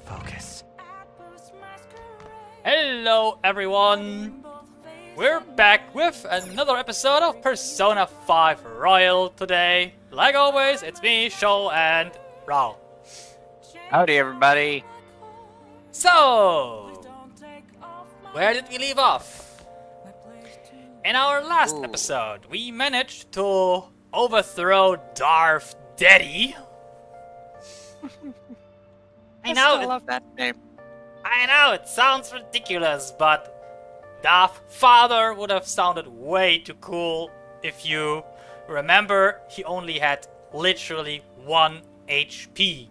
Focus. Hello everyone! We're back with another episode of Persona 5 Royal today. Like always, it's me, Shoal, and Raul. Howdy everybody! So, where did we leave off? In our last episode, we managed to overthrow Darth Daddy. I love that name. I know, it sounds ridiculous, but Darth Father would have sounded way too cool if you remember he only had literally 1 HP.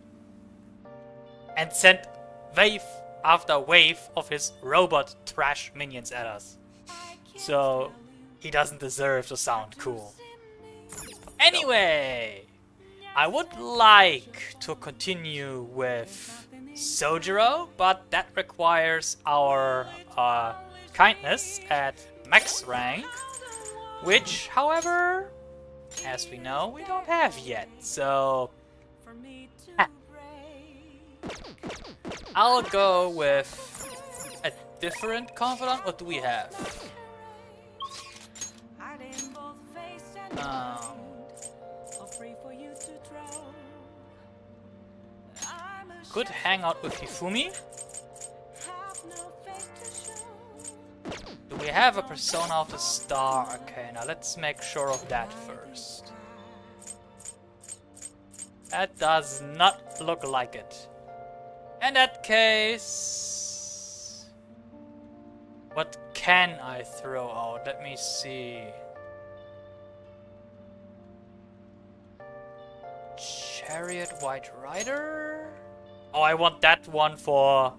And sent wave after wave of his robot trash minions at us. So, he doesn't deserve to sound cool. Anyway, I would like to continue with Sojiro, but that requires our kindness at max rank, which, however, as we know, we don't have yet. So, I'll go with a different confidant. What do we have? Could hang out with Hifumi. Do we have a persona of the star? Okay, now let's make sure of that first. That does not look like it. In that case, what can I throw out? Let me see. Chariot White Rider? Oh, I want that one for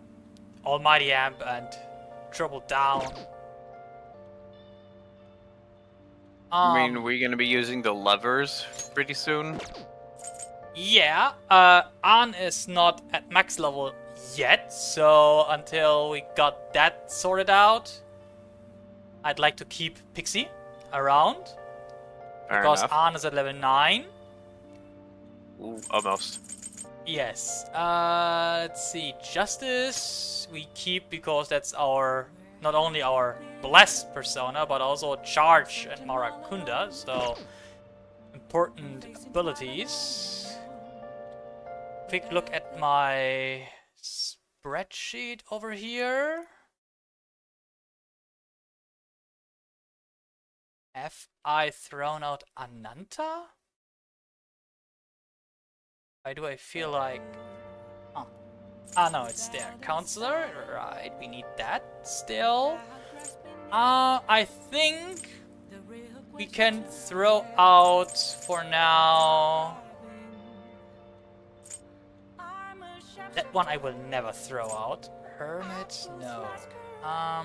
Almighty Amp and Triple Down. I mean, we're gonna be using the levers pretty soon. Yeah, An is not at max level yet, so until we got that sorted out, I'd like to keep Pixie around. Fair because enough. An is at level 9. Ooh, almost. Yes, let's see, Justice we keep because that's our, not only our blessed persona, but also Charge and Marakunda, so important abilities. Quick look at my spreadsheet over here. Have I thrown out Ananta? Why do I feel like... Oh. Ah, no, it's there. Counselor, right, we need that still. I think we can throw out for now... That one I will never throw out. Hermit, no. I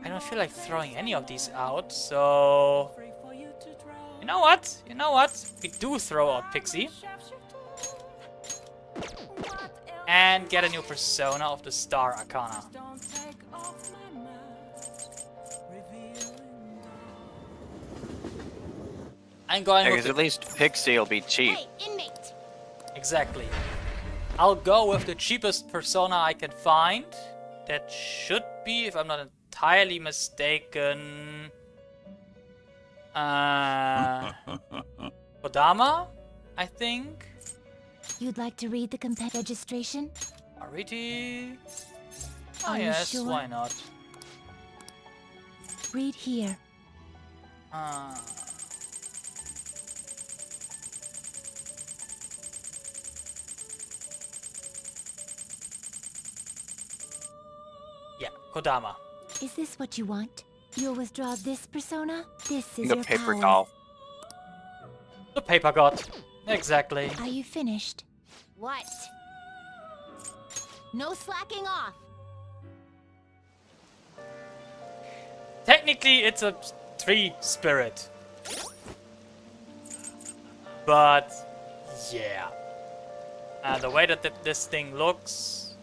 don't feel like throwing any of these out, so... You know what? You know what? We do throw out Pixie. And get a new persona of the Star Arcana. I'm going with Because at least Pixie will be cheap. Exactly. I'll go with the cheapest persona I can find. That should be, if I'm not entirely mistaken... Kodama, I think. You'd like to read the registration? Ariti. Oh Are you yes, sure? why not? Read here. Yeah, Kodama. Is this what you want? You'll withdraw this persona? This is The your paper power. doll. The paper god. Exactly. Are you finished? What? No slacking off. Technically, it's a 3 spirit. But, yeah. The way that this thing looks...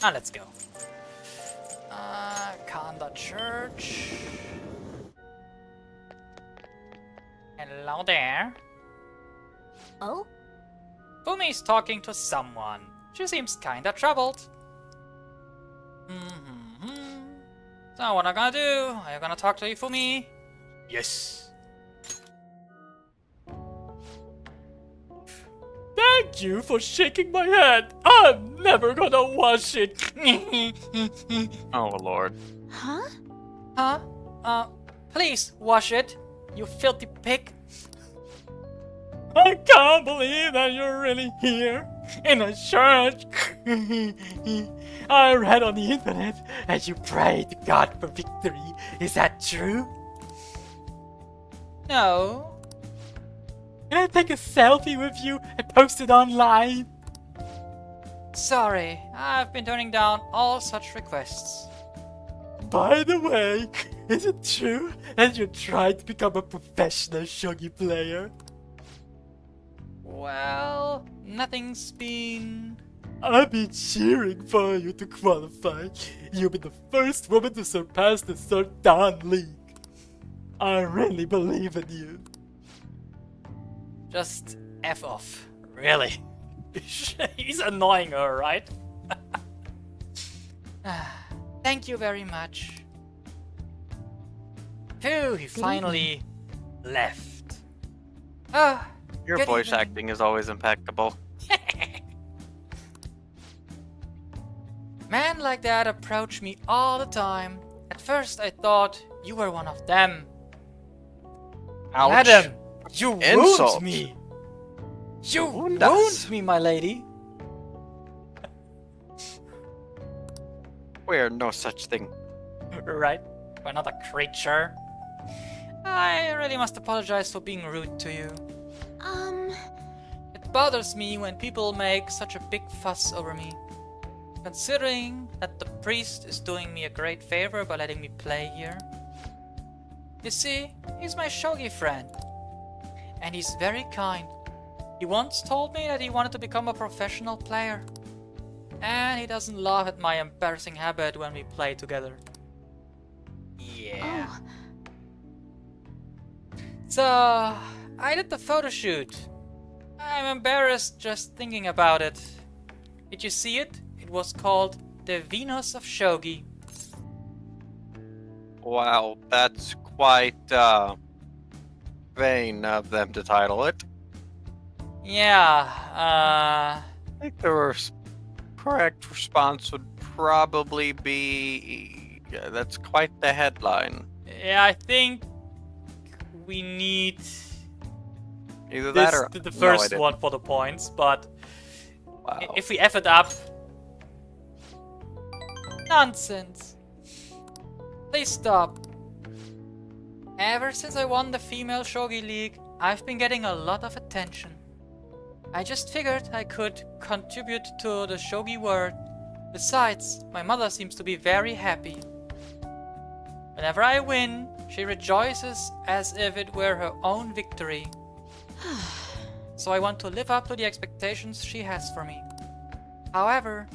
let's go. Kanda Church. Hello there. Oh? Fumi's talking to someone. She seems kinda troubled. So what am I gonna do? Are you gonna talk to Fumi? Yes. Thank you for shaking my hand. I'm never gonna wash it. Oh, Lord. Huh? Huh? Please wash it, you filthy pig. I can't believe that you're really here in a church. I read on the internet that you pray to God for victory. Is that true? No. Can I take a selfie with you and post it online? Sorry, I've been turning down all such requests. By the way, is it true that you tried to become a professional shogi player? Well, nothing's been... I've been cheering for you to qualify. You've been the first woman to surpass the third Dan League. I really believe in you. Just F off. Really? He's annoying her, right? Thank you very much. Phew, he finally left. Ah. Your Good voice evening. acting is always impeccable. Men like that approach me all the time. At first I thought you were one of them. Ouch. Madam, you Insult. wound me. You Wound wound us. me, my lady. We're no such thing. Right? We're not a creature. I really must apologize for being rude to you. It bothers me when people make such a big fuss over me. Considering that the priest is doing me a great favor by letting me play here. You see, he's my shogi friend. And he's very kind. He once told me that he wanted to become a professional player. And he doesn't laugh at my embarrassing habit when we play together. Yeah. Oh, So, I did the photo shoot. I'm embarrassed just thinking about it. Did you see it? It was called The Venus of Shogi. Wow, that's quite vain of them to title it. Yeah, I think the correct response would probably be... Yeah, that's quite the headline. yeah, I think we need Either that or... the No, I first didn't. one for the points, but Wow. if we F it up... Nonsense. Please stop. Ever since I won the Female Shogi League, I've been getting a lot of attention. I just figured I could contribute to the shogi world. Besides, my mother seems to be very happy. Whenever I win, she rejoices as if it were her own victory. So I want to live up to the expectations she has for me. However,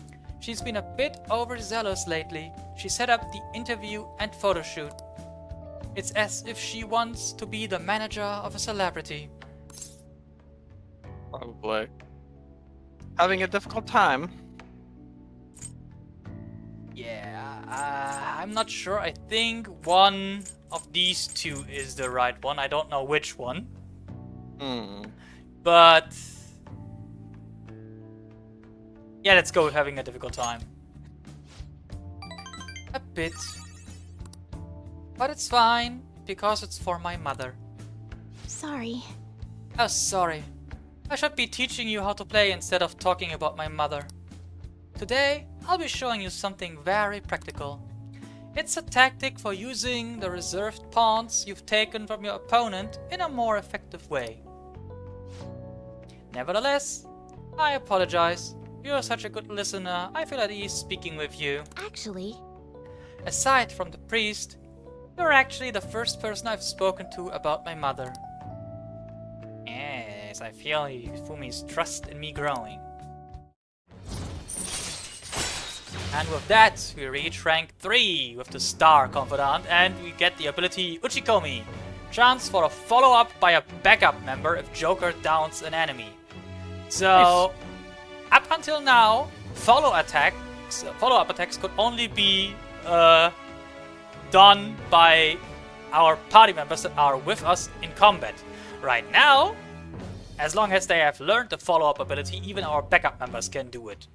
she's been a bit overzealous lately. She set up the interview and photo shoot. It's as if she wants to be the manager of a celebrity. Probably. Having a difficult time. Yeah, I'm not sure. I think one of these two is the right one. I don't know which one. But... yeah, let's go with having a difficult time. A bit. But it's fine, because it's for my mother. sorry. Oh, sorry. I should be teaching you how to play instead of talking about my mother. Today, I'll be showing you something very practical. It's a tactic for using the reserved pawns you've taken from your opponent in a more effective way. Nevertheless, I apologize. You're such a good listener, I feel at ease speaking with you. Actually, Aside from the priest, you're actually the first person I've spoken to about my mother. Yes, I feel Fumi's trust in me growing. And with that, we reach rank 3 with the Star Confidant, and we get the ability Uchikomi. Chance for a follow-up by a backup member if Joker downs an enemy. So, up until now, follow-up attacks could only be done by our party members that are with us in combat. Right now, as long as they have learned the follow-up ability, even our backup members can do it.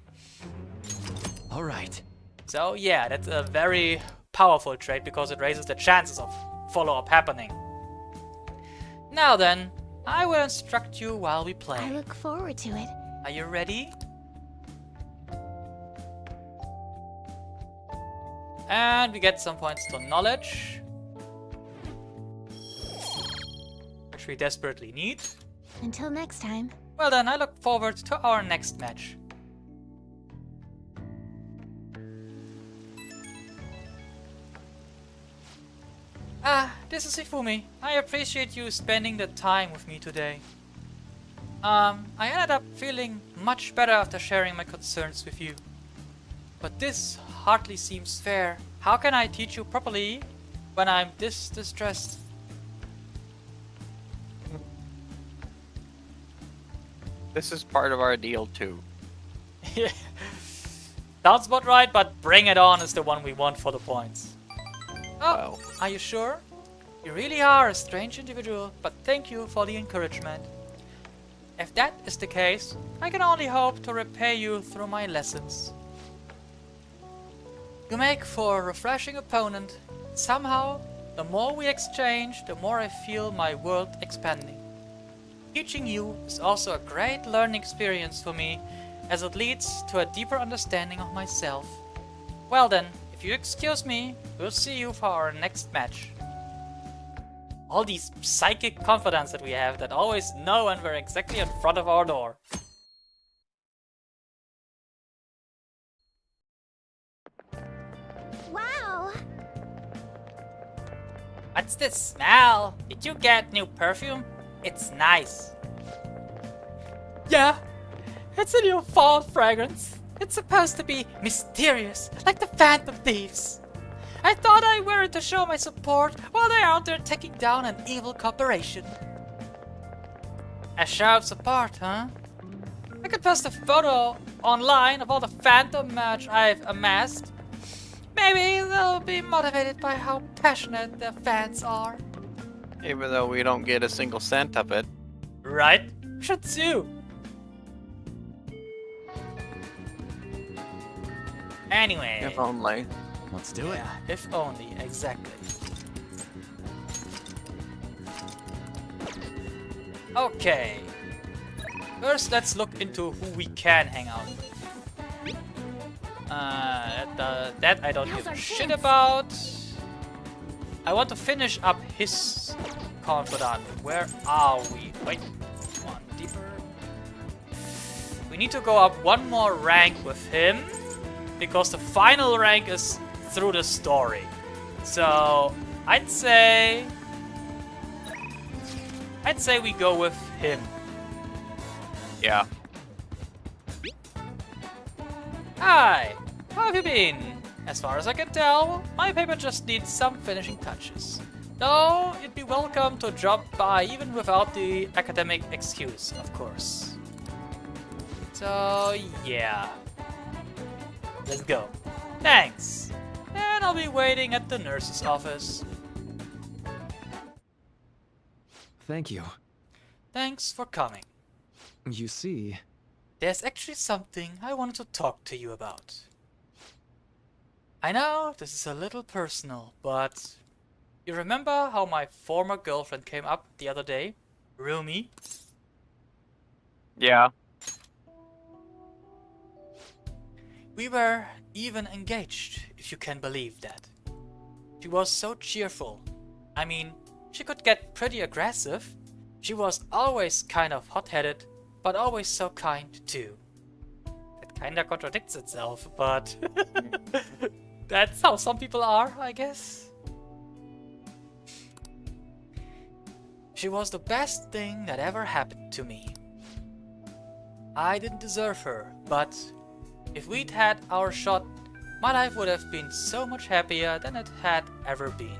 Alright. So yeah, that's a very powerful trait because it raises the chances of follow-up happening. Now then, I will instruct you while we play. I look forward to it. Are you ready? And we get some points to knowledge, which we desperately need. Until next time. Well then, I look forward to our next match. This is Ifumi. I appreciate you spending the time with me today. I ended up feeling much better after sharing my concerns with you. But this hardly seems fair. How can I teach you properly when I'm this distressed? This is part of our deal too. Yeah. Sounds about right, but bring it on is the one we want for the points. Oh, Wow. Are you sure? You really are a strange individual, but thank you for the encouragement. If that is the case, I can only hope to repay you through my lessons. You make for a refreshing opponent. Somehow, the more we exchange, the more I feel my world expanding. Teaching you is also a great learning experience for me, as it leads to a deeper understanding of myself. Well then, if you excuse me, we'll see you for our next match. All these psychic confidence that we have that always know when we're exactly in front of our door. Wow! What's this smell? Did you get new perfume? It's nice. Yeah, it's a new fall fragrance. It's supposed to be mysterious, like the Phantom Thieves. I thought I'd wear it to show my support while they're out there taking down an evil corporation. A show of support, huh? I could post a photo online of all the Phantom merch I've amassed. Maybe they'll be motivated by how passionate their fans are. Even though we don't get a single cent of it. Right? Should too. Anyway. If only. Let's do it. Yeah, if only, exactly. Okay. First, let's look into who we can hang out with. That I don't Now's give a our shit chance. about. I want to finish up his confidant. Where are we? Wait, one deeper. We need to go up one more rank with him, because the final rank is through the story. So I'd say we go with him. Yeah. Hi, how have you been? As far as I can tell, my paper just needs some finishing touches. Though you'd be welcome to drop by even without the academic excuse, of course. So yeah, let's go. Thanks. And I'll be waiting at the nurse's office. Thank you. Thanks for coming. You see, There's actually something I wanted to talk to you about. I know this is a little personal, but you remember how my former girlfriend came up the other day? Rumi? Yeah. We were even engaged, if you can believe that. She was so cheerful. I mean, she could get pretty aggressive. She was always kind of hot-headed, but always so kind too. It kinda contradicts itself, but that's how some people are, I guess. She was the best thing that ever happened to me. I didn't deserve her, but if we'd had our shot, my life would have been so much happier than it had ever been.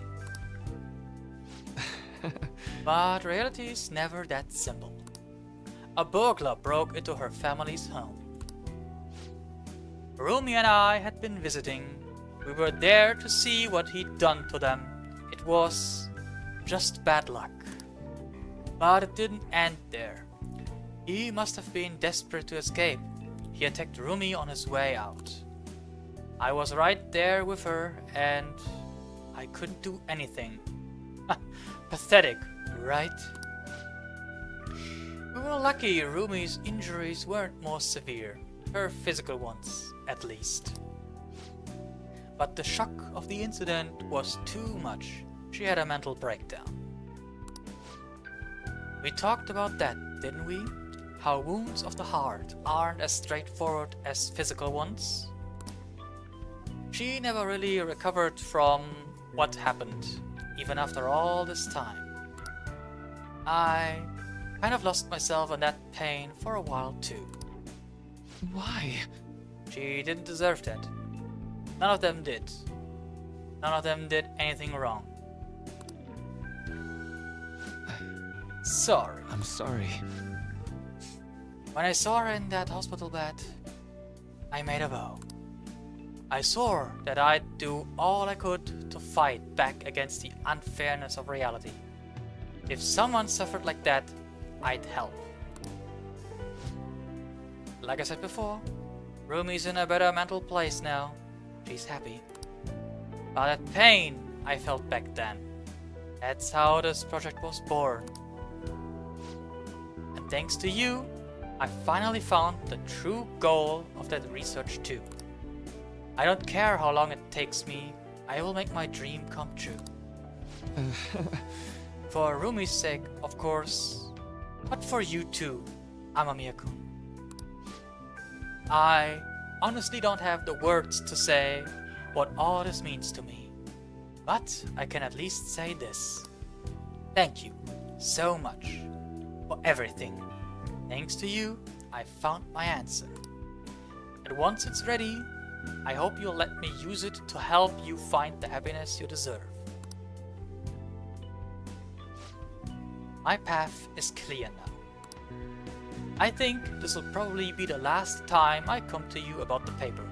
But reality is never that simple. a burglar broke into her family's home. Rumi and I had been visiting. We were there to see what he'd done to them. It was just bad luck. But it didn't end there. He must have been desperate to escape. He attacked Rumi on his way out. I was right there with her and I couldn't do anything. Pathetic, right? We were lucky Rumi's injuries weren't more severe. Her physical ones, at least. But the shock of the incident was too much. She had a mental breakdown. We talked about that, didn't we? How wounds of the heart aren't as straightforward as physical ones. She never really recovered from what happened, even after all this time. I kind of lost myself in that pain for a while too. Why? She didn't deserve that. None of them did. None of them did anything wrong. Sorry. I'm sorry. When I saw her in that hospital bed, I made a vow. I swore that I'd do all I could to fight back against the unfairness of reality. If someone suffered like that, I'd help. Like I said before, Rumi's in a better mental place now. She's happy. But that pain I felt back then, that's how this project was born. And thanks to you, I finally found the true goal of that research too. I don't care how long it takes me, I will make my dream come true. For Rumi's sake, of course, but for you too, Amamiya-kun. I honestly don't have the words to say what all this means to me, but I can at least say this. Thank you so much for everything. Thanks to you, I found my answer. And once it's ready, I hope you'll let me use it to help you find the happiness you deserve. My path is clear now. I think this will probably be the last time I come to you about the paper.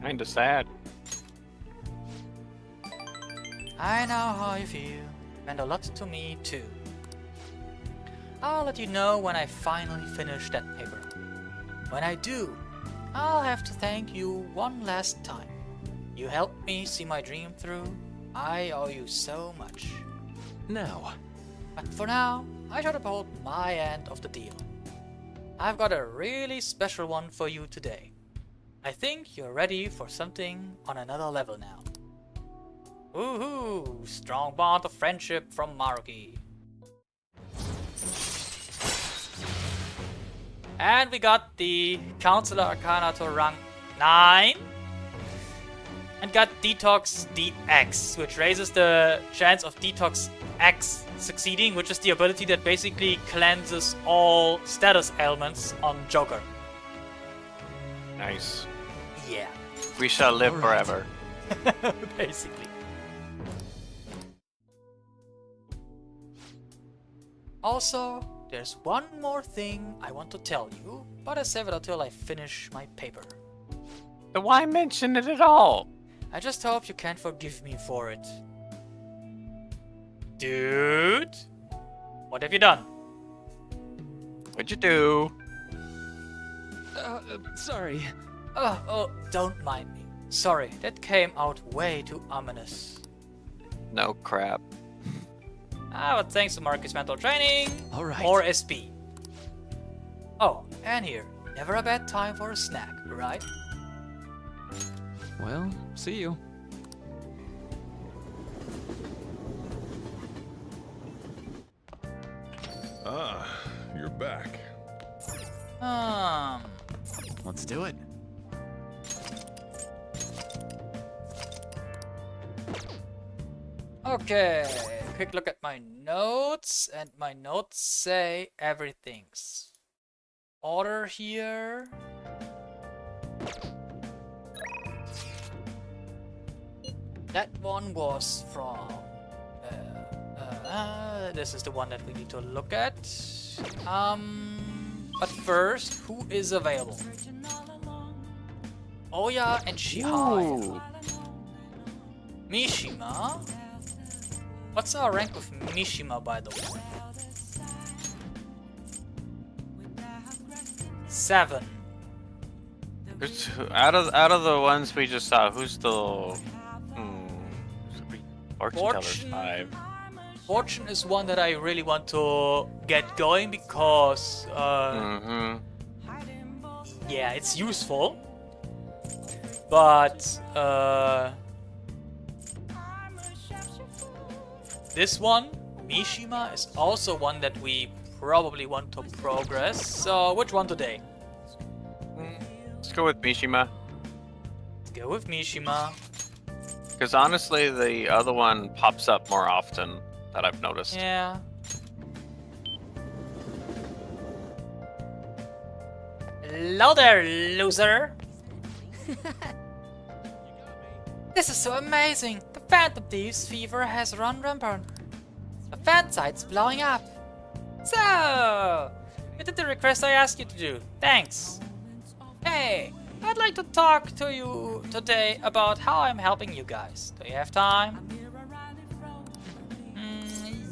Kinda sad. I know how you feel. It meant a lot to me too. I'll let you know when I finally finish that paper. When I do, I'll have to thank you one last time. You helped me see my dream through. I owe you so much. Now. But for now, I should uphold my end of the deal. I've got a really special one for you today. I think you're ready for something on another level now. Woohoo! Strong bond of friendship from Maruki. And we got the Counselor Arcana to rank 9. And got Detox DX, which raises the chance of Detox X succeeding, which is the ability that basically cleanses all status ailments on Joker. Nice. Yeah. We shall live All right. forever. Basically. Also, there's one more thing I want to tell you, but I save it until I finish my paper. Then why mention it at all? I just hope you can forgive me for it. Dude? What have you done? What'd you do? Sorry. Oh, don't mind me. Sorry, that came out way too ominous. No crap. But thanks to Marcus' mental training, All right. more SP. Oh, and here, never a bad time for a snack, right? Well, see you. Ah, you're back. Let's do it. Okay, quick look at my notes, and my notes say everything's order here. That one was from This is the one that we need to look at. But first, who is available? Oya and Shihai. Ooh. Mishima? What's our rank with Mishima, by the way? 7. Out of the ones we just saw, who's the fortune teller? 5. Fortune is one that I really want to get going because yeah, it's useful. But this one, Mishima, is also one that we probably want to progress. So which one today? Let's go with Mishima. Let's go with Mishima. Because honestly, the other one pops up more often that I've noticed. Yeah. Hello there, loser. This is so amazing. The Phantom Thieves fever has run rampant. The fan site's blowing up. So, you did the request I asked you to do. Thanks. Hey, I'd like to talk to you today about how I'm helping you guys. Do you have time?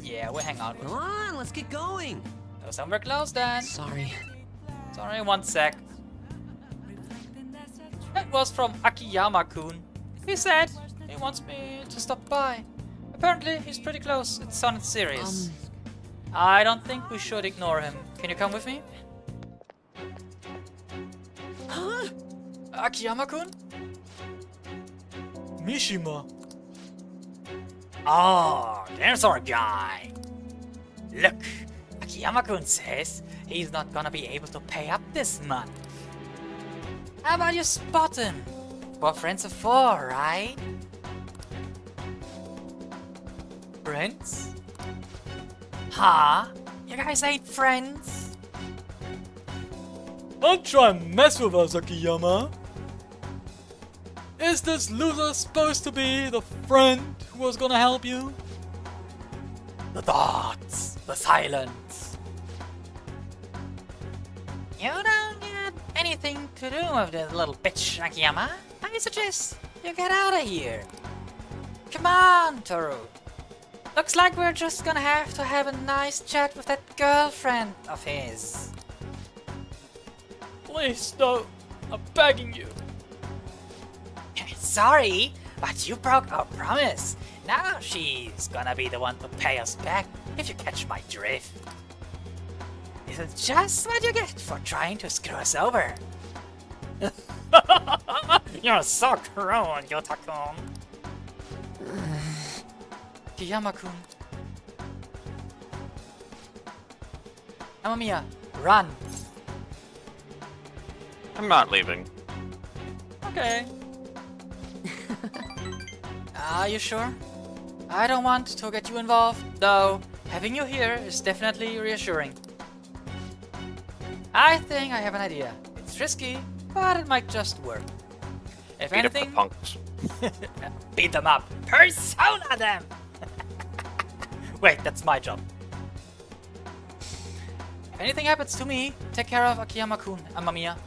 Yeah, we'll hang out with Come on, let's get going. you. Somewhere close then. Sorry. Sorry, 1 sec. That was from Akiyama-kun. He said he wants me to stop by. Apparently, he's pretty close. It sounded serious. I don't think we should ignore him. Can you come with me? Huh? Akiyama-kun? Mishima. Oh, there's our guy. Look, Akiyama-kun says he's not gonna be able to pay up this month. How about you spot him? 4 friends of 4, right? Friends? Huh? You guys ain't friends? Don't try and mess with us, Akiyama. Is this loser supposed to be the friend who was gonna help you? The thoughts, the silence. You don't get anything to do with this little bitch, Akiyama. I suggest you get out of here. Come on, Toru. Looks like we're just gonna have to have a nice chat with that girlfriend of his. Please, no. I'm begging you. Sorry, but you broke our promise. Now she's gonna be the one to pay us back, if you catch my drift. This is just what you get for trying to screw us over. You're so cruel, Yota-kun. Kiyama-kun. Amamiya, run. I'm not leaving. Okay. Are you sure? I don't want to get you involved, though having you here is definitely reassuring. I think I have an idea. It's risky, but it might just work. If Beat anything, up the punks. beat them up. Persona them! Wait, that's my job. If anything happens to me, take care of Akiyama-kun, Amamiya.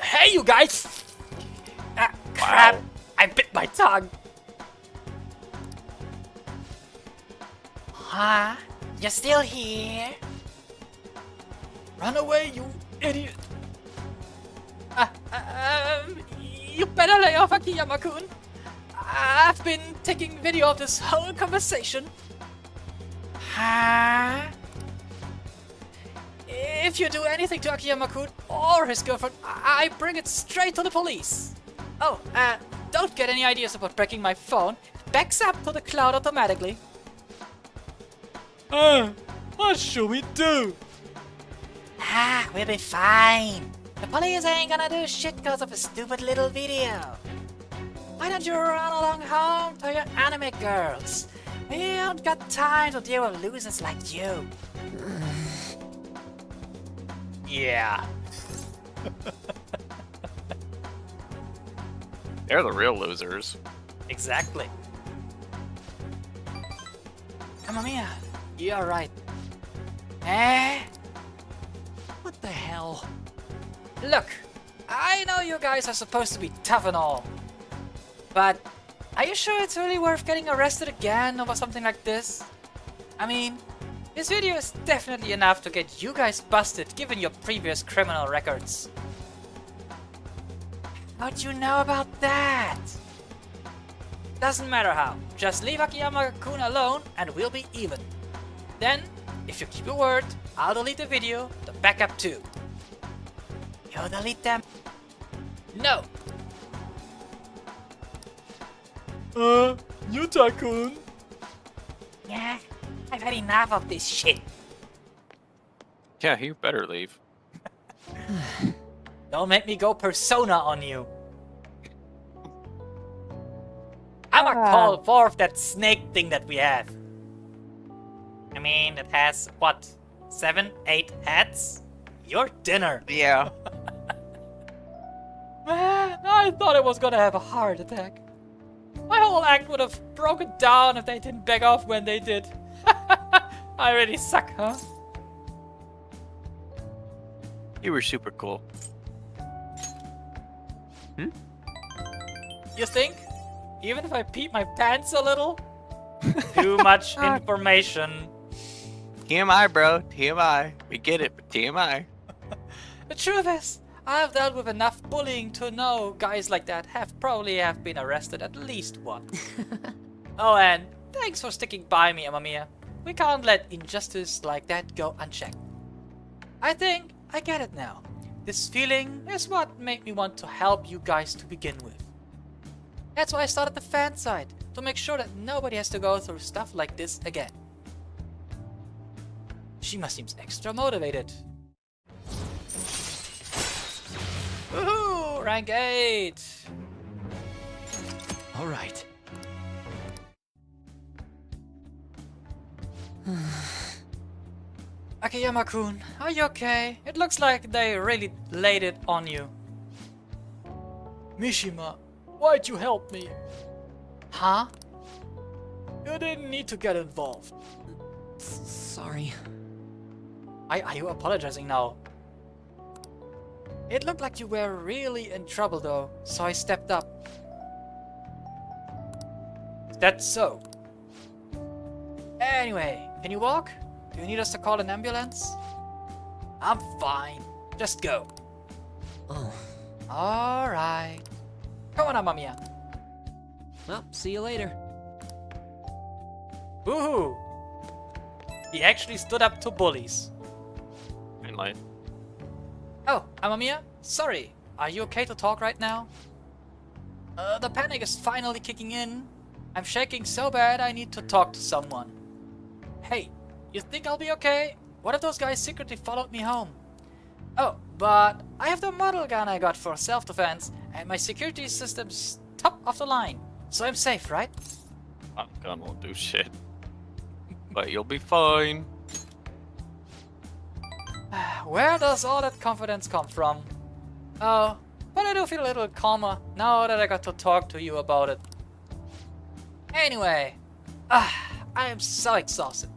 Hey, you guys! Ah, crap! Wow. I bit my tongue. Huh? You're still here? Run away, you idiot! You better lay off, Akiyama-kun. I've been taking video of this whole conversation. Huh? If you do anything to Akiyama-kun or his girlfriend, I bring it straight to the police. Oh, don't get any ideas about breaking my phone. It backs up to the cloud automatically. What should we do? We'll be fine. The police ain't gonna do shit because of a stupid little video. Why don't you run along home to your anime girls? We don't got time to deal with losers like you. Yeah. They're the real losers. Exactly. Mamma mia, you're right. Eh? What the hell? Look, I know you guys are supposed to be tough and all, but are you sure it's really worth getting arrested again over something like this? I mean, this video is definitely enough to get you guys busted given your previous criminal records. How'd you know about that? Doesn't matter how, just leave Akiyama-kun alone and we'll be even. Then, if you keep your word, I'll delete the video, the backup too. You'll delete them? No! Yuta-kun? Yeah, I've had enough of this shit. Yeah, you better leave. Don't make me go persona on you. I'ma call forth that snake thing that we have. I mean, it has, what, 7, 8 heads? Your dinner. Yeah. Man, I thought I was gonna have a heart attack. My whole act would have broken down if they didn't back off when they did. I really suck, huh? You were super cool. You think? Even if I peed my pants a little? Too much information. TMI, bro. TMI. We get it, but TMI. The truth is, I've dealt with enough bullying to know guys like that probably have been arrested at least once. Oh, and thanks for sticking by me, Amamiya. We can't let injustice like that go unchecked. I think I get it now. This feeling is what made me want to help you guys to begin with. That's why I started the fan site, to make sure that nobody has to go through stuff like this again. Shima seems extra motivated. Woohoo! Rank 8! All right. Akiyama-kun, are you okay? It looks like they really laid it on you. Mishima, why'd you help me? Huh? You didn't need to get involved. Sorry. Are you apologizing now? It looked like you were really in trouble though, so I stepped up. That's so. Anyway, can you walk? Do you need us to call an ambulance? I'm fine. Just go. Oh, Alright. Come on, Amamiya. well, see you later. Woohoo! He actually stood up to bullies. Green light. Oh, Amamiya, sorry. Are you okay to talk right now? The panic is finally kicking in. I'm shaking so bad I need to talk to someone. Hey, you think I'll be okay? What if those guys secretly followed me home? Oh, but I have the model gun I got for self-defense, and my security system's top of the line. So I'm safe, right? Gun won't do shit. But you'll be fine. Where does all that confidence come from? Oh, but I do feel a little calmer now that I got to talk to you about it. Anyway, I am so exhausted.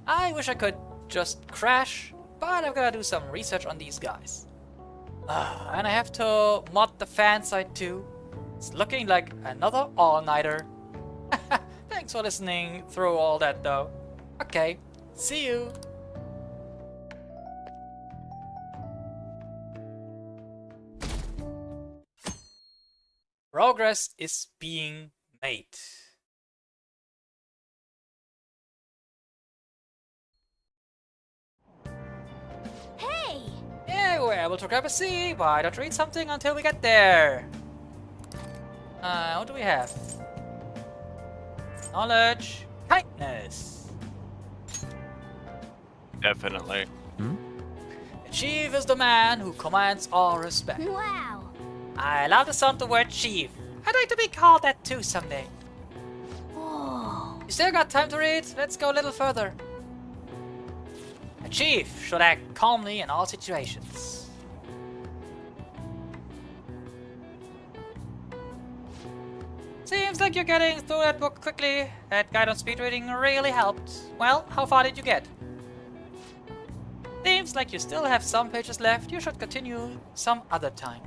I wish I could just crash, but I've got to do some research on these guys. And I have to mod the fan site too. It's looking like another all-nighter. Thanks for listening through all that though. Okay, see you. Progress is being made. Hey! Yeah, we're able to grab a C. Why don't read something until we get there? What do we have? Knowledge, kindness. Definitely. The chief is the man who commands all respect. Wow! I love the sound of the word chief. I'd like to be called that too someday. Whoa! You still got time to read? Let's go a little further. A chief should act calmly in all situations. Seems Seems like you're getting through that book quickly. That guide on speed reading really helped. Well, how far did you get? Seems like you still have some pages left. You should continue some other time.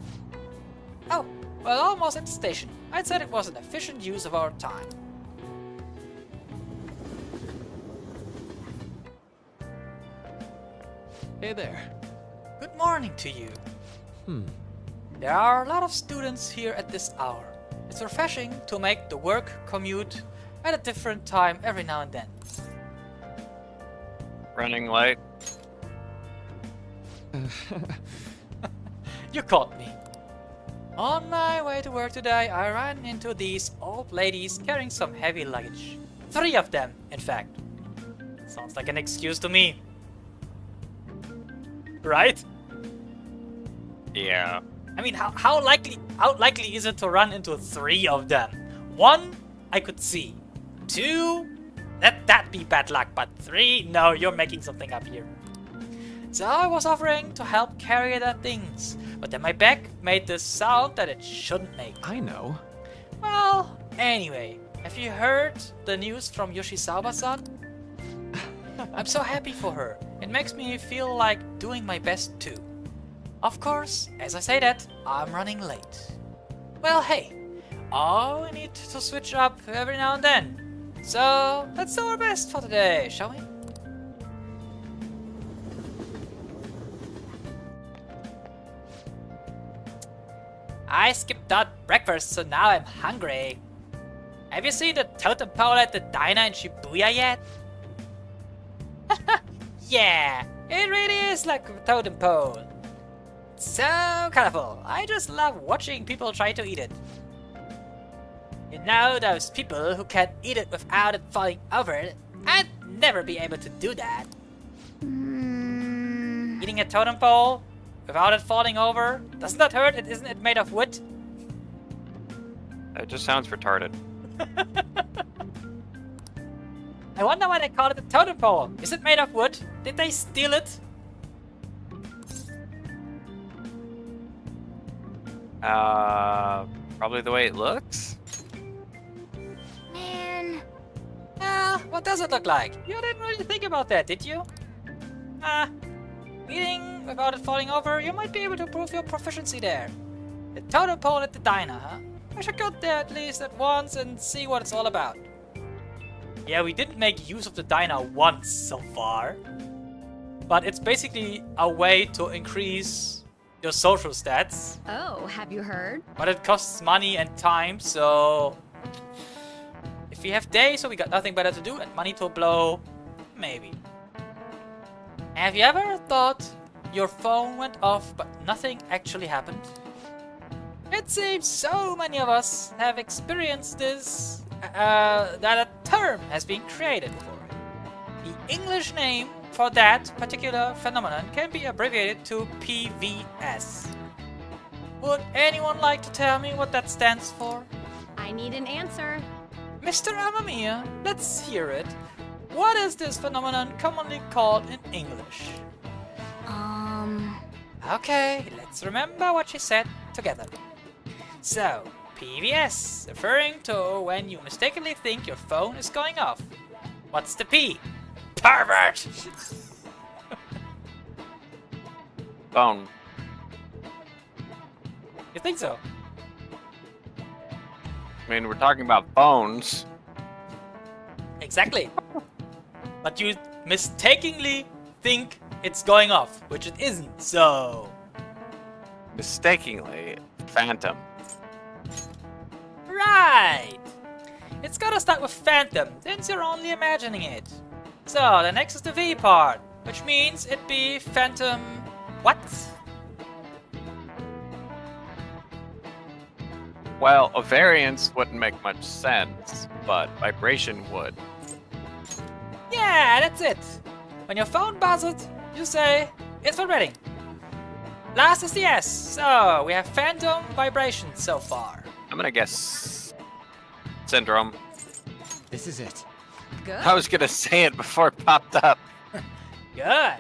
Oh, well, almost at the station. I'd said it was an efficient use of our time. Hey there. Good morning to you. Hmm. There are a lot of students here at this hour. It's refreshing to make the work commute at a different time every now and then. Running late. You caught me. On my way to work today, I ran into these old ladies carrying some heavy luggage. 3 of them, in fact. Sounds like an excuse to me. Right? Yeah. I mean, how likely is it to run into 3 of them? 1, I could see. 2, that'd be bad luck, but 3, no, you're making something up here. So I was offering to help carry their things, but then my back made this sound that it shouldn't make. I know. Well, anyway, have you heard the news from Yoshizawa-san? I'm so happy for her. It makes me feel like doing my best too. Of course, as I say that, I'm running late. Well, hey, all we need to switch up every now and then. So, let's do our best for today, shall we? I skipped out breakfast, so now I'm hungry. Have you seen the totem pole at the diner in Shibuya yet? Yeah, it really is like a totem pole. It's so colorful. I just love watching people try to eat it. You know, those people who can't eat it without it falling over. I'd never be able to do that. Eating a totem pole without it falling over? Doesn't that hurt? Isn't it made of wood? That just sounds retarded. I wonder why they call it a totem pole. Is it made of wood? Did they steal it? Probably the way it looks. Man. What does it look like? You didn't really think about that, did you? Eating without it falling over, you might be able to prove your proficiency there. The totem pole at the diner, huh? I should go there at least at once and see what it's all about. Yeah, we didn't make use of the diner once so far. But it's basically a way to increase your social stats. Oh, have you heard? But it costs money and time, so... if we have days where we got nothing better to do and money to blow, maybe. Have you ever thought your phone went off but nothing actually happened? It seems so many of us have experienced this, that a term has been created for it. The English name for that particular phenomenon can be abbreviated to PVS. Would anyone like to tell me what that stands for? I need an answer. Mr. Amamiya, let's hear it. What is this phenomenon commonly called in English? Okay, let's remember what she said together. So, PVS, referring to when you mistakenly think your phone is going off. What's the P? Pervert! Phone. You think so? I mean, we're talking about phones. Exactly. But you mistakenly think it's going off, which it isn't, so... Mistakenly, Phantom. Right! It's gotta start with Phantom, since you're only imagining it. So, the next is the V part, which means it'd be Phantom... what? Well, a variance wouldn't make much sense, but vibration would. Yeah, that's it. When your phone buzzes, you say, it's vibrating. Last is the S, so we have Phantom vibration so far. I'm gonna guess Syndrome. This is it. Good. I was gonna say it before it popped up. Good.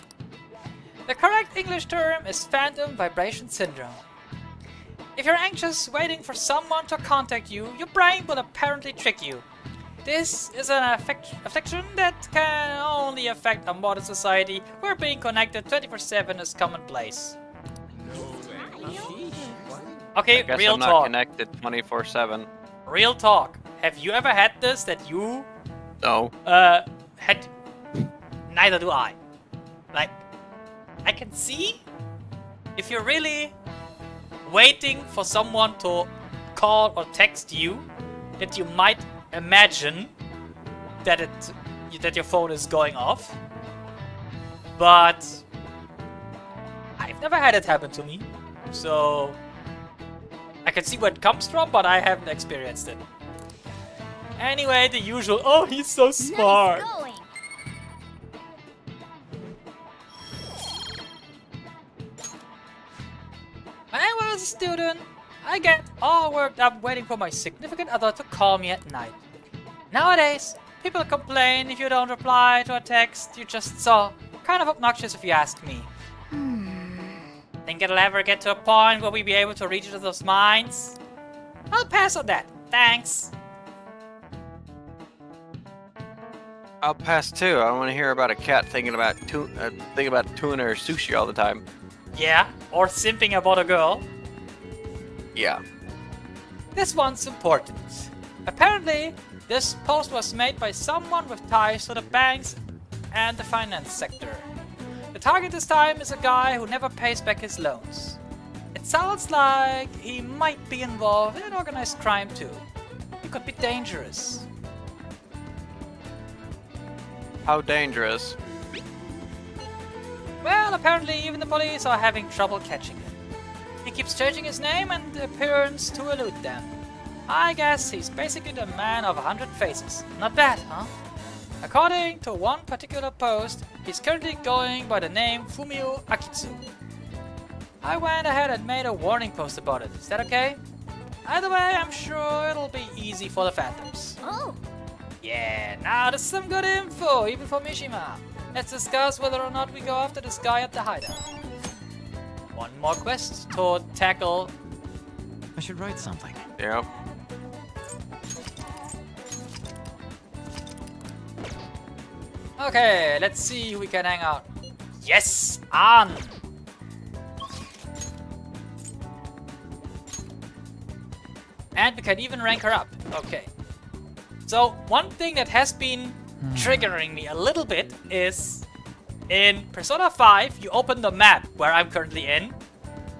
The correct English term is Phantom Vibration Syndrome. If you're anxious, waiting for someone to contact you, your brain will apparently trick you. This is an affliction that can only affect a modern society where being connected 24/7 is commonplace. Okay, I guess real I'm not talk. connected 24/7. Real talk. Have you ever had this that you No. had? Neither do I. Like, I can see if you're really waiting for someone to call or text you, that you might imagine that that your phone is going off. But I've never had it happen to me, so I can see where it comes from, but I haven't experienced it. Anyway, the usual. Oh, he's so smart. Nice going. When I was a student, I get all worked up waiting for my significant other to call me at night. Nowadays, people complain if you don't reply to a text you just saw. Kind of obnoxious if you ask me. Think it'll ever get to a point where we'll be able to reach each other's minds? I'll pass on that. Thanks. I'll pass too. I don't want to hear about a cat thinking about tuna or sushi all the time. Yeah, or simping about a girl. Yeah. This one's important. Apparently, this post was made by someone with ties to the banks and the finance sector. The target this time is a guy who never pays back his loans. It sounds like he might be involved in organized crime too. He could be dangerous. How dangerous? Well, apparently even the police are having trouble catching him. He keeps changing his name and appearance to elude them. I guess he's basically the man of 100 faces. Not bad, huh? According to one particular post, he's currently going by the name Fumio Akitsu. I went ahead and made a warning post about it. Is that okay? Either way, I'm sure it'll be easy for the Phantoms. Oh, Yeah, now there's some good info, even for Mishima. Let's discuss whether or not we go after this guy at the hideout. One more quest to tackle. I should write something. Yep. Okay, let's see who we can hang out. Yes, Ann! And we can even rank her up. Okay. So, one thing that has been triggering me a little bit is in Persona 5, you open the map where I'm currently in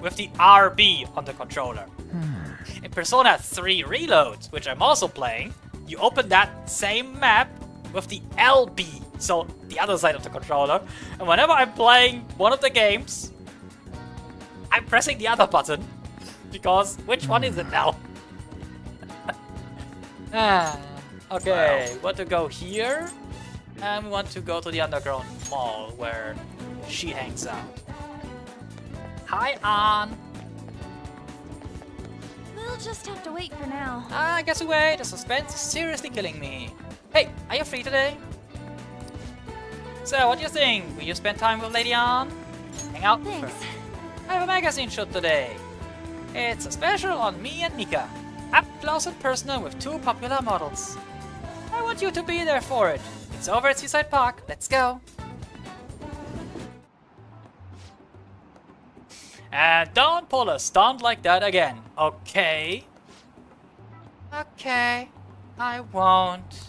with the RB on the controller. In Persona 3 Reload, which I'm also playing, you open that same map with the LB, so the other side of the controller. And whenever I'm playing one of the games, I'm pressing the other button because which one is it now? Okay, want to go here, and we want to go to the underground mall where she hangs out. Hi, Ann. we'll just have to wait for now. I guess we wait. The suspense is seriously killing me. Hey, are you free today? So, what do you think? Will you spend time with Lady Ann? Hang out with her. Thanks. I have a magazine shoot today. It's a special on me and Mika. Up close and personal with two popular models. I want you to be there for it. It's over at Seaside Park. Let's go. And don't pull a stunt like that again, okay? Okay, I won't.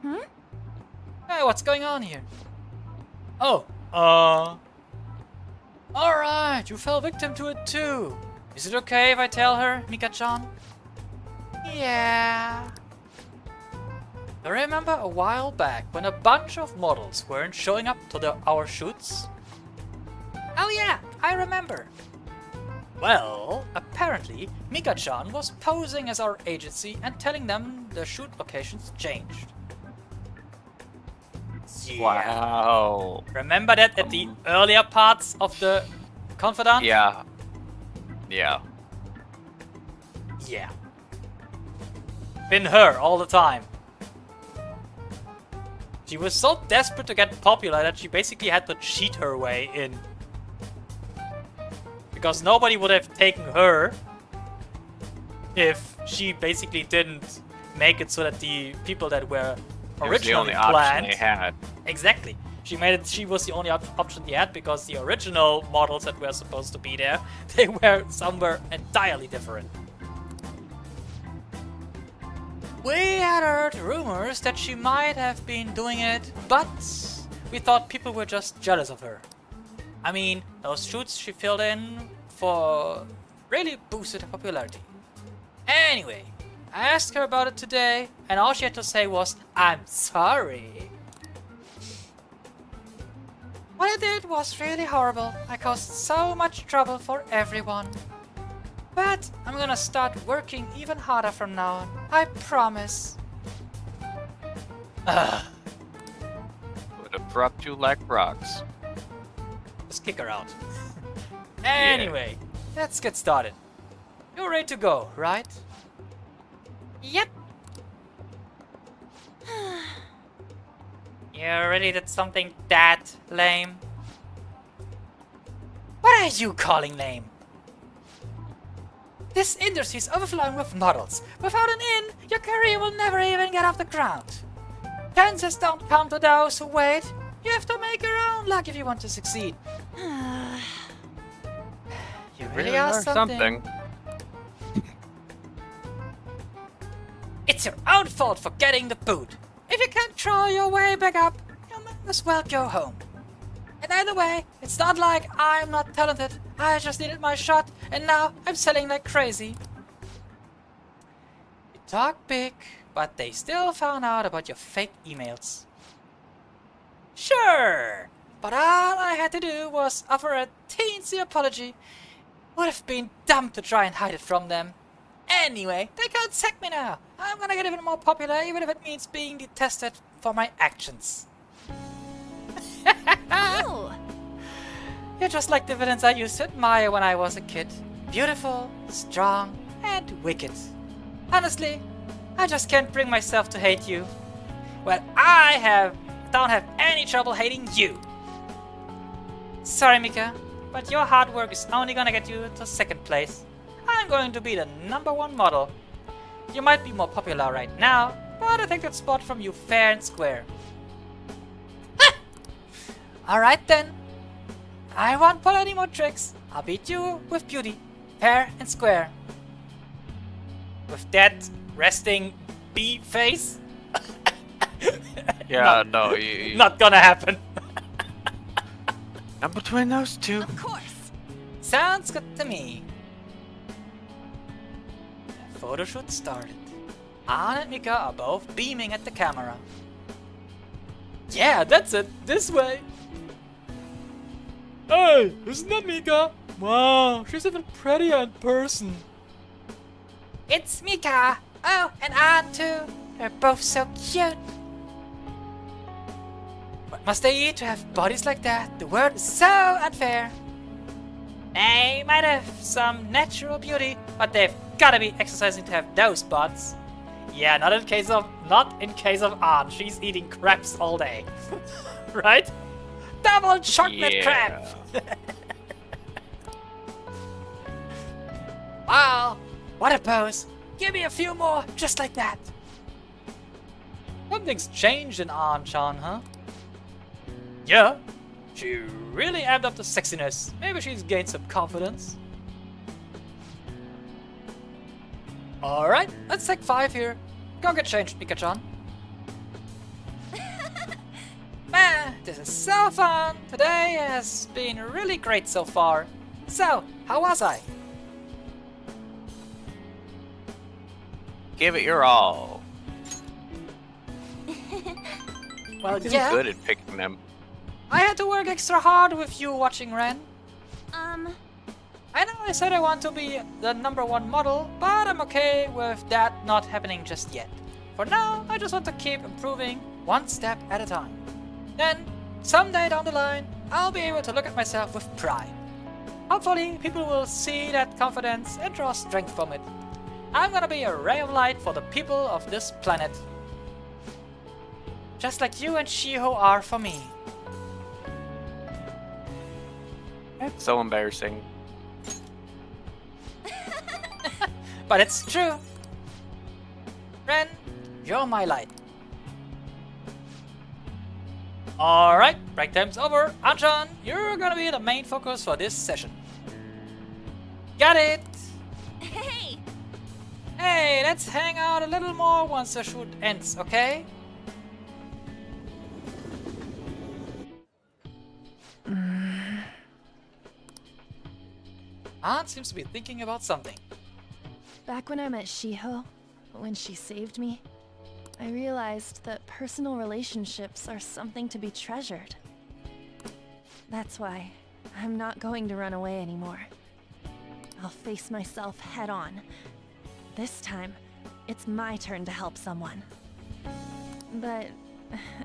Hey, what's going on here? Oh, alright, you fell victim to it too. Is it okay if I tell her, Mika-chan? Yeah. I remember a while back when a bunch of models weren't showing up to our shoots? Oh yeah, I remember. Well, apparently Mika-chan was posing as our agency and telling them the shoot locations changed. Yeah. Wow. Remember that at the earlier parts of the Confidant? Yeah. Yeah. Yeah. Been her all the time. She was so desperate to get popular that she basically had to cheat her way in. Because nobody would have taken her if she basically didn't make it so that the people that were It was the originally only option planned. they had. Exactly. She made it. She was the only option they had because the original models that were supposed to be there, they were somewhere entirely different. We had heard rumors that she might have been doing it, but we thought people were just jealous of her. I mean, those shoots she filled in for really boosted her popularity. Anyway, I asked her about it today, and all she had to say was, "I'm sorry." What I did was really horrible. I caused so much trouble for everyone. But I'm gonna start working even harder from now on. I promise. Would have dropped you like rocks. Just kick her out. Anyway, let's get started. You're ready to go, right? Yep. You really did something that lame? What are you calling lame? This industry is overflowing with models. Without an in, your career will never even get off the ground. Chances don't come to those who wait. You have to make your own luck if you want to succeed. You really are something. It's your own fault for getting the boot. If you can't troll your way back up, you might as well go home. And either way, it's not like I'm not talented. I just needed my shot, and now I'm selling like crazy. You talk big, but they still found out about your fake emails. Sure, but all I had to do was offer a teensy apology. Would have been dumb to try and hide it from them. Anyway, they can't sack me now. I'm gonna get even more popular, even if it means being detested for my actions. Oh! You're just like the villains I used to admire when I was a kid. Beautiful, strong, and wicked. Honestly, I just can't bring myself to hate you. Well, don't have any trouble hating you. Sorry, Mika, but your hard work is only gonna get you to second place. I'm going to be the #1 model. You might be more popular right now, but I take that spot from you fair and square. Alright then. I won't pull any more tricks. I'll beat you with beauty, fair and square. With that resting bee face? Yeah, no, you, Not gonna happen. not between those two. Of course! Sounds good to me. The photo shoot started. Ann and Mika are both beaming at the camera. Yeah, that's it. This way. Hey, isn't that Mika? Wow, she's even prettier in person. It's Mika. Oh, and Ann too. They're both so cute. What must they eat to have bodies like that? The world is so unfair. They might have some natural beauty, but they've gotta be exercising to have those butts. Yeah, not in case of Ann. She's eating crabs all day. Right? Double chocolate crab! Wow, what a pose. Give me a few more, just like that. Something's changed in An-chan, huh? Yeah, she really amped up the sexiness. Maybe she's gained some confidence. Alright, let's take 5 here. Go get changed, Mika-chan. Man, this is so fun! Today has been really great so far. So, how was I? Give it your all. Well, You're yeah, good at picking them. I had to work extra hard with you watching Ren. I know I said I want to be the #1 model, but I'm okay with that not happening just yet. For now, I just want to keep improving one step at a time. Then, someday down the line, I'll be able to look at myself with pride. Hopefully, people will see that confidence and draw strength from it. I'm gonna be a ray of light for the people of this planet. Just like you and Shiho are for me. That's so embarrassing. But it's true. Ren, you're my light. Alright, break time's over. Anchan, you're gonna be the main focus for this session. Got it! Hey! Hey, let's hang out a little more once the shoot ends, okay? Aunt seems to be thinking about something. Back when I met Shiho, when she saved me, I realized that personal relationships are something to be treasured. That's why I'm not going to run away anymore. I'll face myself head on. This time, it's my turn to help someone. But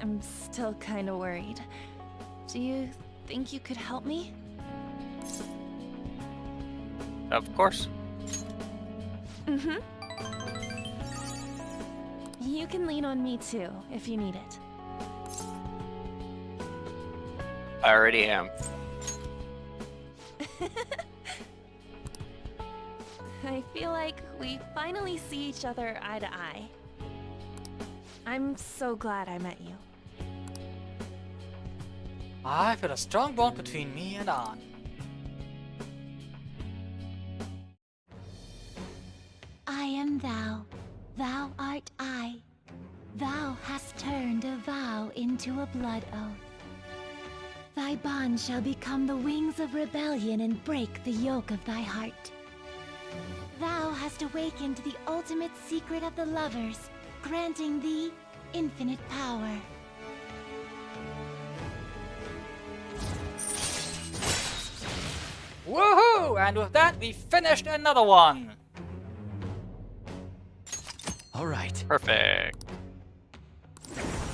I'm still kind of worried. Do you think you could help me? Of course. Mm-hmm. You can lean on me too, if you need it. I already am. I feel like we finally see each other eye to eye. I'm so glad I met you. I feel a strong bond between me and Ann. I am thou, thou art I. Thou hast turned a vow into a blood oath. Thy bond shall become the wings of rebellion and break the yoke of thy heart. Thou hast awakened the ultimate secret of the lovers, granting thee infinite power. Woohoo! And with that, we finished another one. All right. Perfect.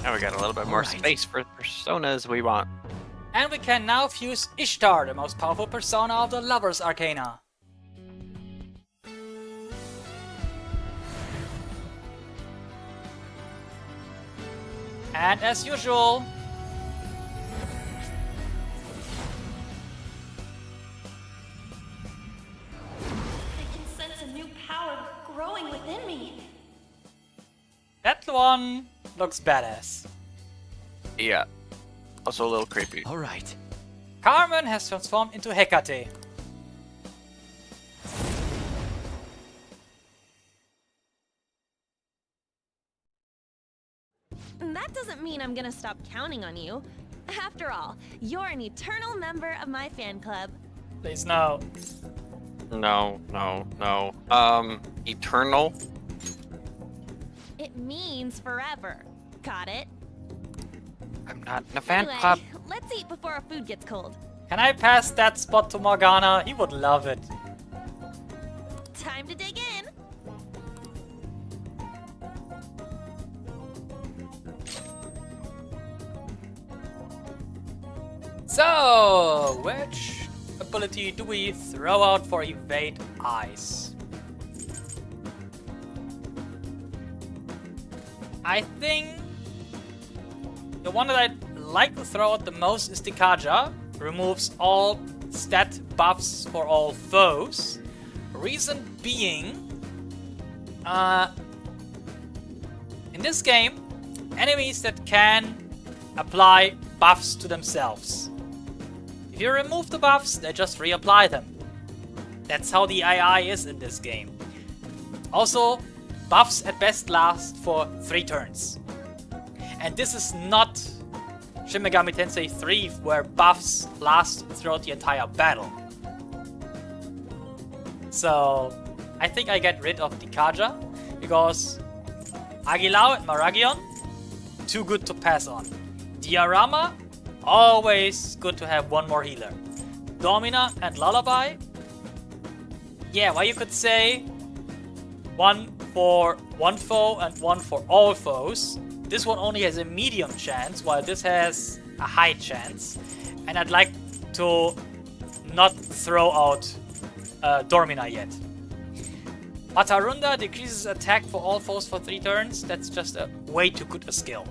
Now we got a little bit more Alright. space for personas we want. And we can now fuse Ishtar, the most powerful persona of the Lover's Arcana. And as usual, I can sense a new power growing within me. that one looks badass. Yeah. Also a little creepy. All right. Carmen has transformed into Hecate. That doesn't mean I'm gonna stop counting on you. After all, you're an eternal member of my fan club. Please no. No. Eternal? It means forever. Got it? I'm not in a fan Anyway, club. let's eat before our food gets cold. Can I pass that spot to Morgana? He would love it. Time to dig in. So, which ability do we throw out for Evade Ice? I think the one that I'd like to throw out the most is Dikaja. Removes all stat buffs for all foes. Reason being, in this game, enemies that can apply buffs to themselves. If you remove the buffs, they just reapply them. That's how the AI is in this game. Also, buffs at best last for 3 turns. And this is not Shin Megami Tensei 3, where buffs last throughout the entire battle. So, I think I get rid of Dikaja, because Agilao and Maragion, too good to pass on. Diorama, always good to have one more healer. Domina and Lullaby, yeah, well, you could say one for one foe and one for all foes. This one only has a medium chance, while this has a high chance. And I'd like to not throw out Dormina yet. Matarunda decreases attack for all foes for 3 turns. That's just a way too good a skill.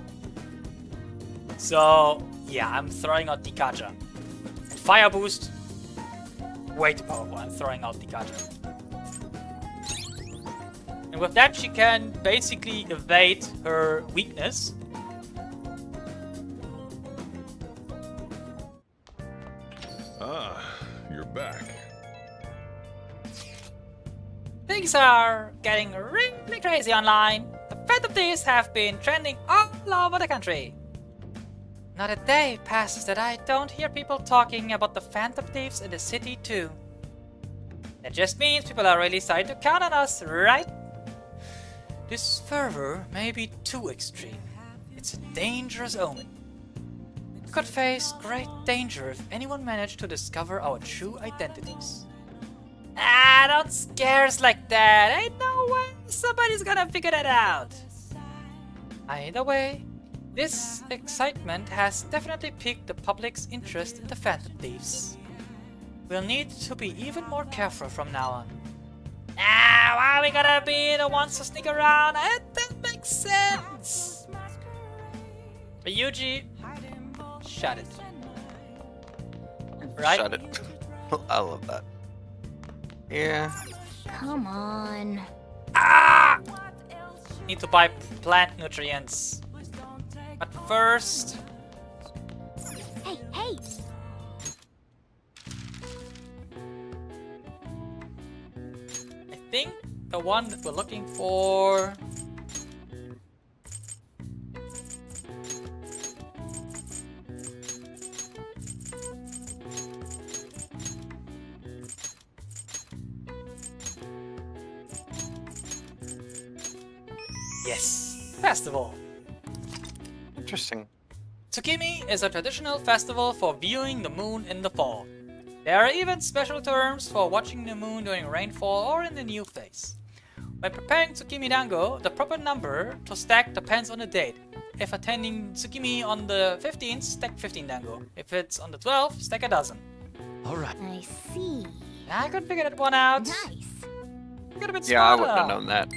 So, yeah, I'm throwing out Dikaja. Fire Boost, way too powerful. I'm throwing out Dikaja. And with that, she can basically evade her weakness. Ah, you're back. Things are getting really crazy online. The Phantom Thieves have been trending all over the country. Not a day passes that I don't hear people talking about the Phantom Thieves in the city too. That just means people are really starting to count on us, right? This fervor may be too extreme. It's a dangerous omen. We could face great danger if anyone managed to discover our true identities. Ah, don't scare us like that. Ain't no way somebody's gonna figure that out. Either way, this excitement has definitely piqued the public's interest in the Phantom Thieves. We'll need to be even more careful from now on. Ah, why are we gonna be the ones to sneak around? That makes sense. But Yuji, shut it. Right? Shut it. I love that. Yeah. Come on. Ah! Need to buy plant nutrients. But first, Hey, hey! I think the one that we're looking for. Yes, festival. Interesting. Tsukimi is a traditional festival for viewing the moon in the fall. There are even special terms for watching the moon during rainfall or in the new phase. When preparing Tsukimi Dango, the proper number to stack depends on the date. If attending Tsukimi on the 15th, stack 15 Dango. If it's on the 12th, stack a dozen. All right. I see. I could figure that one out. Nice. Could have been Yeah, I smarter. wouldn't have known that.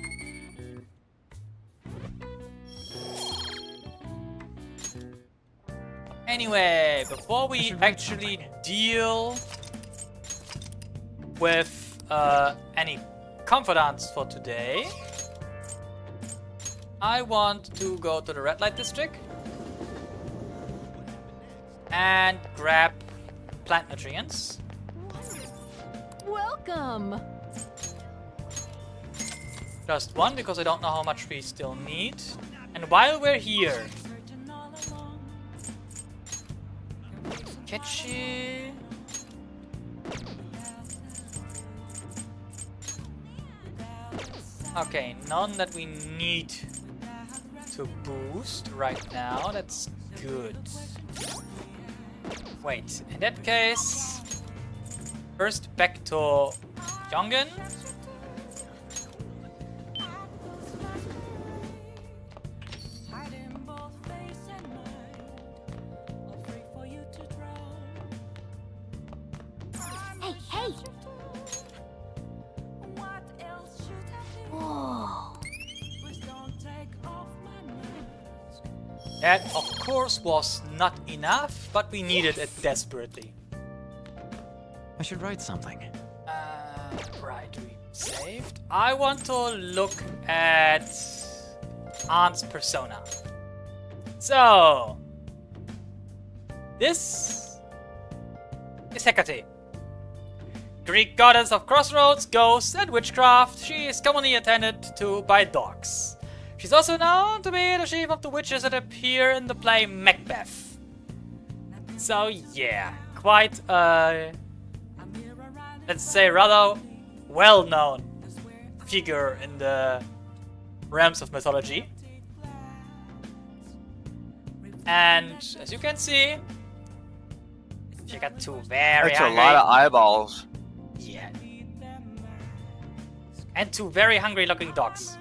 Anyway, before we actually deal with any confidants for today, I want to go to the red light district and grab plant nutrients. Welcome! Just one because I don't know how much we still need. And while we're here, Ketchi. Okay, none that we need to boost right now. That's good. Wait, in that case, first back to Yongen. Hey, hey! Whoa. That, of course, was not enough, but we needed it desperately. I should write something. Right, we saved. I want to look at Aunt's persona. So, this is Hecate. Greek goddess of crossroads, ghosts, and witchcraft. She is commonly attended to by dogs. She's also known to be the chief of the witches that appear in the play Macbeth. So yeah, quite let's say rather well-known figure in the realms of mythology. And as you can see, she got two very That's a hungry. lot of eyeballs. Yeah. And two very hungry looking dogs.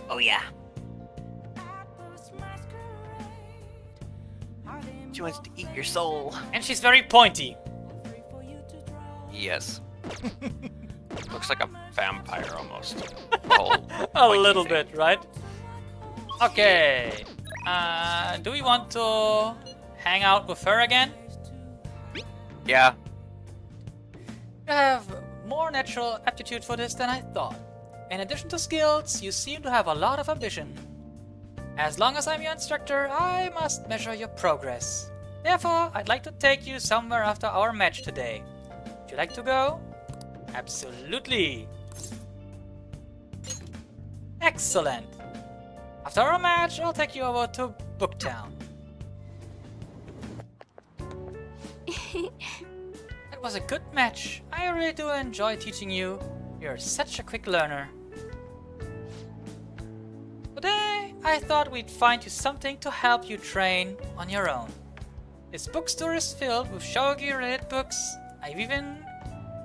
Oh yeah. She wants to eat your soul. And she's very pointy. Yes. Looks like a vampire almost. The whole A pointy little thing. bit, right? Okay. Do we want to hang out with her again? Yeah. You have more natural aptitude for this than I thought. In addition to skills, you seem to have a lot of ambition. As long as I'm your instructor, I must measure your progress. Therefore, I'd like to take you somewhere after our match today. Would you like to go? Absolutely! Excellent! After our match, I'll take you over to Booktown. It was a good match. I really do enjoy teaching you. You're such a quick learner. Today, I thought we'd find you something to help you train on your own. This bookstore is filled with shogi-related books. I've even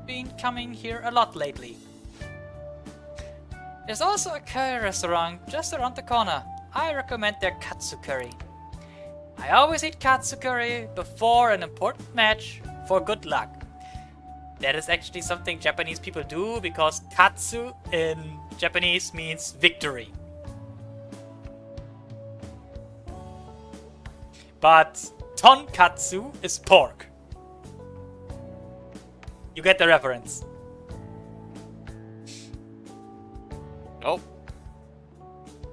been coming here a lot lately. There's also a curry restaurant just around the corner. I recommend their katsu curry. I always eat katsu curry before an important match for good luck. That is actually something Japanese people do because katsu in Japanese means victory. But tonkatsu is pork. You get the reference. Oh,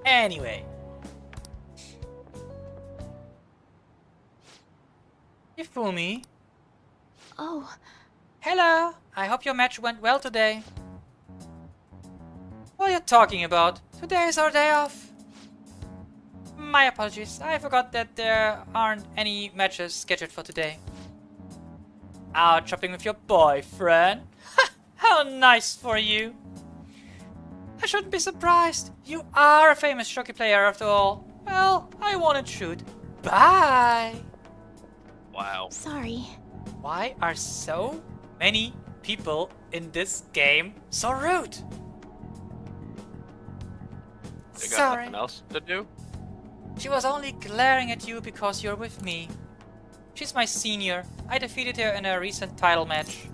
Anyway. Ifumi. Oh, Hello. I hope your match went well today. What are you talking about? Today is our day off. My apologies. I forgot that there aren't any matches scheduled for today. Out shopping with your boyfriend? Ha! How nice for you. I shouldn't be surprised. You are a famous shogi player after all. Well, I won't intrude. Bye. wow. Sorry. Why are so many people in this game so rude? They got Sorry. nothing else to do? She was only glaring at you because you're with me. She's my senior. I defeated her in a recent title match.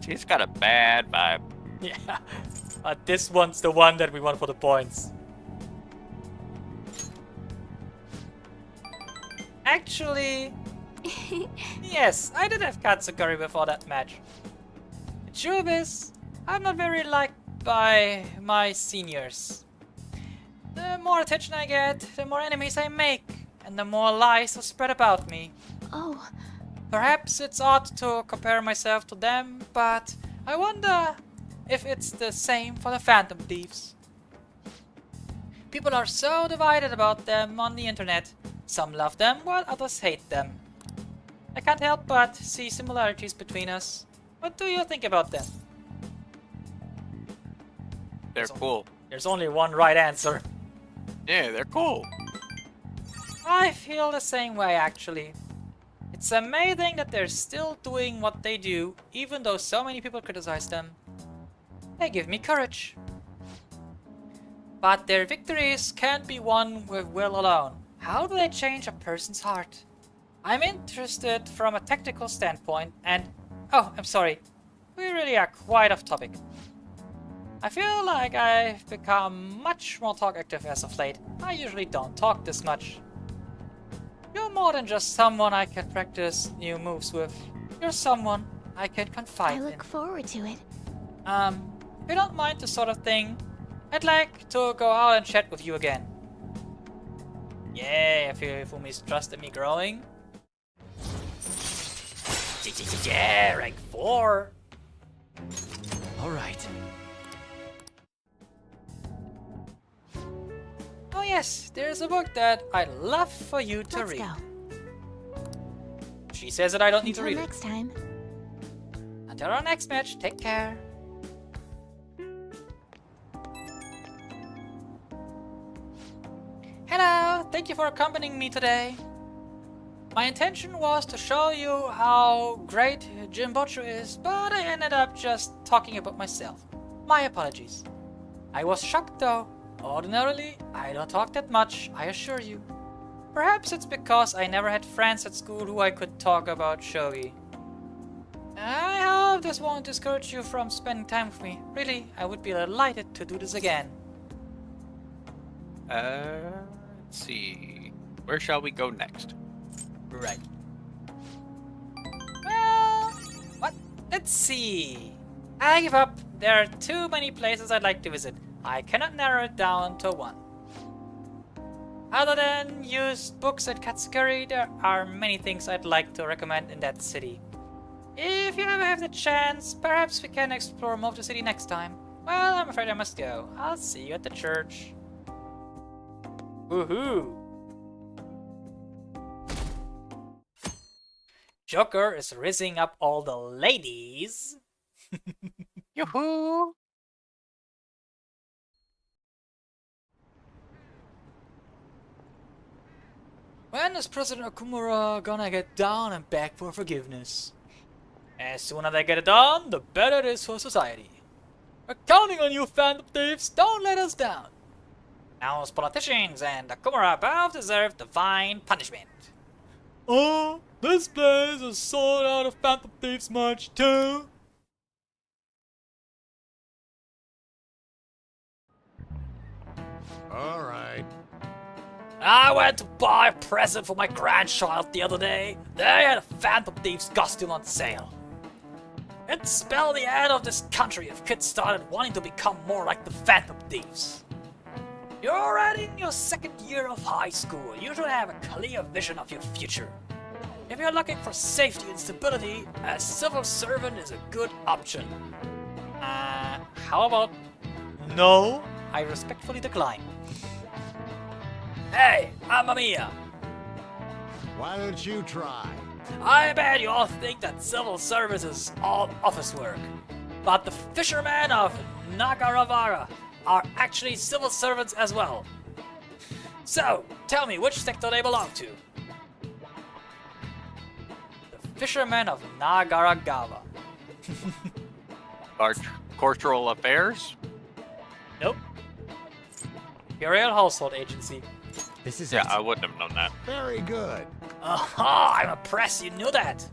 She's got a bad vibe. Yeah, but this one's the one that we want for the points. Actually, yes, I did have Katsukari before that match. The truth is, I'm not very liked by my seniors. The more attention I get, the more enemies I make, and the more lies are spread about me. oh, Perhaps it's odd to compare myself to them, but I wonder if it's the same for the Phantom Thieves. People are so divided about them on the internet. Some love them while others hate them. I can't help but see similarities between us. What do you think about them? They're cool. There's only one right answer. Yeah, they're cool. I feel the same way actually. It's amazing that they're still doing what they do, even though so many people criticize them. They give me courage. But their victories can't be won with will alone. How do they change a person's heart? I'm interested from a technical standpoint and... Oh, I'm sorry. We really are quite off topic. I feel like I've become much more talk active as of late. I usually don't talk this much. You're more than just someone I can practice new moves with. You're someone I can confide I in. look forward to it. If you don't mind the sort of thing, I'd like to go out and chat with you again. Yeah, I feel Fumi's trust in me growing. Yeah, rank 4. All right. Oh yes, there's a book that I'd love for you to Let's read. go. She says that I don't need to Until read next time. it. Until our next match, take care. Hello, thank you for accompanying me today. My intention was to show you how great Jimbochu is, but I ended up just talking about myself. My apologies. I was shocked though. Ordinarily, I don't talk that much, I assure you. Perhaps it's because I never had friends at school who I could talk about shogi. I hope this won't discourage you from spending time with me. Really, I would be delighted to do this again. Let's see. Where shall we go next? Right. Well, what? Let's see. I give up. There are too many places I'd like to visit. I cannot narrow it down to one. Other than used books at Katsukuri, there are many things I'd like to recommend in that city. If you ever have the chance, perhaps we can explore more of the city next time. Well, I'm afraid I must go. I'll see you at the church. Woohoo! Joker is raising up all the ladies. Yoo-hoo! When is President Okumura gonna get down and beg for forgiveness? As soon as I get it done, the better it is for society. We're counting on you, Phantom Thieves. Don't let us down. Those politicians and Okumura both deserve divine punishment. Oh, this place is sold out of Phantom Thieves merch too. All right. I went to buy a present for my grandchild the other day. They had a Phantom Thieves costume on sale. It'd spell the end of this country if kids started wanting to become more like the Phantom Thieves. You're already in your second year of high school. You should have a clear vision of your future. If you're looking for safety and stability, a civil servant is a good option. How about no? I respectfully decline. Hey, Mamma Mia! Why don't you try? I bet you all think that civil service is all office work. But the fishermen of Nagaravara are actually civil servants as well. So, tell me which sector they belong to. The fishermen of Nagaragawa. Cultural affairs? Nope. Imperial Household Agency. This is Yeah, it. I wouldn't have known that. Very good. Aha! I'm impressed you knew that.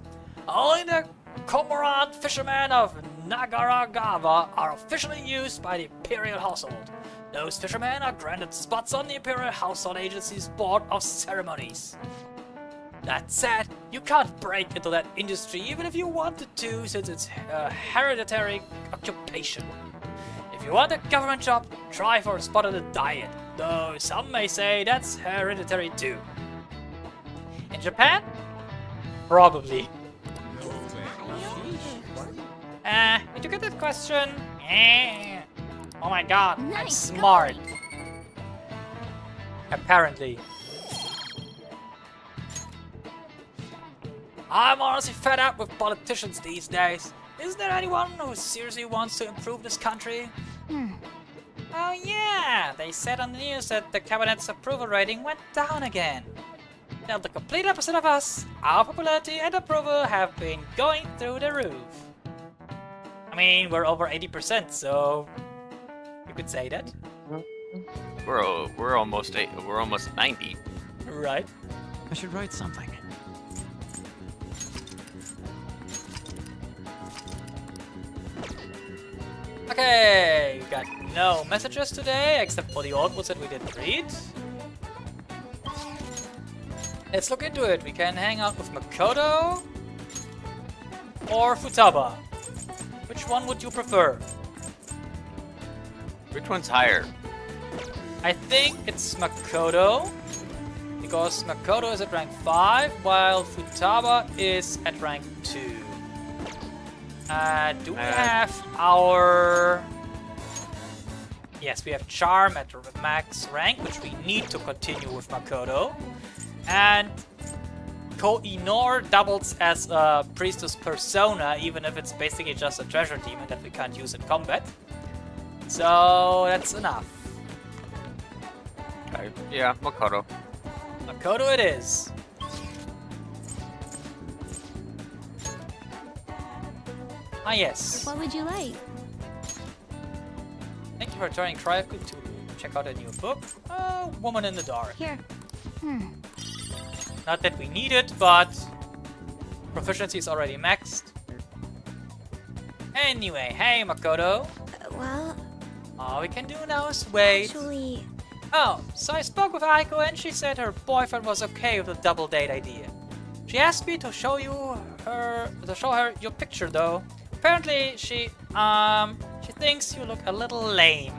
Only the cormorant fishermen of Nagaragawa are officially used by the Imperial Household. Those fishermen are granted spots on the Imperial Household Agency's Board of Ceremonies. That said, you can't break into that industry even if you wanted to, since it's a hereditary occupation. If you want a government job, try for a spot on the Diet, though some may say that's hereditary too. In Japan? Probably. Did you get that question? Oh my god, I'm Nice smart. Apparently. I'm honestly fed up with politicians these days. Isn't there anyone who seriously wants to improve this country? Oh yeah, they said on the news that the cabinet's approval rating went down again. They're the complete opposite of us. Our popularity and approval have been going through the roof. I mean, we're over 80%, so you could say that, We're almost 90. right? I should write something. Okay, we got no messages today, except for the old ones that we didn't read. Let's look into it. We can hang out with Makoto or Futaba. Which one would you prefer? Which one's higher? I think it's Makoto, because Makoto is at rank 5, while Futaba is at rank 2. Do we have our... Yes, we have Charm at max rank, which we need to continue with Makoto. And Ko-Inor doubles as a Priestess Persona, even if it's basically just a treasure demon that we can't use in combat. So that's enough. Okay. Yeah, Makoto. Makoto it is. Ah yes. What would you like? Thank you for joining Tryoku to check out a new book. Woman in the Dark. Here. Not that we need it, but proficiency is already maxed. Anyway, hey Makoto. Well, All we can do now is wait. actually, Oh, so I spoke with Aiko and she said her boyfriend was okay with the double date idea. She asked me to show her your picture though. Apparently she She thinks you look a little lame.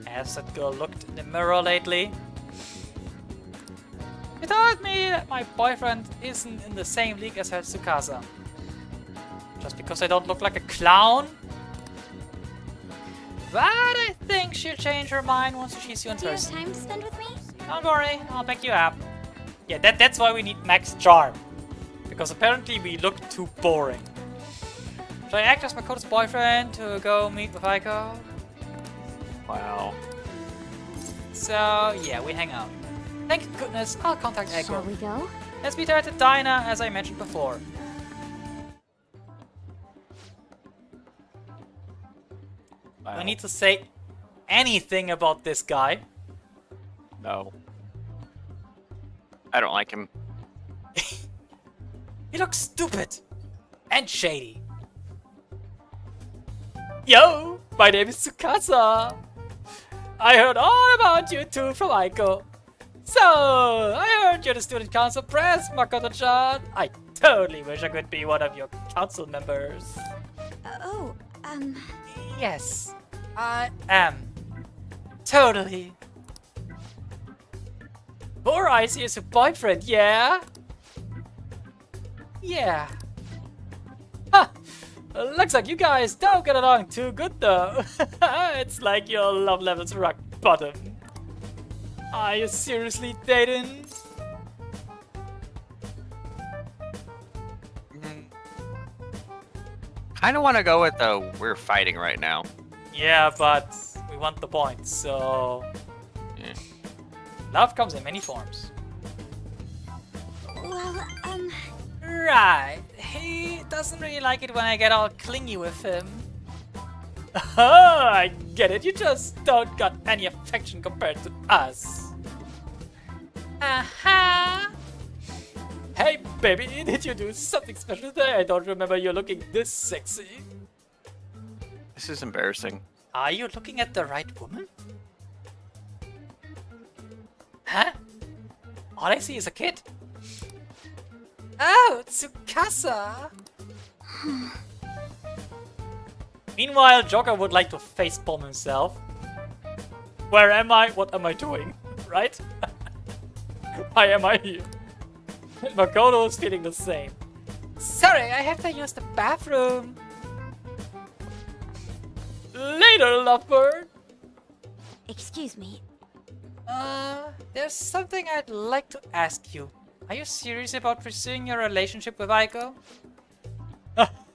Has that girl looked in the mirror lately? She told me that my boyfriend isn't in the same league as her Tsukasa. Just because I don't look like a clown? But I think she'll change her mind once she sees you in Do you have person. time to spend with me? Don't worry, I'll back you up. Yeah, that's why we need Max Charm. Because apparently we look too boring. Should I act as Makoto's boyfriend to go meet with Aiko? Wow. So, yeah, we hang out. Thank goodness, I'll contact Aiko. Shall we go? Let's meet her at the diner, as I mentioned before. Do I need to say anything about this guy? No. I don't like him. He looks stupid and shady. Yo, my name is Tsukasa. I heard all about you two from Aiko. So, I heard you're the student council press, Makoto-chan. I totally wish I could be one of your council members. Oh, Yes, I am. Totally. Poor Icy is your boyfriend, yeah? Yeah. Ha! Looks like you guys don't get along too good though. It's like your love level's rock bottom. Are you seriously dating? Kind of want to go with the we're fighting right now. Yeah, but we want the points, so... Yeah. Love comes in many forms. well, Right. He doesn't really like it when I get all clingy with him. Oh, I get it. You just don't got any affection compared to us. Aha! Hey, baby, did you do something special today? I don't remember you looking this sexy. This is embarrassing. Are you looking at the right woman? Huh? All I see is a kid. Oh, Tsukasa! Meanwhile, Joker would like to facepalm himself. Where am I? What am I doing? Right? Why am I here? And Makoto is feeling the same. Sorry, I have to use the bathroom. Later, lovebird. excuse me. There's something I'd like to ask you. Are you serious about pursuing your relationship with Aiko?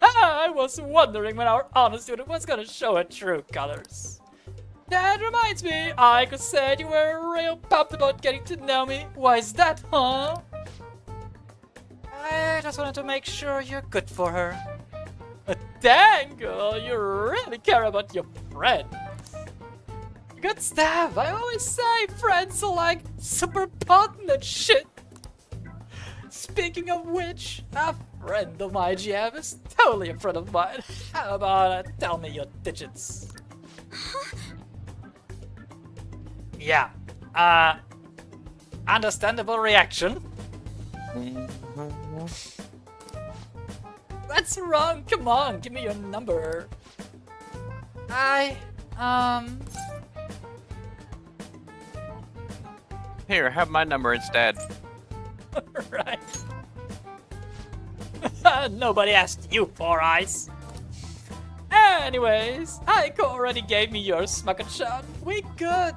I was wondering when our honor student was gonna show her true colors. That reminds me, Aiko said you were real pumped about getting to know me. Why is that, huh? I just wanted to make sure you're good for her. Dang, girl, you really care about your friends. Good stuff. I always say friends are like super potent and shit. Speaking of which, a friend of my GM is totally a friend of mine. How about tell me your digits? Yeah. Understandable reaction. What's wrong? Come on, give me your number. Here, have my number instead. Right. Nobody asked you, Four Eyes. Anyways, Aiko already gave me yours, Makoto-chan. We good.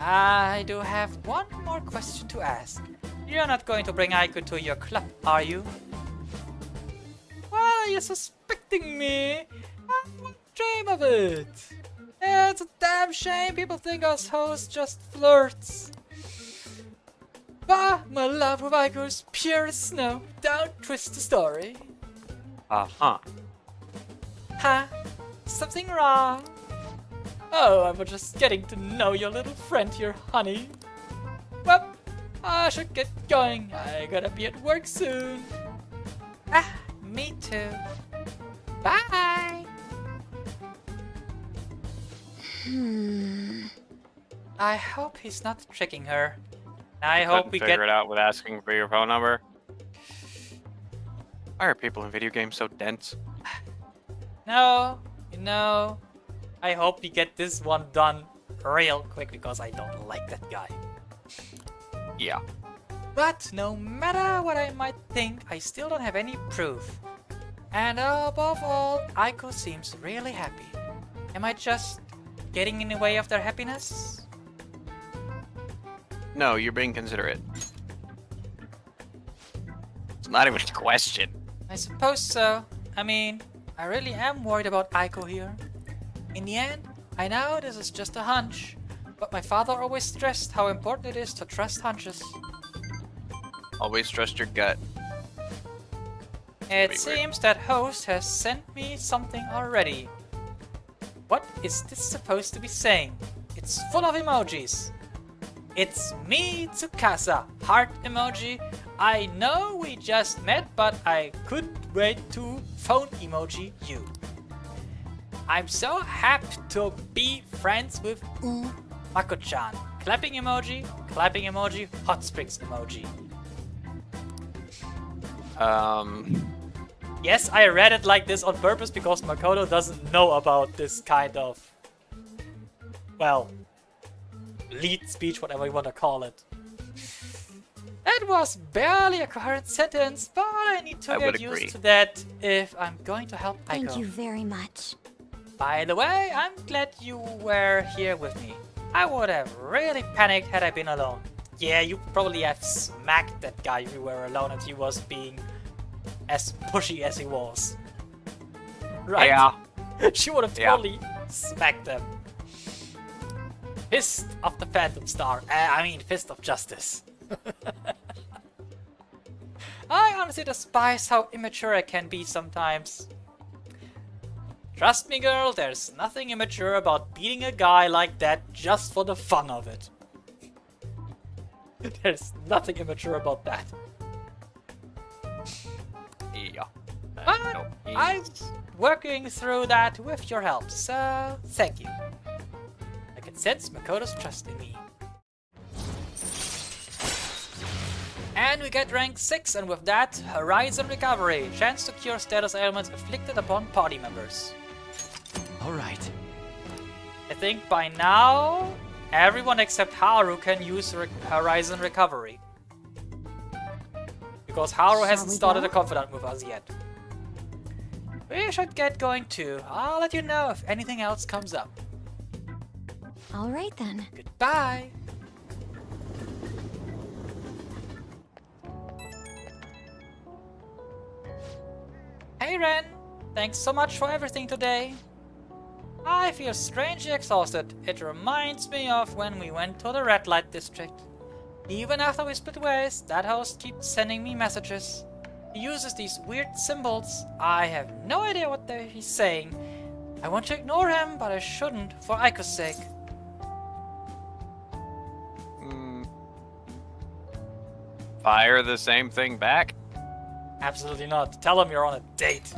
I do have one more question to ask. You're not going to bring Aiko to your club, are you? Why are you suspecting me? I won't dream of it. It's a damn shame people think us hosts just flirts. Bah, my love with Aiko is pure as snow. Don't twist the story. Uh-huh. Huh? Something wrong? Oh, I was just getting to know your little friend here, honey. Well, I should get going. I gotta be at work soon. Ah, me too. Bye! I hope he's not tricking her. I hope we Couldn't figure get... it out with asking for your phone number. Why are people in video games so dense? No, you know, I hope we get this one done real quick because I don't like that guy. Yeah. But no matter what I might think, I still don't have any proof. And above all, Aiko seems really happy. Am I just getting in the way of their happiness? No, you're being considerate. It's not even a question. I suppose so. I mean, I really am worried about Aiko here. In the end, I know this is just a hunch, but my father always stressed how important it is to trust hunches. Always trust your gut. It Be weird. seems that host has sent me something already. What is this supposed to be saying? It's full of emojis. It's me, Tsukasa. Heart emoji. I know we just met, but I couldn't wait to phone emoji you. I'm so happy to be friends with Mako-chan. Clapping emoji, hot springs emoji. Yes, I read it like this on purpose because Makoto doesn't know about this kind of, well, lead speech, whatever you want to call it. That was barely a coherent sentence, but I need to get used to that if I'm going to help Aiko. Thank you very much. By the way, I'm glad you were here with me. I would have really panicked had I been alone. Yeah, you probably have smacked that guy if you were alone and he was being as pushy as he was. Right? Yeah. She would have totally smacked them. Fist of the Phantom Star. Fist of Justice. I honestly despise how immature I can be sometimes. Trust me, girl, there's nothing immature about beating a guy like that just for the fun of it. There's nothing immature about that. Yeah. But I'm working through that with your help, so thank you. I can sense Makoto's trust in me. And we get rank 6, and with that, Horizon Recovery. Chance to cure status ailments afflicted upon party members. Alright. I think by now, everyone except Haru can use Horizon Recovery. Because Haru hasn't started a confidant with us yet. We should get going too. I'll let you know if anything else comes up. All right then. Goodbye! Hey Ren! Thanks so much for everything today. I feel strangely exhausted. It reminds me of when we went to the red light district. Even after we split ways, that host keeps sending me messages. He uses these weird symbols. I have no idea what he's saying. I want to ignore him, but I shouldn't for Aiko's sake. Fire the same thing back? Absolutely not. Tell him you're on a date.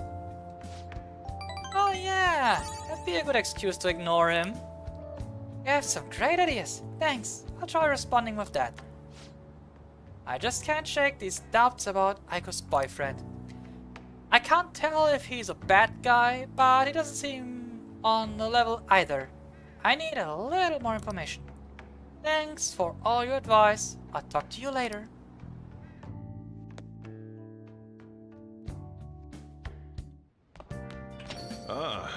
Oh yeah, that'd be a good excuse to ignore him. You have some great ideas. Thanks. I'll try responding with that. I just can't shake these doubts about Aiko's boyfriend. I can't tell if he's a bad guy, but he doesn't seem on the level either. I need a little more information. Thanks for all your advice. I'll talk to you later. Ah,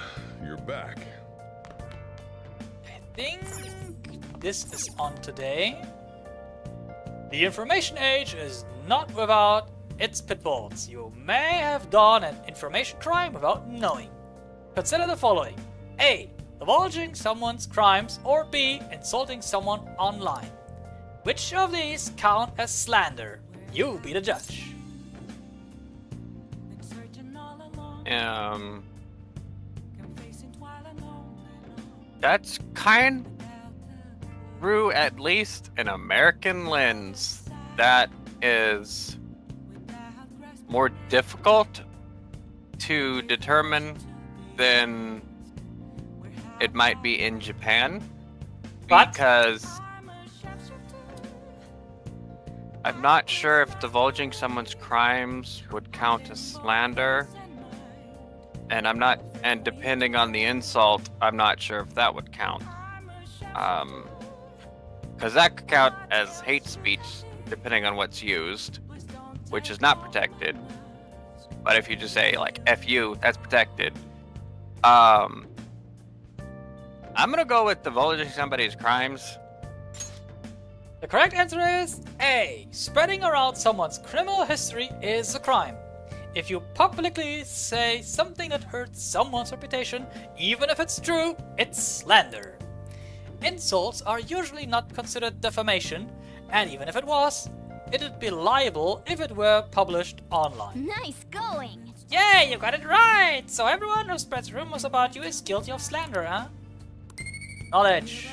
you're back. I think this is on today. The information age is not without its pitfalls. You may have done an information crime without knowing. Consider the following. A. Divulging someone's crimes, or B. Insulting someone online. Which of these count as slander? You be the judge. That's kind through at least an American lens. That is more difficult to determine than it might be in Japan. But because I'm not sure if divulging someone's crimes would count as slander. And depending on the insult, I'm not sure if that would count. Because that could count as hate speech, depending on what's used, which is not protected. But if you just say, like, F you, that's protected. I'm gonna go with divulging somebody's crimes. The correct answer is A. Spreading around someone's criminal history is a crime. If you publicly say something that hurts someone's reputation, even if it's true, it's slander. Insults are usually not considered defamation, and even if it was, it'd be liable if it were published online. Nice going! Yeah, you got it right! So everyone who spreads rumors about you is guilty of slander, huh? Knowledge.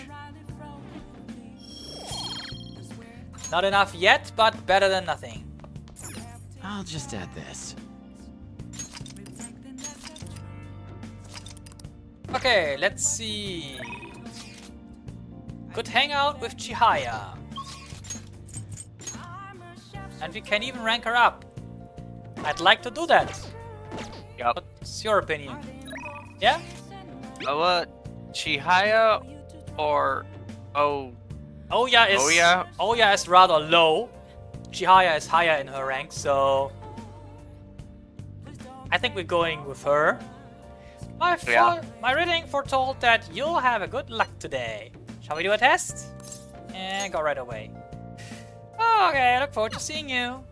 Not enough yet, but better than nothing. I'll just add this. Okay, let's see. Could hang out with Chihaya. And we can even rank her up. I'd like to do that. Yep. What's your opinion? Yeah? Chihaya or Oya is rather low. Chihaya is higher in her rank, so I think we're going with her. My reading foretold that you'll have a good luck today. Shall we do a test? Yeah, go right away. Okay, I look forward to seeing you.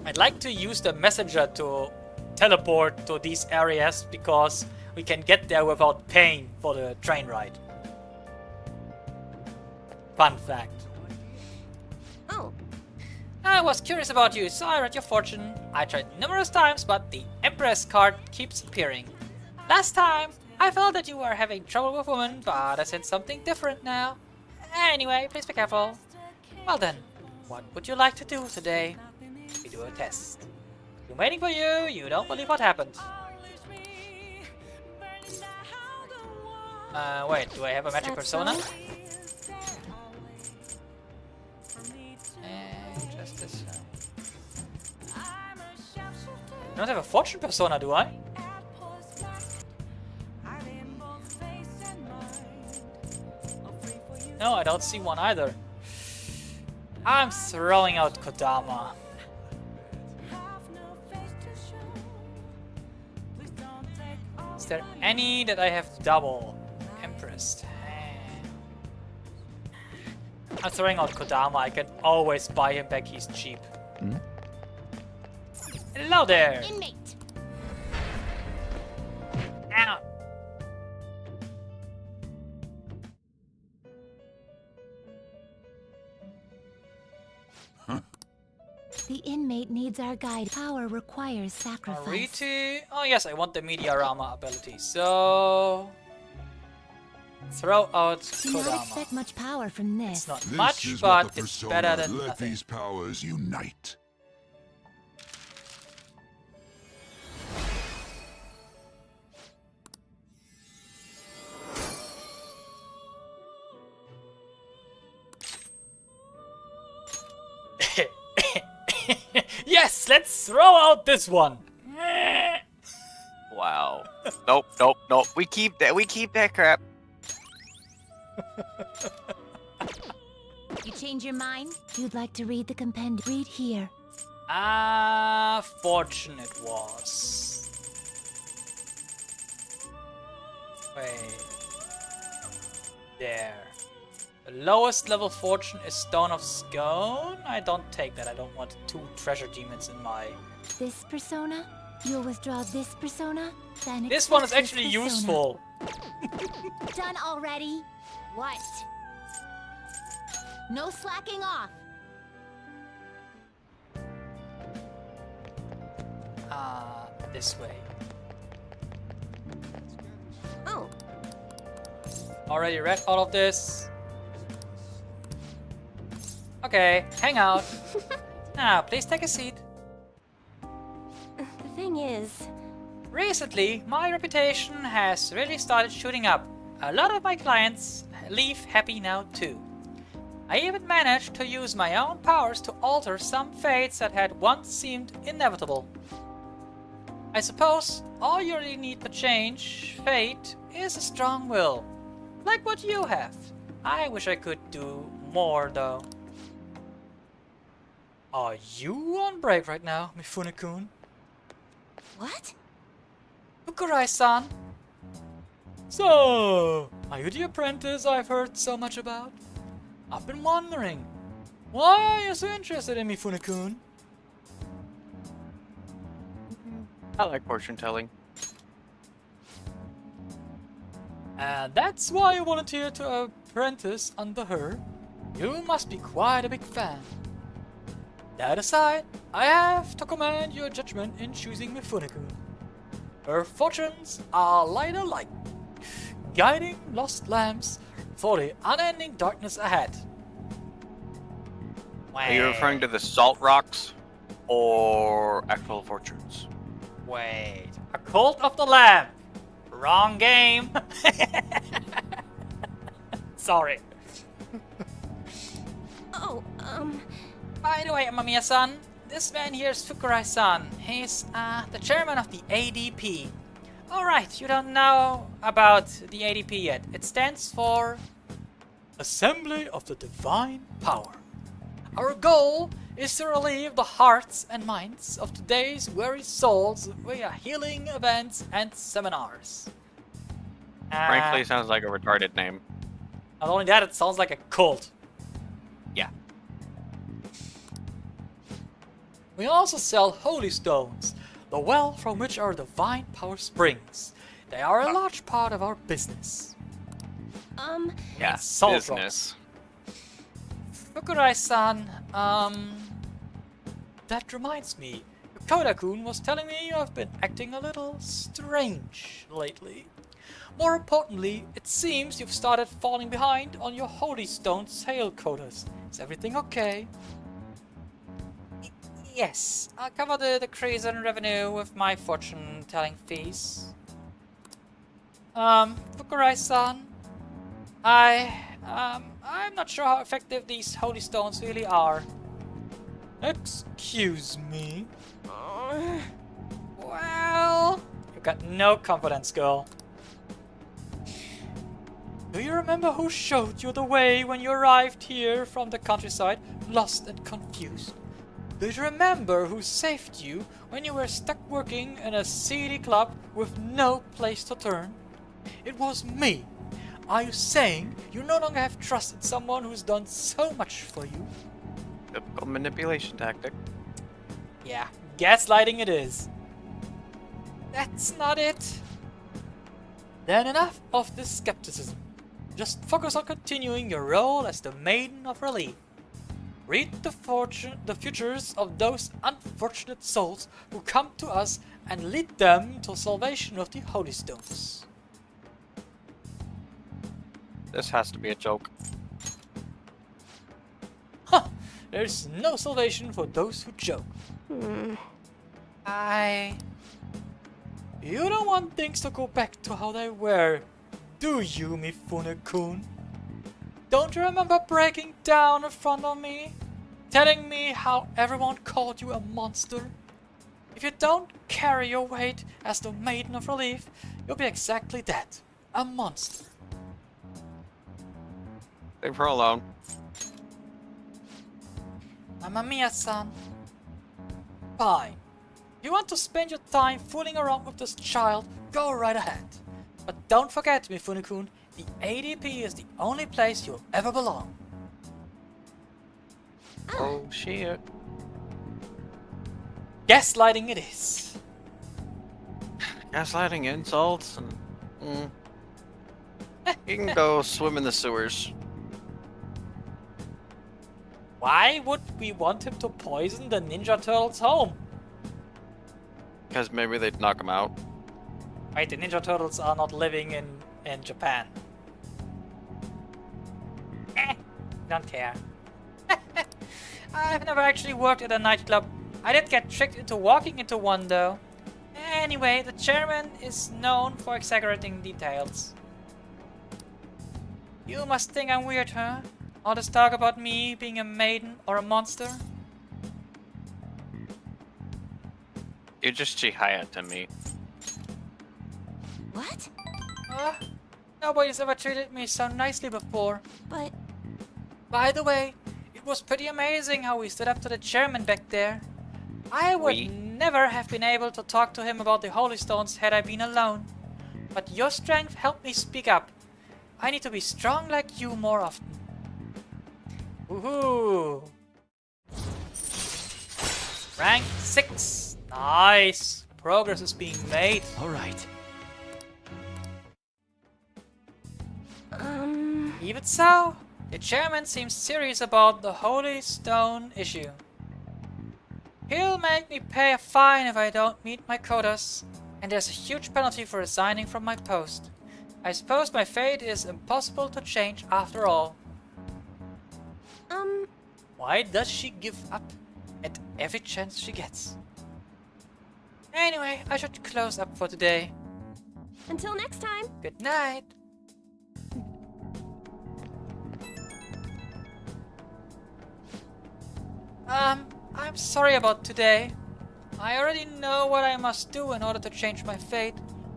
I'd like to use the messenger to teleport to these areas because we can get there without paying for the train ride. Fun fact. Oh, I was curious about you, so I read your fortune. I tried numerous times, but the Empress card keeps appearing. Last time, I felt that you were having trouble with women, but I said something different now. Anyway, please be careful. Well then, what would you like to do today? We do a test. I'm waiting for you, you don't believe what happened. Wait, do I have a magic persona? Just this. I don't have a fortune persona, do I? No, I don't see one either. I'm throwing out Kodama. Is there any that I have double? Empress. I'm throwing out Kodama. I can always buy him back. He's cheap. Hello there. inmate! Ow. The inmate needs our guide. Power requires sacrifice. Ariti. Oh yes, I want the Mediarama ability. So throw out Do not Kodama. expect much power from this. It's not This much, is what but the it's persona better than let nothing. these powers unite. Yes, let's throw out this one. Wow. Nope. We keep that crap. You change your mind? You'd like to read the compendium? Read here. Fortune it was. Wait. There. The lowest level fortune is Stone of Scone. I don't take that. I don't want 2 treasure demons in my... This persona? You'll withdraw this persona? Then This one is accept actually persona. useful. Done already? What? No slacking off. This way. Oh, Already read all of this. Okay, hang out. Now, please take a seat. the thing is, Recently, my reputation has really started shooting up. A lot of my clients leave happy now too. I even managed to use my own powers to alter some fates that had once seemed inevitable. I suppose all you really need to change fate is a strong will, like what you have. I wish I could do more though. Are you on break right now, Mifune-kun? What? Fukurai-san? So, are you the apprentice I've heard so much about? I've been wondering, why are you so interested in Mifune-kun? I like fortune telling. And that's why you volunteered to apprentice under her? You must be quite a big fan. That aside, I have to commend your judgment in choosing Mifune-kun. Her fortunes are lighter light, guiding lost lamps for the unending darkness ahead. Are you referring to the salt rocks or actual fortunes? Wait, a cult of the lamp. Wrong game. Sorry. Oh, By the way, Amamiya-san, this man here is Fukurai-san. He's the chairman of the ADP. Alright, you don't know about the ADP yet. It stands for Assembly of the Divine Power. Our goal is to relieve the hearts and minds of today's weary souls via healing events and seminars. Frankly, sounds like a retarded name. Not only that, it sounds like a cult. Yeah. We also sell holy stones, the well from which our divine power springs. They are a large part of our business. Yeah, Salt business. Fukurai-san, that reminds me. Koda-kun was telling me you have been acting a little strange lately. More importantly, it seems you've started falling behind on your holy stone sale quotas. Is everything okay? Yes, I'll cover the decrease in revenue with my fortune-telling fees. Fukurai-san, I'm not sure how effective these holy stones really are. Excuse me? Well, you got no confidence, girl. Do you remember who showed you the way when you arrived here from the countryside, lost and confused? Do you remember who saved you when you were stuck working in a seedy club with no place to turn? It was me. Are you saying you no longer have trust in someone who's done so much for you? Typical manipulation tactic. Yeah, gaslighting it is. That's not it. Then enough of this skepticism. Just focus on continuing your role as the Maiden of Relief. Read the futures of those unfortunate souls who come to us and lead them to salvation of the Holy Stones. This has to be a joke. Huh! There's no salvation for those who joke. You don't want things to go back to how they were, do you, Mifune-kun? Don't you remember breaking down in front of me? Telling me how everyone called you a monster? If you don't carry your weight as the Maiden of Relief, you'll be exactly that, a monster. Leave her alone. Mamma Mia-san. Fine. If you want to spend your time fooling around with this child, go right ahead. But don't forget, Mifune-kun, the ADP is the only place you'll ever belong. Oh shit. Gaslighting it is. Gaslighting, insults, and you can go swim in the sewers. Why would we want him to poison the Ninja Turtles' home? Because maybe they'd knock him out. Wait, the Ninja Turtles are not living in Japan. Don't care. I've never actually worked at a nightclub. I did get tricked into walking into one though. Anyway, the chairman is known for exaggerating details. You must think I'm weird, huh? All this talk about me being a maiden or a monster? You're just Chihaya to me. What? Nobody's ever treated me so nicely before. But By the way, it was pretty amazing how we stood up to the chairman back there. I would We? never have been able to talk to him about the Holy Stones had I been alone. But your strength helped me speak up. I need to be strong like you more often. Woohoo! Rank 6. Nice. Progress is being made. All right. Even so, the chairman seems serious about the Holy Stone issue. He'll make me pay a fine if I don't meet my quotas, and there's a huge penalty for resigning from my post. I suppose my fate is impossible to change after all. Why does she give up at every chance she gets? Anyway, I should close up for today. until next time. Good night. I'm sorry about today. I already know what I must do in order to change my fate,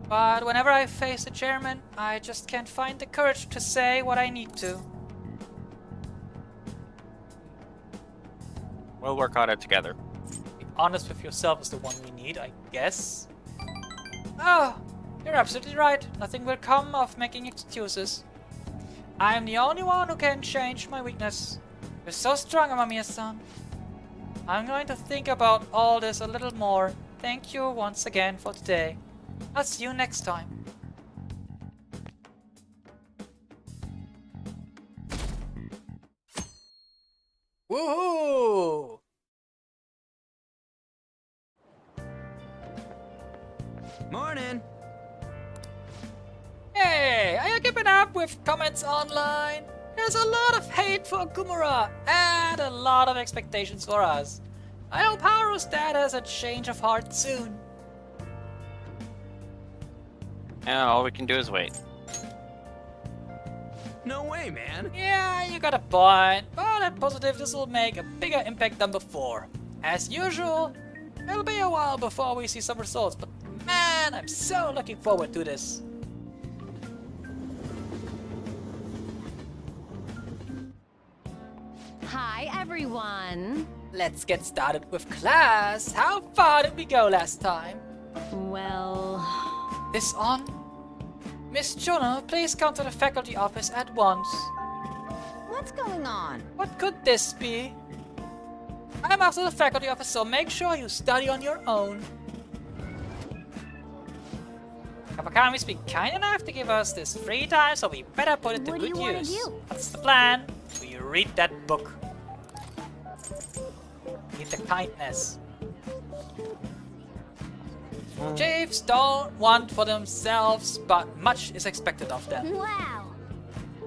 but whenever I face the chairman, I just can't find the courage to say what I need to. We'll work on it together. Be honest with yourself is the one we need, I guess. Oh, you're absolutely right. Nothing will come of making excuses. I'm the only one who can change my weakness. You're so strong, Amamiya-san. I'm going to think about all this a little more. Thank you once again for today. I'll see you next time. Woohoo! Morning. Hey, are you keeping up with comments online? There's a lot of hate for Gumura and a lot of expectations for us. I hope Haru's dad has a change of heart soon. Yeah, all we can do is wait. No way, man. Yeah, you got a point, but I'm positive this will make a bigger impact than before. As usual, it'll be a while before we see some results, but man, I'm so looking forward to this. Hi, everyone. Let's get started with class. How far did we go last time? Well, This on? Miss Juno, please come to the faculty office at once. What's going on? What could this be? I'm after the faculty office, so make sure you study on your own. Kapakami's been kind enough to give us this free time, so we better put it to What do good you wanna use. do? What's the plan? We read that book. Need the kindness. Chiefs don't want for themselves, but much is expected of them. Wow.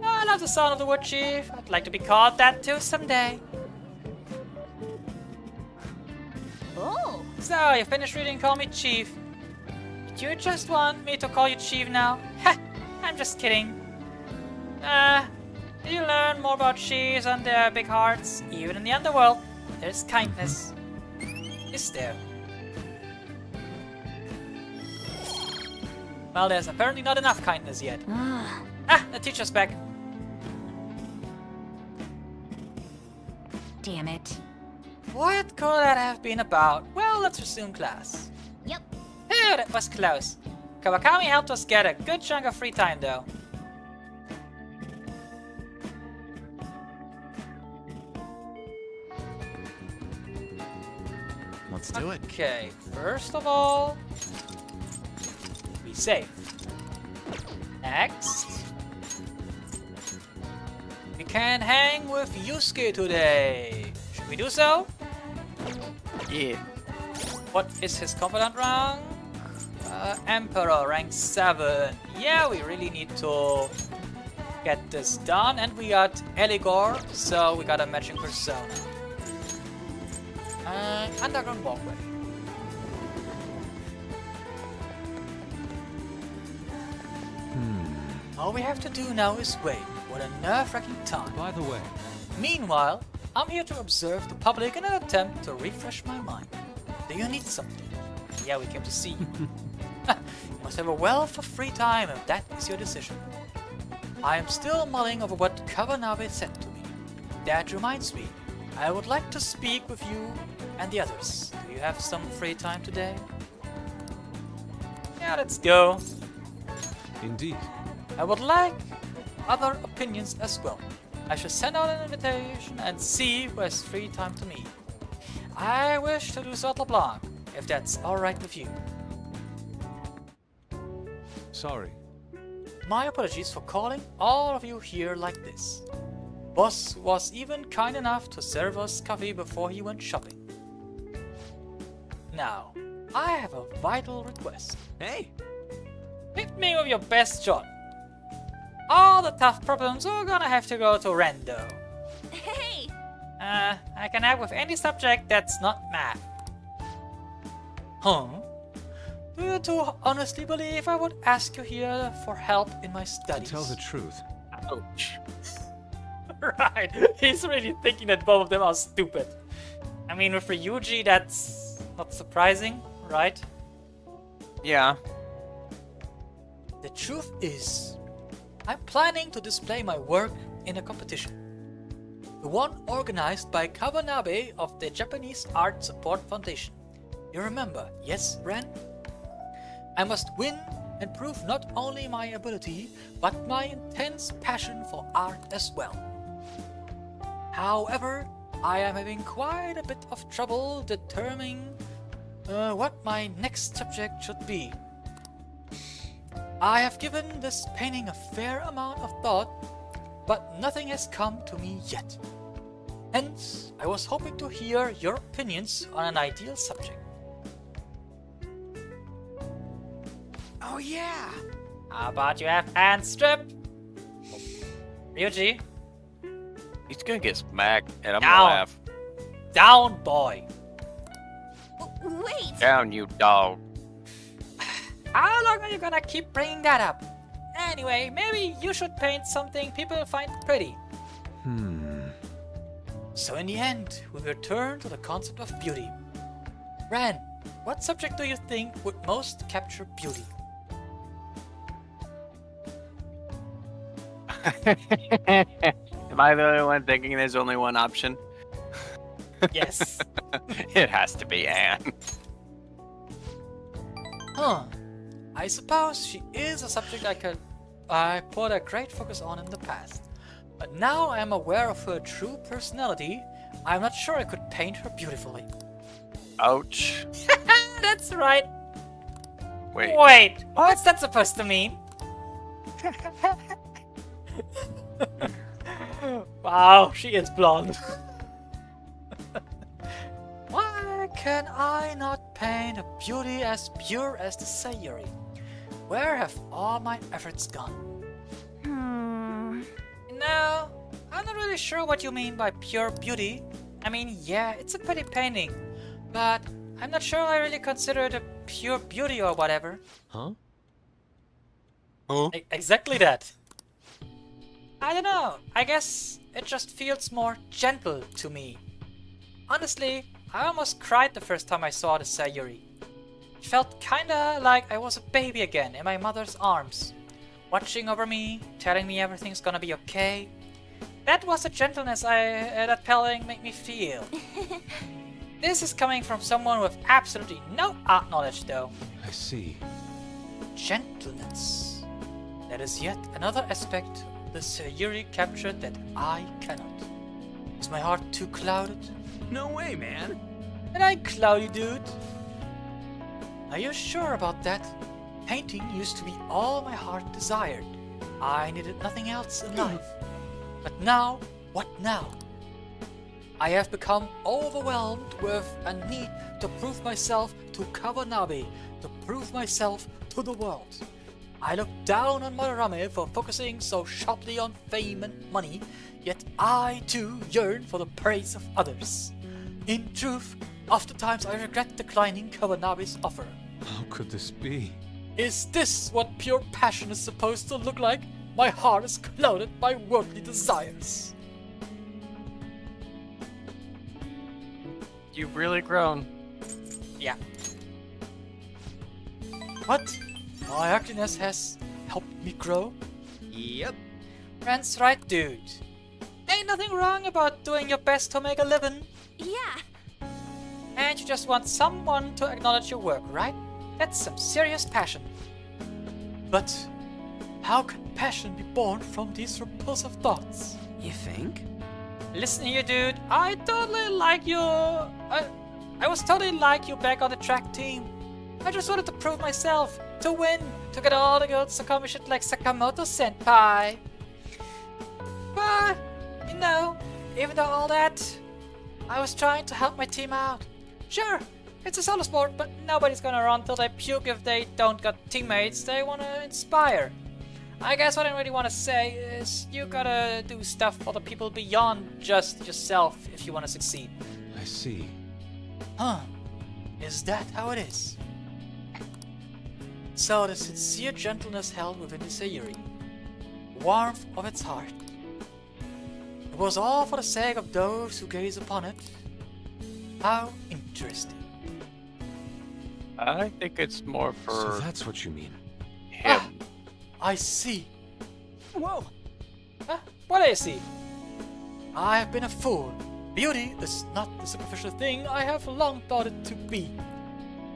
I love the sound of the word chief. I'd like to be called that too someday. Oh. So, you finished reading Call Me Chief. Did you just want me to call you Chief now? Ha! I'm just kidding. Did you learn more about chiefs and their big hearts? Even in the underworld, there's kindness. Is there? Well, there's apparently not enough kindness yet. Ah, the teacher's back. Damn it. What could that have been about? Well, let's resume class. Yep. Phew, that was close. Kawakami helped us get a good chunk of free time, though. Let's do it. Okay, first of all, be safe. Next, we can hang with Yusuke today. Should we do so? Yeah. What is his competent rank? Emperor, rank 7. Yeah, we really need to get this done. And we got Eligor, so we got a matching persona. Underground walkway. All we have to do now is wait. What a nerve-wracking time. By the way, Meanwhile, I'm here to observe the public in an attempt to refresh my mind. Do you need something? Yeah, we came to see you. You must have a wealth of free time if that is your decision. I am still mulling over what Kawanabe said to me. That reminds me, I would like to speak with you and the others. Do you have some free time today? Yeah, let's go. Indeed. I would like other opinions as well. I shall send out an invitation and see who has free time to meet. I wish to do Sortle Blanc, if that's alright with you. Sorry. My apologies for calling all of you here like this. Boss was even kind enough to serve us coffee before he went shopping. Now, I have a vital request. Hey, Hit me with your best shot. All the tough problems are gonna have to go to Rando. Hey! I can help with any subject that's not math. Huh? Do you two honestly believe I would ask you here for help in my To studies? tell the truth, Ouch. Right, he's really thinking that both of them are stupid. I mean, with Ryuji, that's not surprising, right? Yeah. The truth is, I'm planning to display my work in a competition. The one organized by Kawanabe of the Japanese Art Support Foundation. You remember, yes, Ren? I must win and prove not only my ability, but my intense passion for art as well. However, I am having quite a bit of trouble determining what my next subject should be. I have given this painting a fair amount of thought, but nothing has come to me yet. Hence, I was hoping to hear your opinions on an ideal subject. oh yeah. How about you have hand strip? Ryuji, He's gonna get smacked, and I'm Down. gonna laugh. down boy. Wait! Down, you dog. How long are you gonna keep bringing that up? Anyway, maybe you should paint something people find pretty. So in the end, we return to the concept of beauty. Ren, what subject do you think would most capture beauty? Am I the only one thinking there's only one option? Yes. It has to be Anne. Huh. I suppose she is a subject I put a great focus on in the past. But now I am aware of her true personality, I'm not sure I could paint her beautifully. Ouch. That's right. Wait. Wait, what's that supposed to mean? Wow, she is blonde. Why can I not paint a beauty as pure as the Sayuri? Where have all my efforts gone? No, I'm not really sure what you mean by pure beauty. I mean, yeah, it's a pretty painting, but I'm not sure I really consider it a pure beauty or whatever. huh? Exactly that. I don't know, I guess it just feels more gentle to me. Honestly, I almost cried the first time I saw the Sayuri. It felt kinda like I was a baby again in my mother's arms, watching over me, telling me everything's gonna be okay. That was the gentleness that painting made me feel. This is coming from someone with absolutely no art knowledge though. I see. Gentleness. That is yet another aspect the Sayuri captured that I cannot. Is my heart too clouded? No way, man. Am I cloudy, dude? Are you sure about that? Painting used to be all my heart desired. I needed nothing else in life. But now, what now? I have become overwhelmed with a need to prove myself to Kawanabe, to prove myself to the world. I look down on Madarame for focusing so sharply on fame and money, yet I too yearn for the praise of others. In truth, oftentimes I regret declining Kawanabe's offer. How could this be? Is this what pure passion is supposed to look like? My heart is clouded by worldly desires. You've really grown. Yeah. What? My ugliness has helped me grow? Yep. Rand's right, dude. Ain't nothing wrong about doing your best to make a living. Yeah. And you just want someone to acknowledge your work, right? That's some serious passion. But how can passion be born from these repulsive thoughts? You think? Listen here, dude. I totally like you. I was totally like you back on the track team. I just wanted to prove myself, to win, to get all the girls to call me shit like Sakamoto-senpai. But, you know, even though all that, I was trying to help my team out. Sure, it's a solo sport, but nobody's gonna run till they puke if they don't got teammates they wanna inspire. I guess what I really wanna say is you gotta do stuff for the people beyond just yourself if you wanna succeed. I see. Huh, is that how it is? So the sincere gentleness held within the Sayuri, warmth of its heart. It was all for the sake of those who gaze upon it. How interesting. I think it's more for So that's what you mean. him. Ah, I see. Whoa. Huh? What do you see? I have been a fool. Beauty is not the superficial thing I have long thought it to be.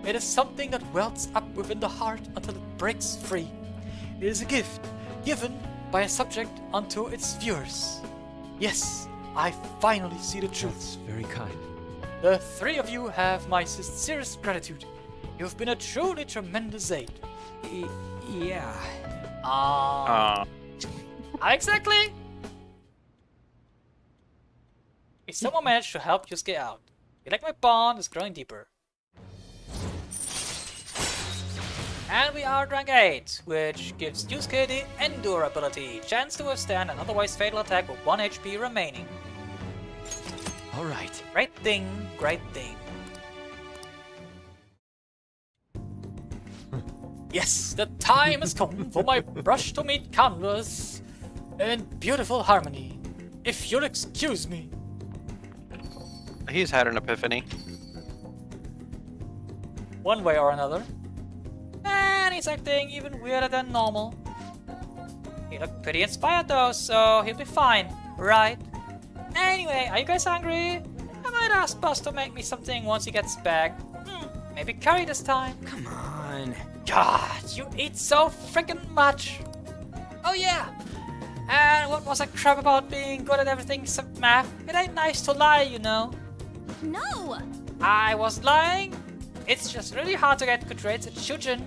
It is something that wells up within the heart until it breaks free. It is a gift given by a subject unto its viewers. Yes, I finally see the truth. That's very kind. The three of you have my sincerest gratitude. You've been a truly tremendous aid. Yeah. Exactly. If someone managed to help Yusuke out, you like my bond is growing deeper. And we are rank 8, which gives Yusuke the Endure ability, chance to withstand an otherwise fatal attack with 1 HP remaining. Alright. Great thing, great thing. Yes, the time has come for my brush to meet canvas in beautiful harmony. If you'll excuse me. He's had an epiphany. One way or another. And he's acting even weirder than normal. He looked pretty inspired though, so he'll be fine, right? Anyway, are you guys hungry? I might ask Buzz to make me something once he gets back. Maybe curry this time. Come on. God, you eat so freaking much. Oh yeah. And what was that crap about being good at everything except math? It ain't nice to lie, you know. No! I was lying. It's just really hard to get good grades at Shujin.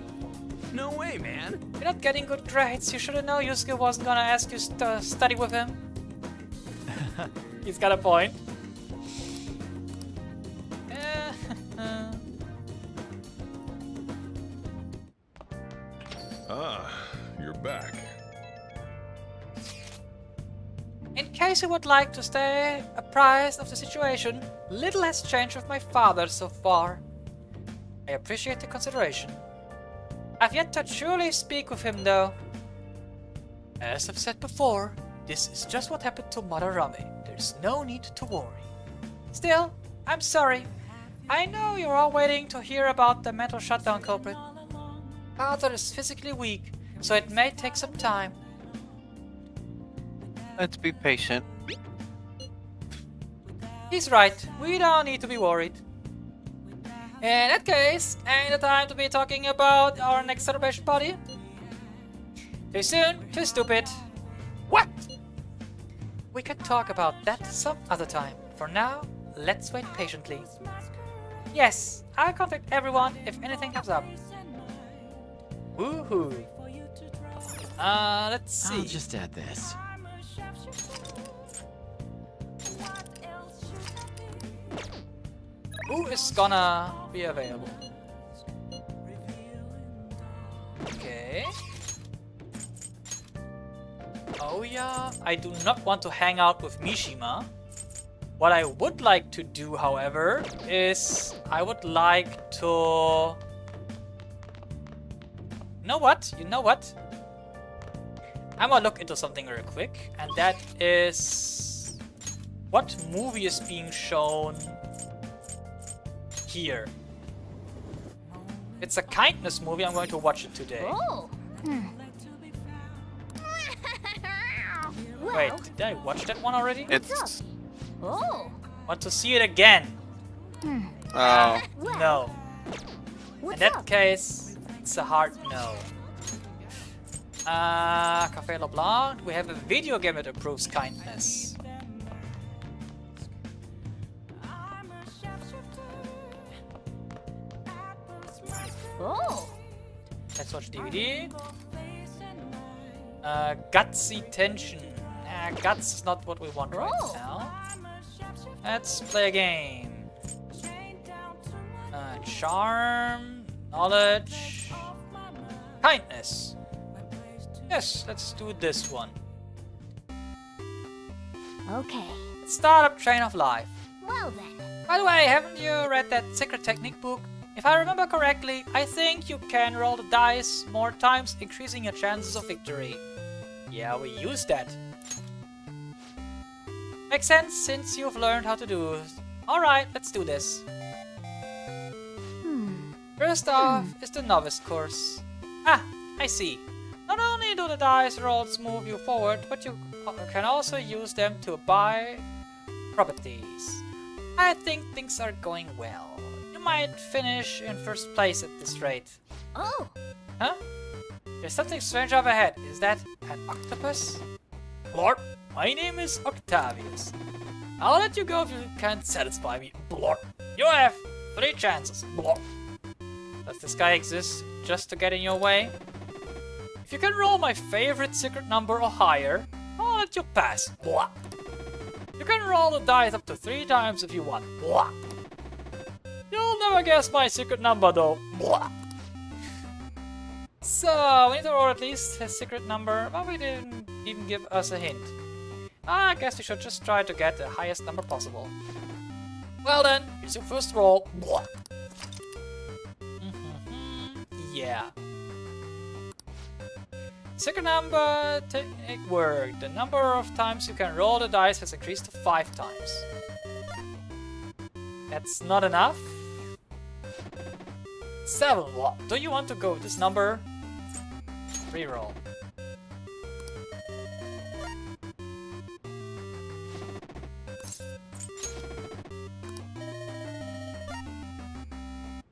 No way, man. You're not getting good grades. You should've known Yusuke wasn't gonna ask you to study with him. He's got a point. You're back. In case you would like to stay apprised of the situation, little has changed with my father so far. I appreciate the consideration. I've yet to truly speak with him though. As I've said before, this is just what happened to Madarame. There's no need to worry. Still, I'm sorry. I know you're all waiting to hear about the mental shutdown culprit. Father is physically weak, so it may take some time. Let's be patient. He's right. We don't need to be worried. In that case, ain't the time to be talking about our next celebration party? Too soon, too stupid. What? We can talk about that some other time. For now, let's wait patiently. Yes, I'll contact everyone if anything comes up. Woohoo. Let's see. I'll just add this. Who is gonna be available? Okay. Oh yeah, I do not want to hang out with Mishima. What I would like to do, however, is I would like to... You know what? I'm gonna look into something real quick, and that is... What movie is being shown here. It's a kindness movie. I'm going to watch it today. Oh. Well, Wait, did I watch that one already? It's Oh. Want to see it again? oh, Well, No. In what's that up? case, it's a hard no. Café LeBlanc. We have a video game that approves kindness. Oh. Let's watch DVD. Gutsy tension. Guts is not what we want right Oh. now. Let's play a game. Charm, knowledge, kindness. Yes, let's do this one. Okay. Startup Train of Life. Well then. By the way, haven't you read that Secret Technique book? If I remember correctly, I think you can roll the dice more times, increasing your chances of victory. Yeah, we use that. Makes sense since you've learned how to do it. Alright, let's do this. First off is the novice course. Ah, I see. Not only do the dice rolls move you forward, but you can also use them to buy properties. I think things are going well. You might finish in first place at this rate. Oh. Huh? There's something strange up ahead. Is that an octopus? Lord, my name is Octavius. I'll let you go if you can't satisfy me. Lord, you have 3 chances. Lord. Does this guy exist just to get in your way? If you can roll my favorite secret number or higher, I'll let you pass. Blah. You can roll the dice up to 3 times if you want. Blah. You'll never guess my secret number though. Blah. So, we need to roll at least a secret number, but we didn't even give us a hint. I guess we should just try to get the highest number possible. Well then, here's your first roll. Blah. Yeah. Secret number technique worked. The number of times you can roll the dice has increased to 5 times. That's not enough. 7. What? Do you want to go with this number? Reroll.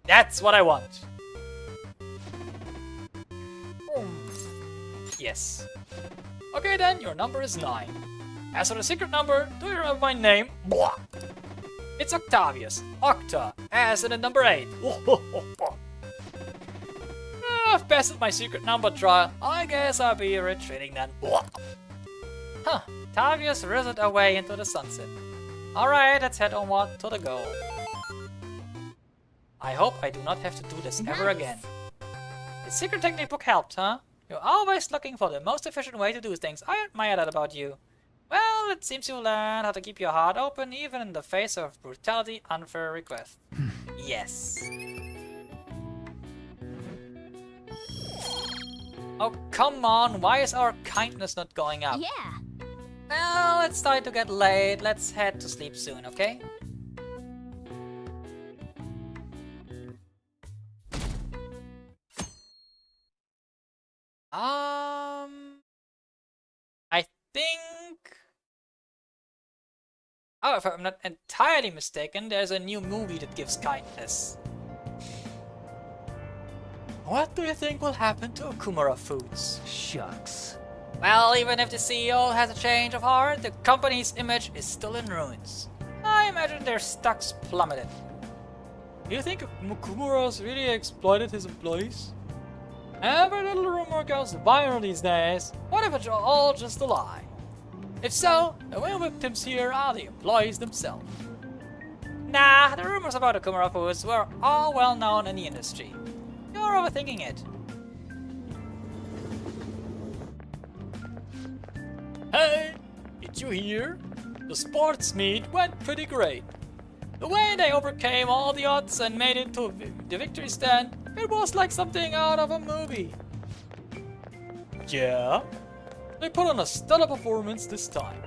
That's what I want. Yes. Okay then, your number is 9. As for the secret number, do you remember my name? Blah. It's Octavius. Octa, as in the number 8. I've passed my secret number trial. I guess I'll be retreating then. Blah. Huh. Octavius whistled away into the sunset. Alright, let's head onward to the goal. I hope I do not have to do this ever again. The secret technique book helped, huh? You're always looking for the most efficient way to do things. I admire that about you. Well, it seems you learned how to keep your heart open even in the face of brutality, unfair request. Yes. Oh, come on. Why is our kindness not going up? Yeah. Well, it's starting to get late. Let's head to sleep soon, okay? I think... Oh, if I'm not entirely mistaken, there's a new movie that gives kindness. What do you think will happen to Okumura Foods? Shucks. Well, even if the CEO has a change of heart, the company's image is still in ruins. I imagine their stocks plummeted. Do you think Okumura's really exploited his employees? Every little rumor goes viral these days. What if it's all just a lie? If so, the real victims here are the employees themselves. Nah, the rumors about Okumura Foods were all well known in the industry. You're overthinking it. Hey, did you hear? The sports meet went pretty great. The way they overcame all the odds and made it to the victory stand, it was like something out of a movie. Yeah? They put on a stellar performance this time.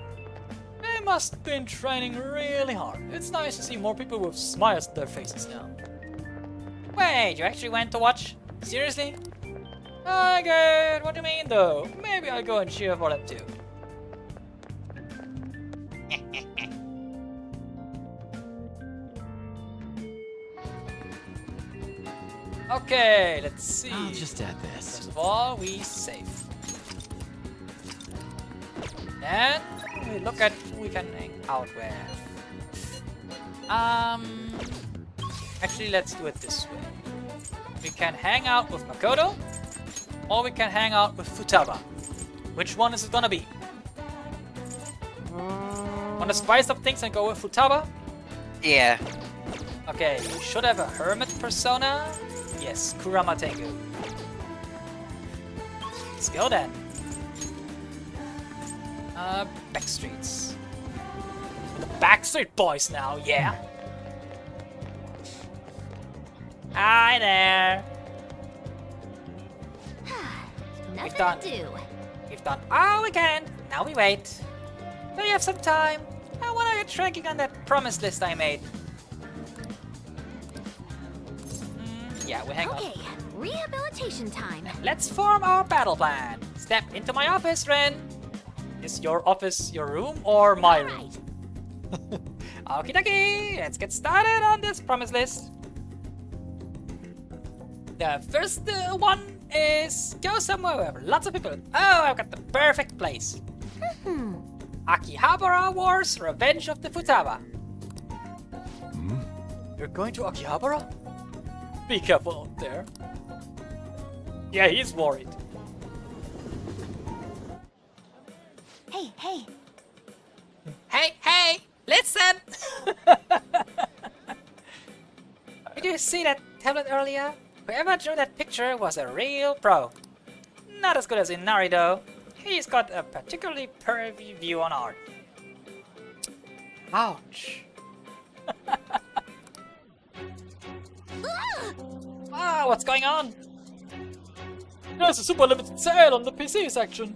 They They must have been training really hard. It's nice to see more people with smiles on their faces now. Wait, you actually went to watch? Seriously? I get what you mean though. Maybe I'll go and cheer for them too. Okay, let's see. I'll just add this. First of all, we save. Then we look at who we can hang out with. Actually, let's do it this way. We can hang out with Makoto, or we can hang out with Futaba. Which one is it gonna be? Wanna spice up things and go with Futaba? Yeah. Okay, you should have a hermit persona. Yes, Kurama Tengu. Let's go then. Backstreets. The Backstreet Boys now, yeah. Hi there. Nothing done. to do. We've done all we can. Now we wait. Do you have some time? I wanna get tracking on that promise list I made. Yeah, we hang on. Okay, rehabilitation time. Let's form our battle plan. Step into my office, Ren. Is your office your room or my room? Alright. Okie dokie, let's get started on this promise list. The first one is go somewhere with lots of people. Oh, I've got the perfect place. Akihabara Wars, Revenge of the Futaba. You're going to Akihabara? Be careful out there. Yeah, he's worried. Hey, hey. Hey, listen! Did you see that tablet earlier? Whoever drew that picture was a real pro. Not as good as Inari though. He's got a particularly pervy view on art. Ouch. Ah, what's going on? There's a super limited sale on the PC section.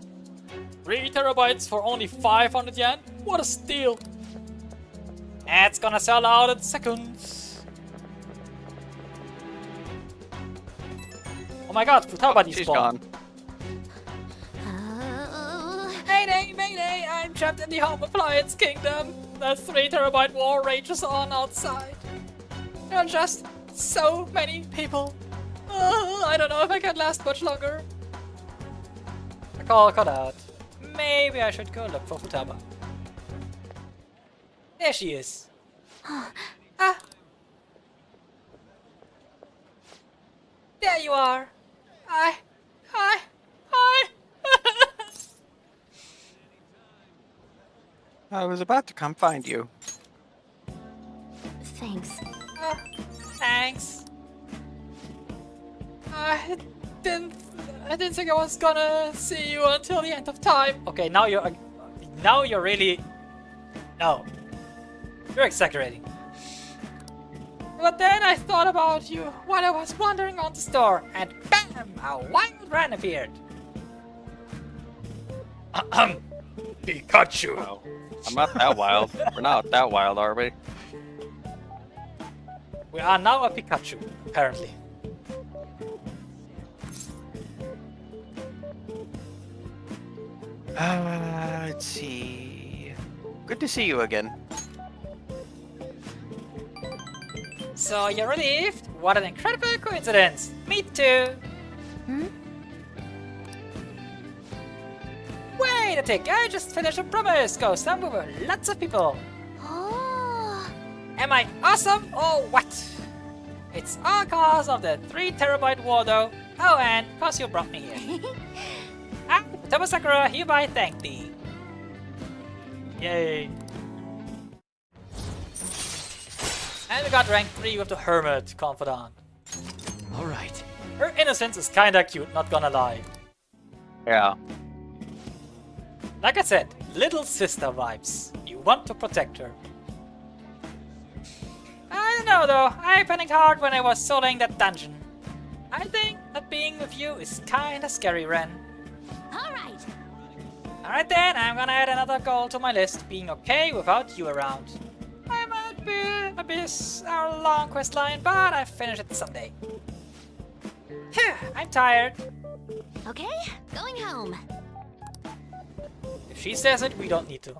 3 terabytes for only 500 yen? What a steal! It's gonna sell out in seconds. Oh my god, Futaba She's despawned. gone. Mayday, I'm trapped in the home appliance kingdom. The 3 terabyte war rages on outside. There are just so many people. I don't know if I can last much longer. The call cut out. Maybe I should go look for Futaba. There she is. Ah. There you are. Hi. I was about to come find you. Thanks. Thanks. I didn't think I was gonna see you until the end of time. Okay, now you're really... No. You're exaggerating. But then I thought about you while I was wandering on the store, and BAM! A wild ran appeared. Pikachu! Oh, I'm not that wild. We're not that wild, are we? We are now a Pikachu, apparently. Let's see. Good to see you again. So you're relieved? What an incredible coincidence! Me too! Wait a tick, I just finished a promise! Go somewhere with lots of people! Oh. Am I awesome or what? It's all cause of the 3 terabyte war though. Oh, and cause you brought me here. Futaba Sakura hereby thank thee. Yay. And we got rank 3 with the Hermit Confidant. Alright. Her innocence is kinda cute, not gonna lie. Yeah. Like I said, little sister vibes. You want to protect her. I don't know though, I panicked hard when I was soloing that dungeon. I think that being with you is kinda scary, Ren. All right. Alright then, I'm gonna add another goal to my list, being okay without you around. I might be a bit a long quest line, but I finish it someday. Phew, I'm tired. Okay, going home. If she says it, we don't need to.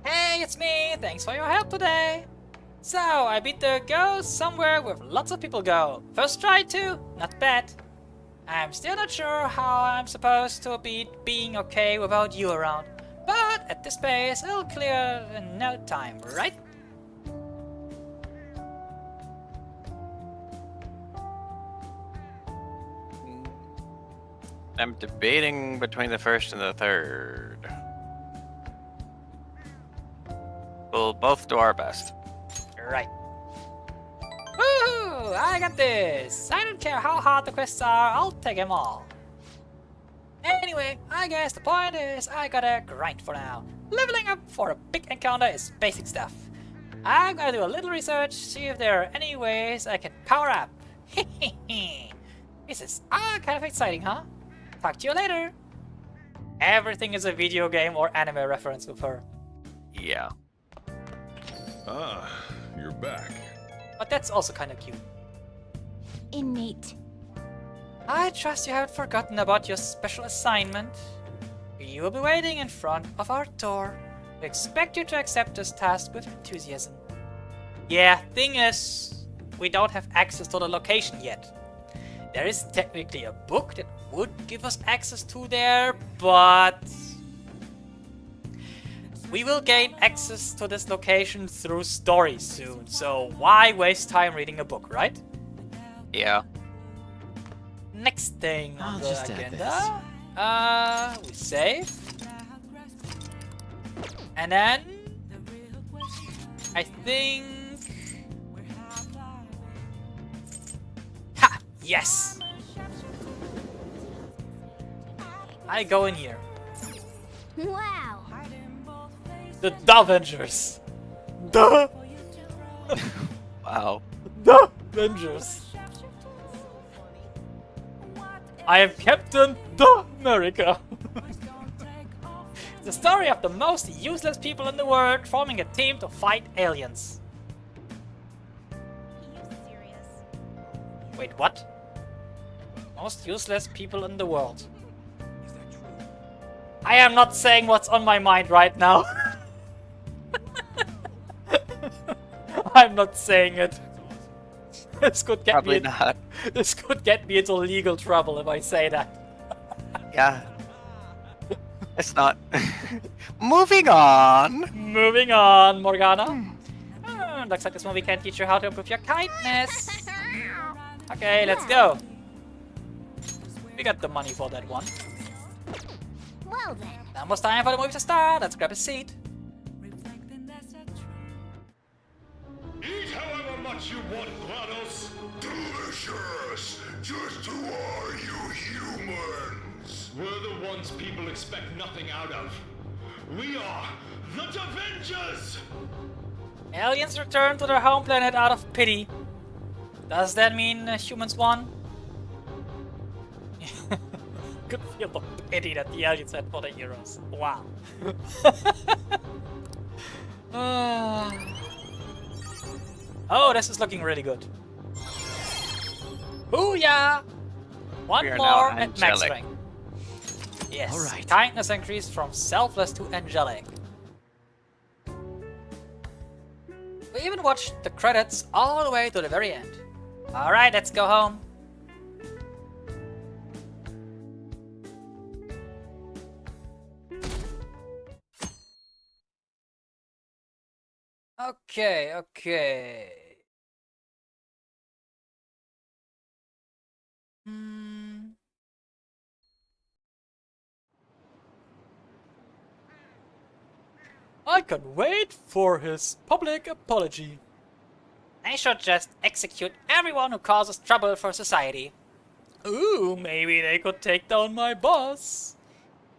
Hey, it's me! Thanks for your help today! So, I beat the ghost somewhere where lots of people go. First try too, not bad. I'm still not sure how I'm supposed to beat being okay without you around. But at this pace, it'll clear in no time, right? I'm debating between the first and the third. We'll both do our best. Right. Woohoo! I got this! I don't care how hard the quests are, I'll take them all. Anyway, I guess the point is I gotta grind for now. Leveling up for a big encounter is basic stuff. I'm gonna do a little research, see if there are any ways I can power up. This is kind of exciting, huh? Talk to you later. Everything is a video game or anime reference with her. Yeah. Ah, you're back. But that's also kind of cute. Innate. I trust you haven't forgotten about your special assignment. You will be waiting in front of our door. We expect you to accept this task with enthusiasm. Yeah, thing is, we don't have access to the location yet. There is technically a book that would give us access to there, but we will gain access to this location through stories soon, so why waste time reading a book, right? Yeah. Next thing on I'll the just add agenda, we save. And then, I think... Ha! Yes! I go in here. Wow. The Avengers. The Wow. Avengers. I am Captain America. The story of the most useless people in the world forming a team to fight aliens. Wait, what? Most useless people in the world. I am not saying what's on my mind right now. I'm not saying it. This could get Probably me. not. This could get me into legal trouble if I say that. Yeah. It's not. Moving on. Moving on, Morgana. Looks like this movie can teach you how to improve your kindness. Okay, let's go. We got the money for that one. Well then. Almost time for the movie to start. Let's grab a seat. Eat however much you want, GLaDOS. Delicious! Just who are you humans? We're the ones people expect nothing out of. We are the Avengers! Aliens return to their home planet out of pity. Does that mean humans won? Could feel the pity that the aliens had for the heroes. Wow. Oh, this is looking really good. Booyah! One We are more now and max angelic. rank. Yes, All right. kindness increased from selfless to angelic. We even watched the credits all the way to the very end. Alright, let's go home. Okay. I can't wait for his public apology. I should just execute everyone who causes trouble for society. Ooh, maybe they could take down my boss.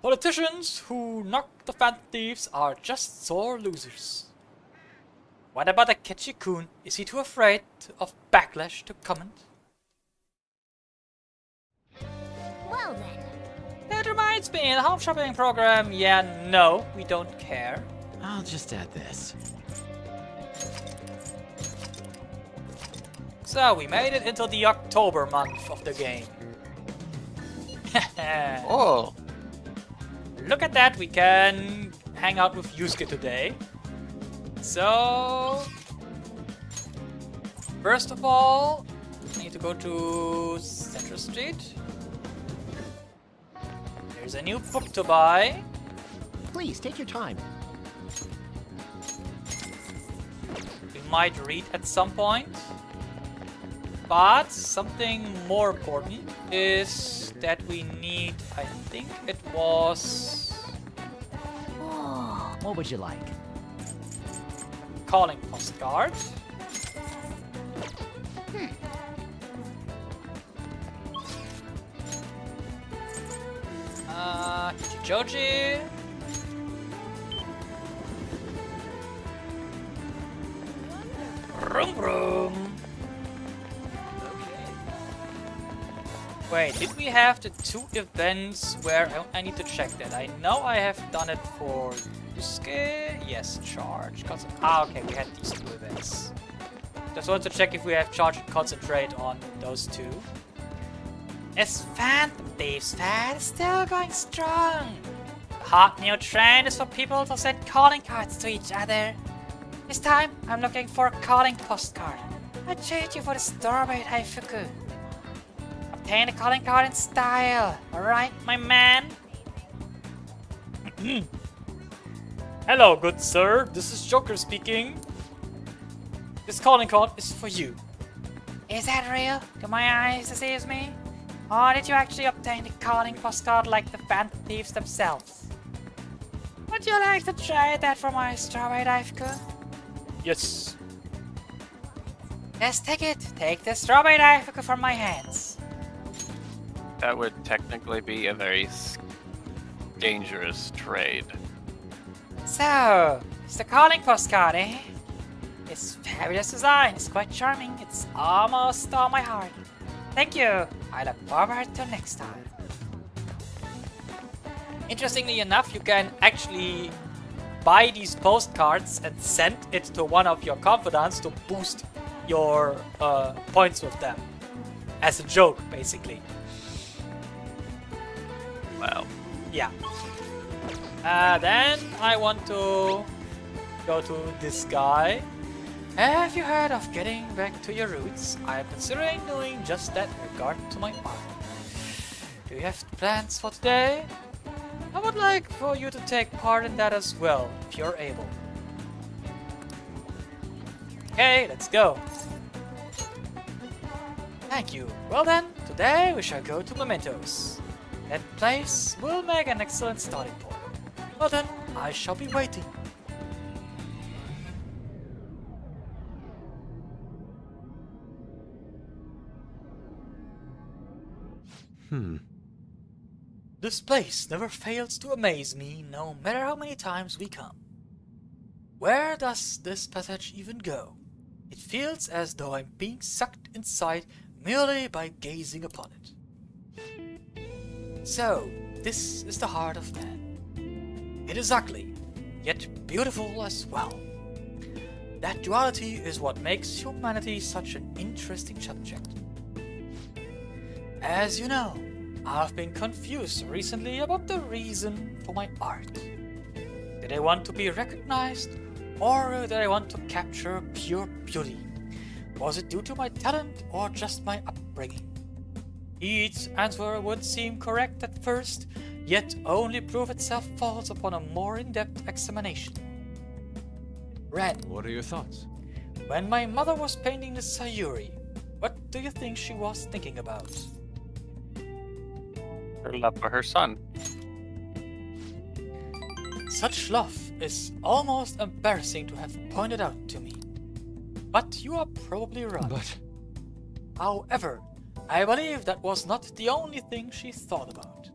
Politicians who knock the Phantom Thieves are just sore losers. What about Akechi-kun? Is he too afraid of backlash to comment? Well then. It's me, the home shopping program. Yeah, no, we don't care. I'll just add this. So we made it into the October month of the game. Oh, Look at that, we can hang out with Yusuke today. So, first of all, I need to go to Central Street. There's a new book to buy. Please take your time. We might read at some point. But something more important is that we need, I think it was What would you like? calling postcard. Kichijoji. Vroom vroom. Wait, did we have the 2 events where I need to check that? I know I have done it for Yusuke. Yes, charge. Okay, we had these 2 events. Just want to check if we have charge and concentrate on those 2. Is Phantom Thieves Fair still going strong? The hot new trend is for people to send calling cards to each other. This time, I'm looking for a calling postcard. I trade you for the strawberry haifuku. Obtain a calling card in style. Alright, my man? Hello, good sir. This is Joker speaking. This calling card is for you. Is that real? Do my eyes deceive me? Or did you actually obtain the calling postcard like the Phantom Thieves themselves? Would you like to try that for my strawberry haifuku? Yes. Yes, take it. Take the strawberry haifuku from my hands. that would technically be a very dangerous trade. So, it's the calling postcard, eh? It's fabulous design. It's quite charming. It's almost stole my heart. Thank you. I look forward to next time. Interestingly enough, you can actually buy these postcards and send it to one of your confidants to boost your points with them. As a joke, basically. Well, Yeah. Then I want to go to this guy. Have you heard of getting back to your roots? I'm considering doing just that in regard to my art. Do you have plans for today? I would like for you to take part in that as well, if you're able. Okay, let's go. Thank you. Well then, today we shall go to Mementos. That place will make an excellent starting point. Well then, I shall be waiting. This place never fails to amaze me, no matter how many times we come. Where does this passage even go? It feels as though I'm being sucked inside merely by gazing upon it. So, this is the heart of man. It is ugly, yet beautiful as well. That duality is what makes humanity such an interesting subject. As you know, I've been confused recently about the reason for my art. Did I want to be recognized, or did I want to capture pure beauty? Was it due to my talent or just my upbringing? Each answer would seem correct at first, yet only prove itself false upon a more in-depth examination. Ren, What are your thoughts? when my mother was painting the Sayuri, what do you think she was thinking about? her love for her son. Such love is almost embarrassing to have pointed out to me. But you are probably right. But However, I believe that was not the only thing she thought about.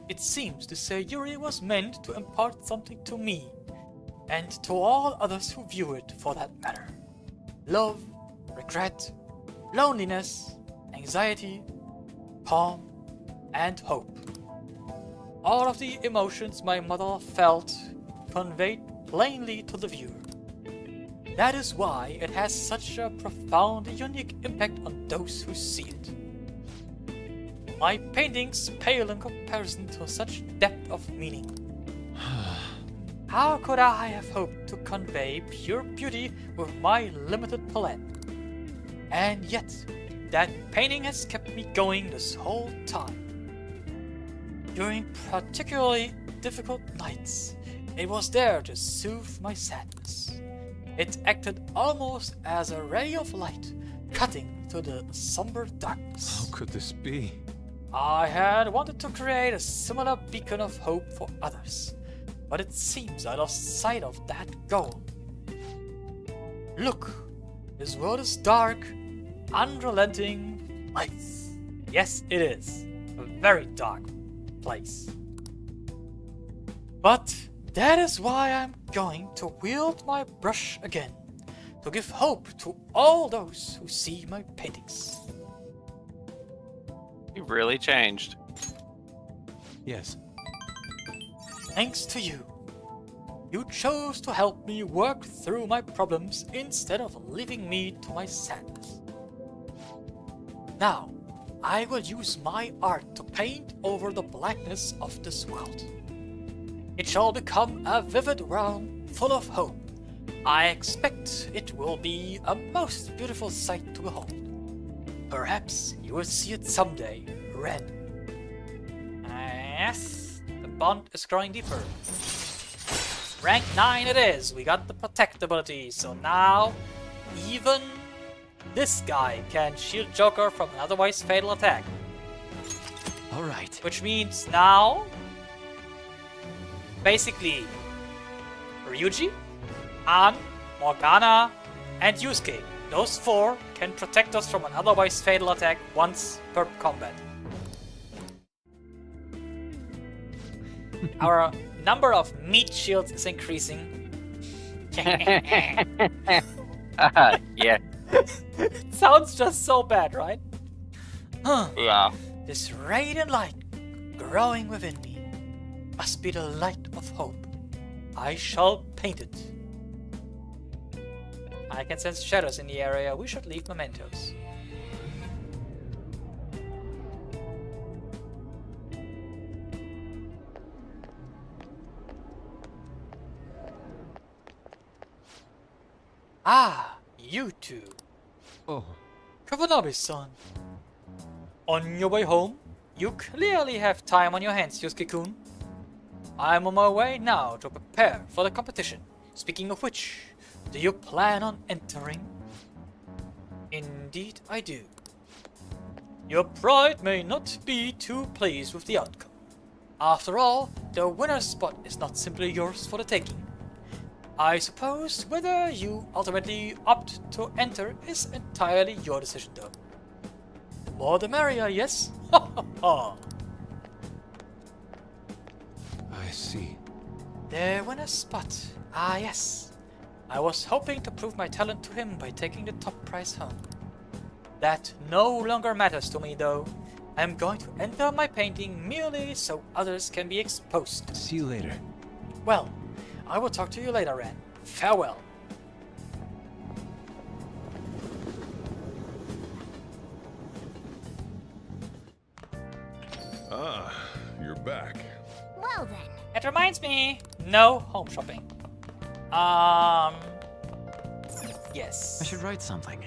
It seems the Sayuri was meant to impart something to me, and to all others who view it for that matter. Love, regret, loneliness, anxiety, calm, and hope. All of the emotions my mother felt conveyed plainly to the viewer. That is why it has such a profound and unique impact on those who see it. My paintings pale in comparison to such depth of meaning. How could I have hoped to convey pure beauty with my limited palette? And yet, that painting has kept me going this whole time. During particularly difficult nights, it was there to soothe my sadness. It acted almost as a ray of light, cutting through the somber darkness. How could this be? I had wanted to create a similar beacon of hope for others, but it seems I lost sight of that goal. Look, this world is dark, unrelenting lights. Yes, it is. A very dark place. But that is why I'm going to wield my brush again, to give hope to all those who see my paintings. You really changed. Yes. Thanks to you. You chose to help me work through my problems instead of leaving me to my sadness. Now, I will use my art to paint over the blackness of this world. It shall become a vivid realm full of hope. I expect it will be a most beautiful sight to behold. Perhaps you will see it someday, Ren. Yes, the bond is growing deeper. Rank 9 it is. We got the protect ability, so now even this guy can shield Joker from an otherwise fatal attack. Alright. Which means now, basically, Ryuji, An, Morgana, and Yusuke. Those four can protect us from an otherwise fatal attack once per combat. Our number of meat shields is increasing. Yeah. Sounds just so bad, right? Huh. Yeah. This radiant light growing within me must be the light of hope. I shall paint it. I can sense shadows in the area. We should leave mementos. Ah, you two. Oh. Kawanabe-san. On your way home, you clearly have time on your hands, Yusuke-kun. I'm on my way now to prepare for the competition. Speaking of which, do you plan on entering? Indeed I do. Your pride may not be too pleased with the outcome. After all, the winner's spot is not simply yours for the taking. I suppose whether you ultimately opt to enter is entirely your decision though. The more the merrier, yes? Ha ha ha! I see. The winner's spot. Ah yes. I was hoping to prove my talent to him by taking the top prize home. That no longer matters to me though. I'm going to enter my painting merely so others can be exposed. See you later. Well, I will talk to you later, Ren. Farewell. Ah, you're back. Well then. It reminds me, no home shopping. Yes. I should write something.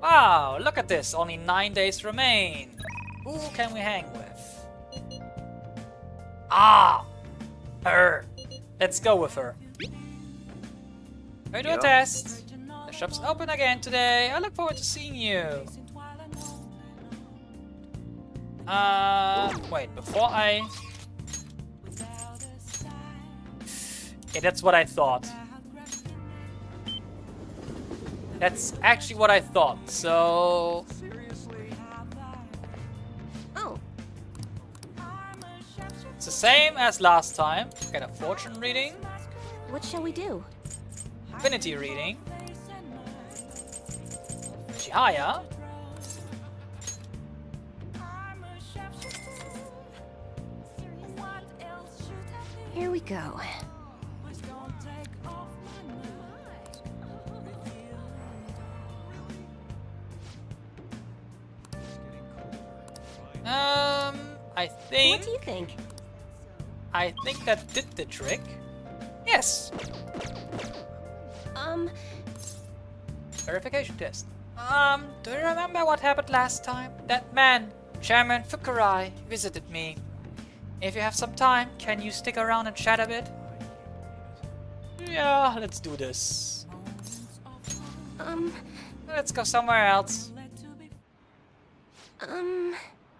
Wow, look at this. Only 9 days remain. Who can we hang with? Ah! Her. Let's go with her. We do a test. The shop's open again today. I look forward to seeing you. Wait, before I... Okay, that's what I thought. That's actually what I thought, so... Oh. It's the same as last time. Get a fortune reading, What shall we do? affinity reading, Chihaya, Here we go. I What think do you think? that did the trick. Yes. Verification test. Do you remember what happened last time? That man, Chairman Fukurai, visited me. If you have some time, can you stick around and chat a bit? Yeah, let's do this. Let's go somewhere else.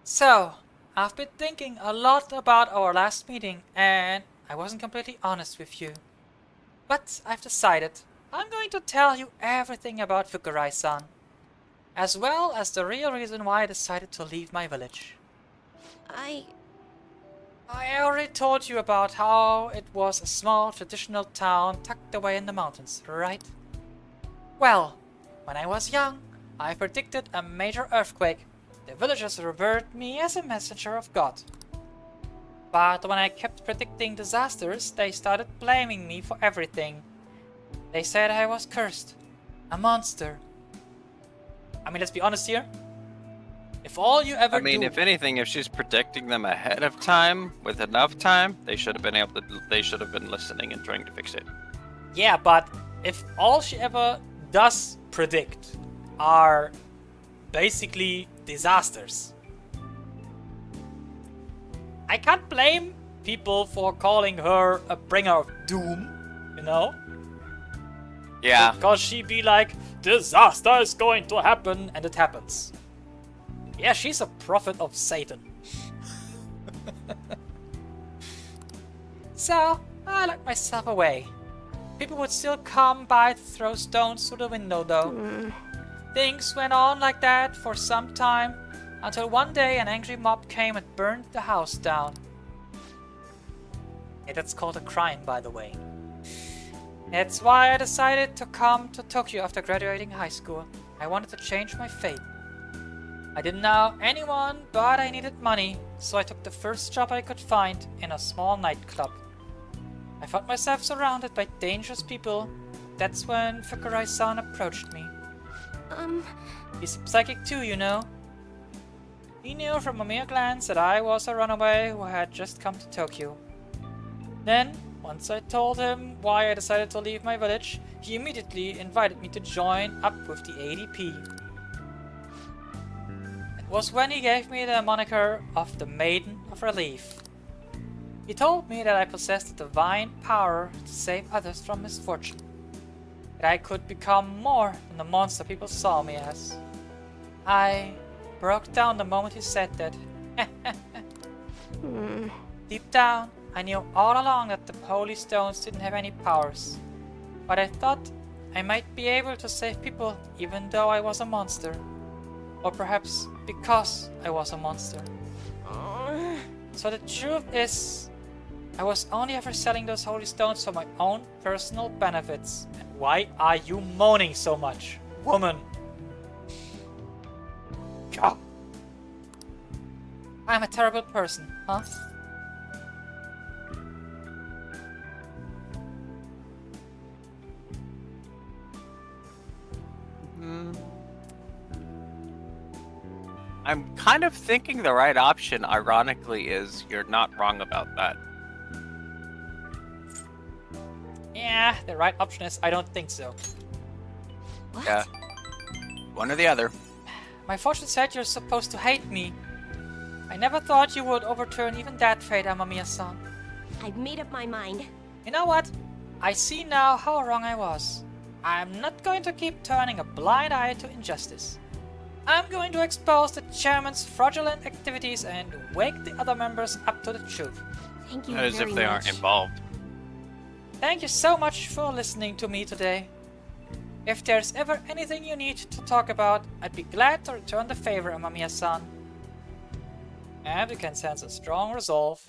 So, I've been thinking a lot about our last meeting and I wasn't completely honest with you. But I've decided I'm going to tell you everything about Fukurai-san, as well as the real reason why I decided to leave my village. I already told you about how it was a small traditional town tucked away in the mountains, right? Well, when I was young, I predicted a major earthquake. The villagers revered me as a messenger of God. But when I kept predicting disasters, they started blaming me for everything. They said I was cursed, a monster. I mean, let's be honest here. If all you ever do... if anything, if she's predicting them ahead of time, with enough time, they should have been able to. They should have been listening and trying to fix it. Yeah, but if all she ever does predict are basically disasters, I can't blame people for calling her a bringer of doom, you know? Yeah. Because she be like, disaster is going to happen, and it happens. Yeah, she's a prophet of Satan. So, I locked myself away. People would still come by to throw stones through the window though. Things went on like that for some time, until one day an angry mob came and burned the house down. Yeah, that's called a crime, by the way. That's why I decided to come to Tokyo after graduating high school. I wanted to change my fate. I didn't know anyone, but I needed money, so I took the first job I could find in a small nightclub. I found myself surrounded by dangerous people. That's when Fukurai-san approached me. He's psychic too, you know. He knew from a mere glance that I was a runaway who had just come to Tokyo. Then, once I told him why I decided to leave my village, he immediately invited me to join up with the ADP. It was when he gave me the moniker of the Maiden of Relief. He told me that I possessed the divine power to save others from misfortune. That I could become more than the monster people saw me as. I broke down the moment he said that. Deep down, I knew all along that the holy stones didn't have any powers. But I thought I might be able to save people even though I was a monster. Or perhaps because I was a monster. So the truth is, I was only ever selling those holy stones for my own personal benefits. And why are you moaning so much, woman? God. I'm a terrible person, huh? I'm kind of thinking the right option, ironically, is you're not wrong about that. Yeah, the right option is I don't think so. What? Yeah. One or the other. My fortune said you're supposed to hate me. I never thought you would overturn even that fate, Amamiya-san. I've made up my mind. You know what? I see now how wrong I was. I'm not going to keep turning a blind eye to injustice. I'm going to expose the chairman's fraudulent activities and wake the other members up to the truth. Thank you As very if they much. aren't involved. Thank you so much for listening to me today. If there's ever anything you need to talk about, I'd be glad to return the favor, Amamiya-san. And we can sense a strong resolve.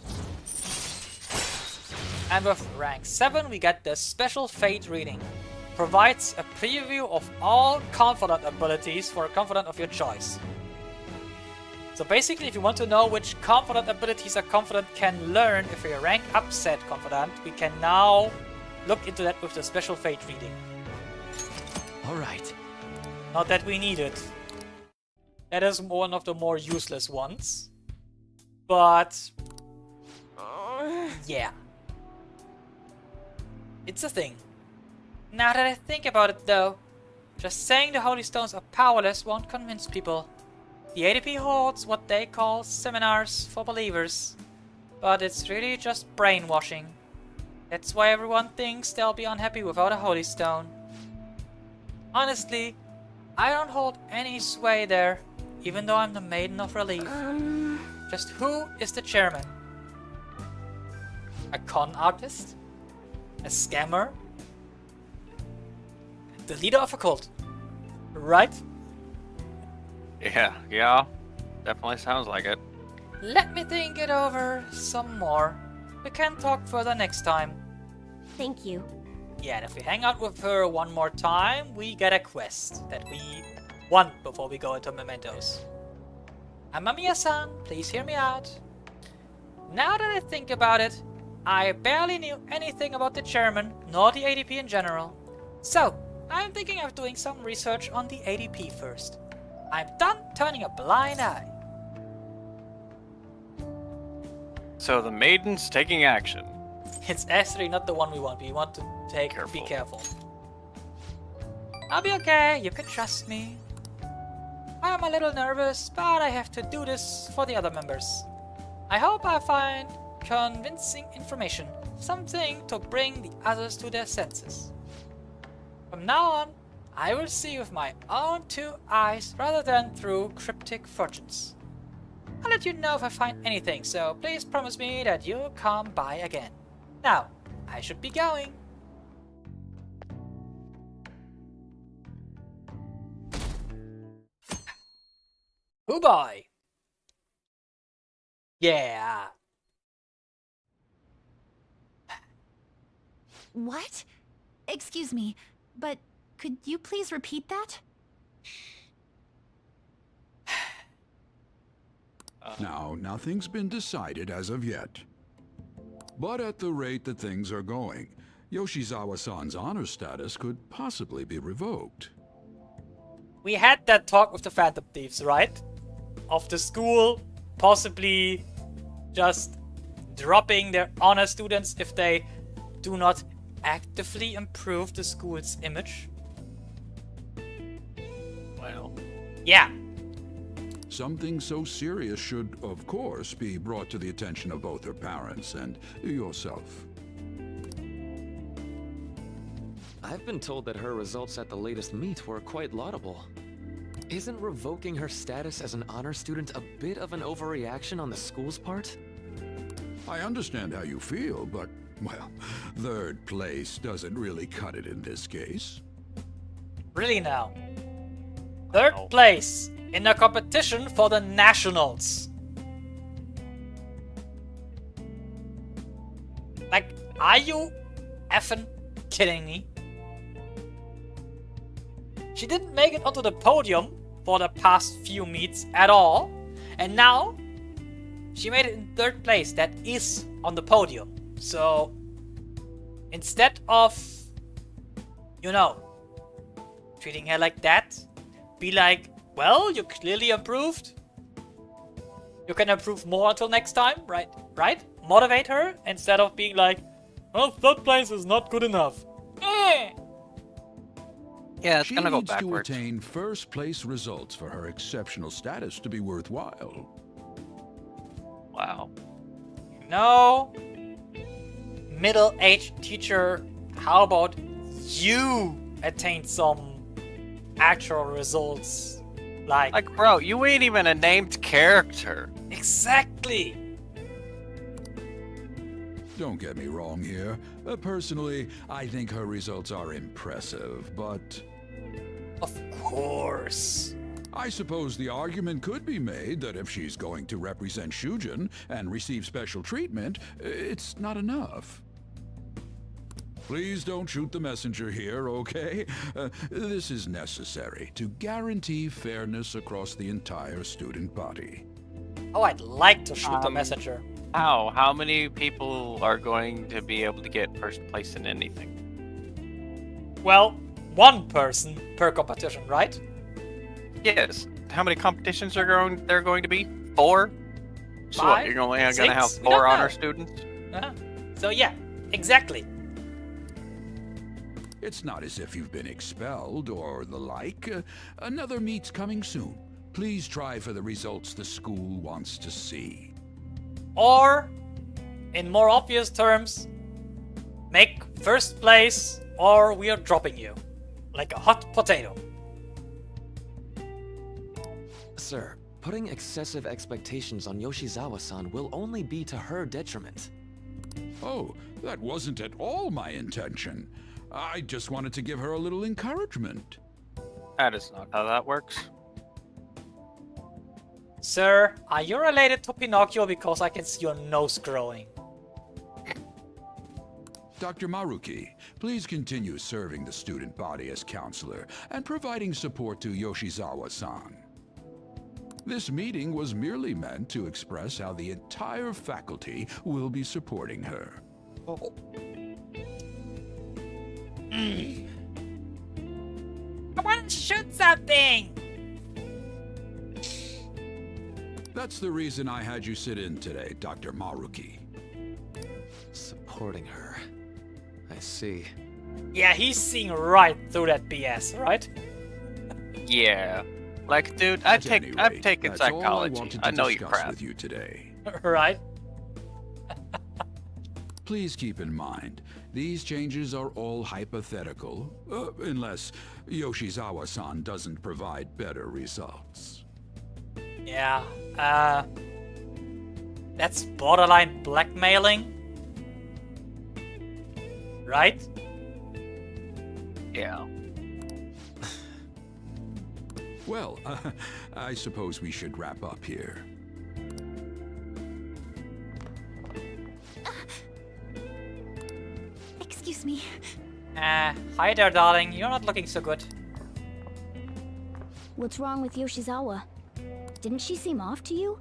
And with rank 7 we get the Special Fate reading. Provides a preview of all Confidant abilities for a Confidant of your choice. So basically, if you want to know which Confidant abilities a Confidant can learn if we rank up said Confidant, we can now look into that with the special fate reading. All right. Not that we need it. That is one of the more useless ones. But yeah. It's a thing. Now that I think about it though, just saying the Holy Stones are powerless won't convince people. The ADP holds what they call seminars for believers, but it's really just brainwashing. That's why everyone thinks they'll be unhappy without a Holy Stone. Honestly, I don't hold any sway there, even though I'm the Maiden of Relief. Just who is the chairman? A con artist? A scammer? The leader of a cult? Right? Yeah. Definitely sounds like it. Let me think it over some more. We can talk further next time. Thank you. Yeah, and if we hang out with her one more time, we get a quest that we want before we go into Mementos. And Mamiya-san, please hear me out. Now that I think about it, I barely knew anything about the chairman, nor the ADP in general. So, I'm thinking of doing some research on the ADP first. I'm done turning a blind eye. So the Maiden's taking action. It's actually not the one we want. We want to be careful. I'll be okay. You can trust me. I'm a little nervous, but I have to do this for the other members. I hope I find convincing information, something to bring the others to their senses. From now on, I will see with my own two eyes rather than through cryptic fortunes. I'll let you know if I find anything, so please promise me that you'll come by again. Now, I should be going. Goodbye. Yeah. What? Excuse me, but could you please repeat that? Now, nothing's been decided as of yet. But at the rate that things are going, Yoshizawa-san's honor status could possibly be revoked. We had that talk with the Phantom Thieves, right? Of the school possibly just dropping their honor students if they do not actively improve the school's image. Well, yeah. Something so serious should, of course, be brought to the attention of both her parents and yourself. I've been told that her results at the latest meet were quite laudable. Isn't revoking her status as an honor student a bit of an overreaction on the school's part? I understand how you feel, but, well, third place doesn't really cut it in this case. Really now. Third place in the competition for the nationals. Like, are you effing kidding me? She didn't make it onto the podium for the past few meets at all, and now she made it in third place. That is on the podium. So instead of, you know, treating her like that, be like, well, you clearly improved. You can improve more until next time, right? Right? Motivate her instead of being like, well, third place is not good enough. yeah, it's She gonna go needs to backwards. attain first place results for her exceptional status to be worthwhile. Wow. No. Middle-aged teacher, how about you attain some actual results? Like, bro, you ain't even a named character. Exactly. Don't get me wrong here. Personally, I think her results are impressive, but... Of course. I suppose the argument could be made that if she's going to represent Shujin and receive special treatment, it's not enough. Please don't shoot the messenger here, okay? This is necessary to guarantee fairness across the entire student body. Oh, I'd like to shoot the messenger. How many people are going to be able to get first place in anything? Well, one person per competition, right? Yes. How many competitions are there going to be? 4? So what, 5? you're only going to have 6? We don't 4 honor know. students? So yeah, exactly. It's not as if you've been expelled or the like. Another meet's coming soon. Please try for the results the school wants to see. Or, in more obvious terms, make first place or we are dropping you. Like a hot potato. Sir, putting excessive expectations on Yoshizawa-san will only be to her detriment. Oh, that wasn't at all my intention. I just wanted to give her a little encouragement. That is not how that works. Sir, are you related to Pinocchio because I can see your nose growing? Dr. Maruki, please continue serving the student body as counselor and providing support to Yoshizawa-san. This meeting was merely meant to express how the entire faculty will be supporting her. I want to shoot something! That's the reason I had you sit in today, Dr. Maruki. Supporting her. I see. Yeah, he's seeing right through that BS, right? Yeah. Like, dude, I've taken That's all I psychology. wanted I to know you discuss crap. with you today. Right? Please keep in mind, these changes are all hypothetical, unless Yoshizawa-san doesn't provide better results. Yeah, that's borderline blackmailing. Right? Yeah. Well, I suppose we should wrap up here. Excuse me. Hi there, darling. You're not looking so good. What's wrong with Yoshizawa? Didn't she seem off to you?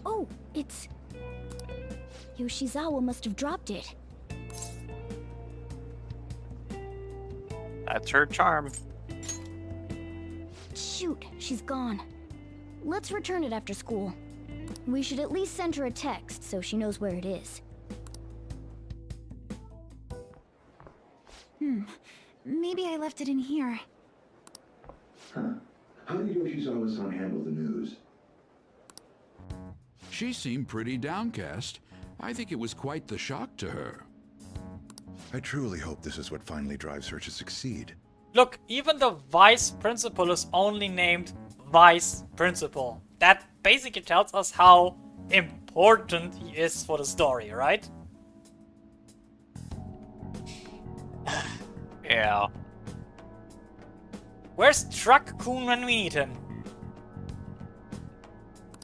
Oh, it's... Yoshizawa must have dropped it. That's her charm. Shoot, she's gone. Let's return it after school. We should at least send her a text so she knows where it is. Maybe I left it in here. Huh. How did Yoshizawa-san handle the news? She seemed pretty downcast. I think it was quite the shock to her. I truly hope this is what finally drives her to succeed. Look, even the vice principal is only named vice principal. That basically tells us how important he is for the story, right? Yeah. Where's Truck-kun when we need him?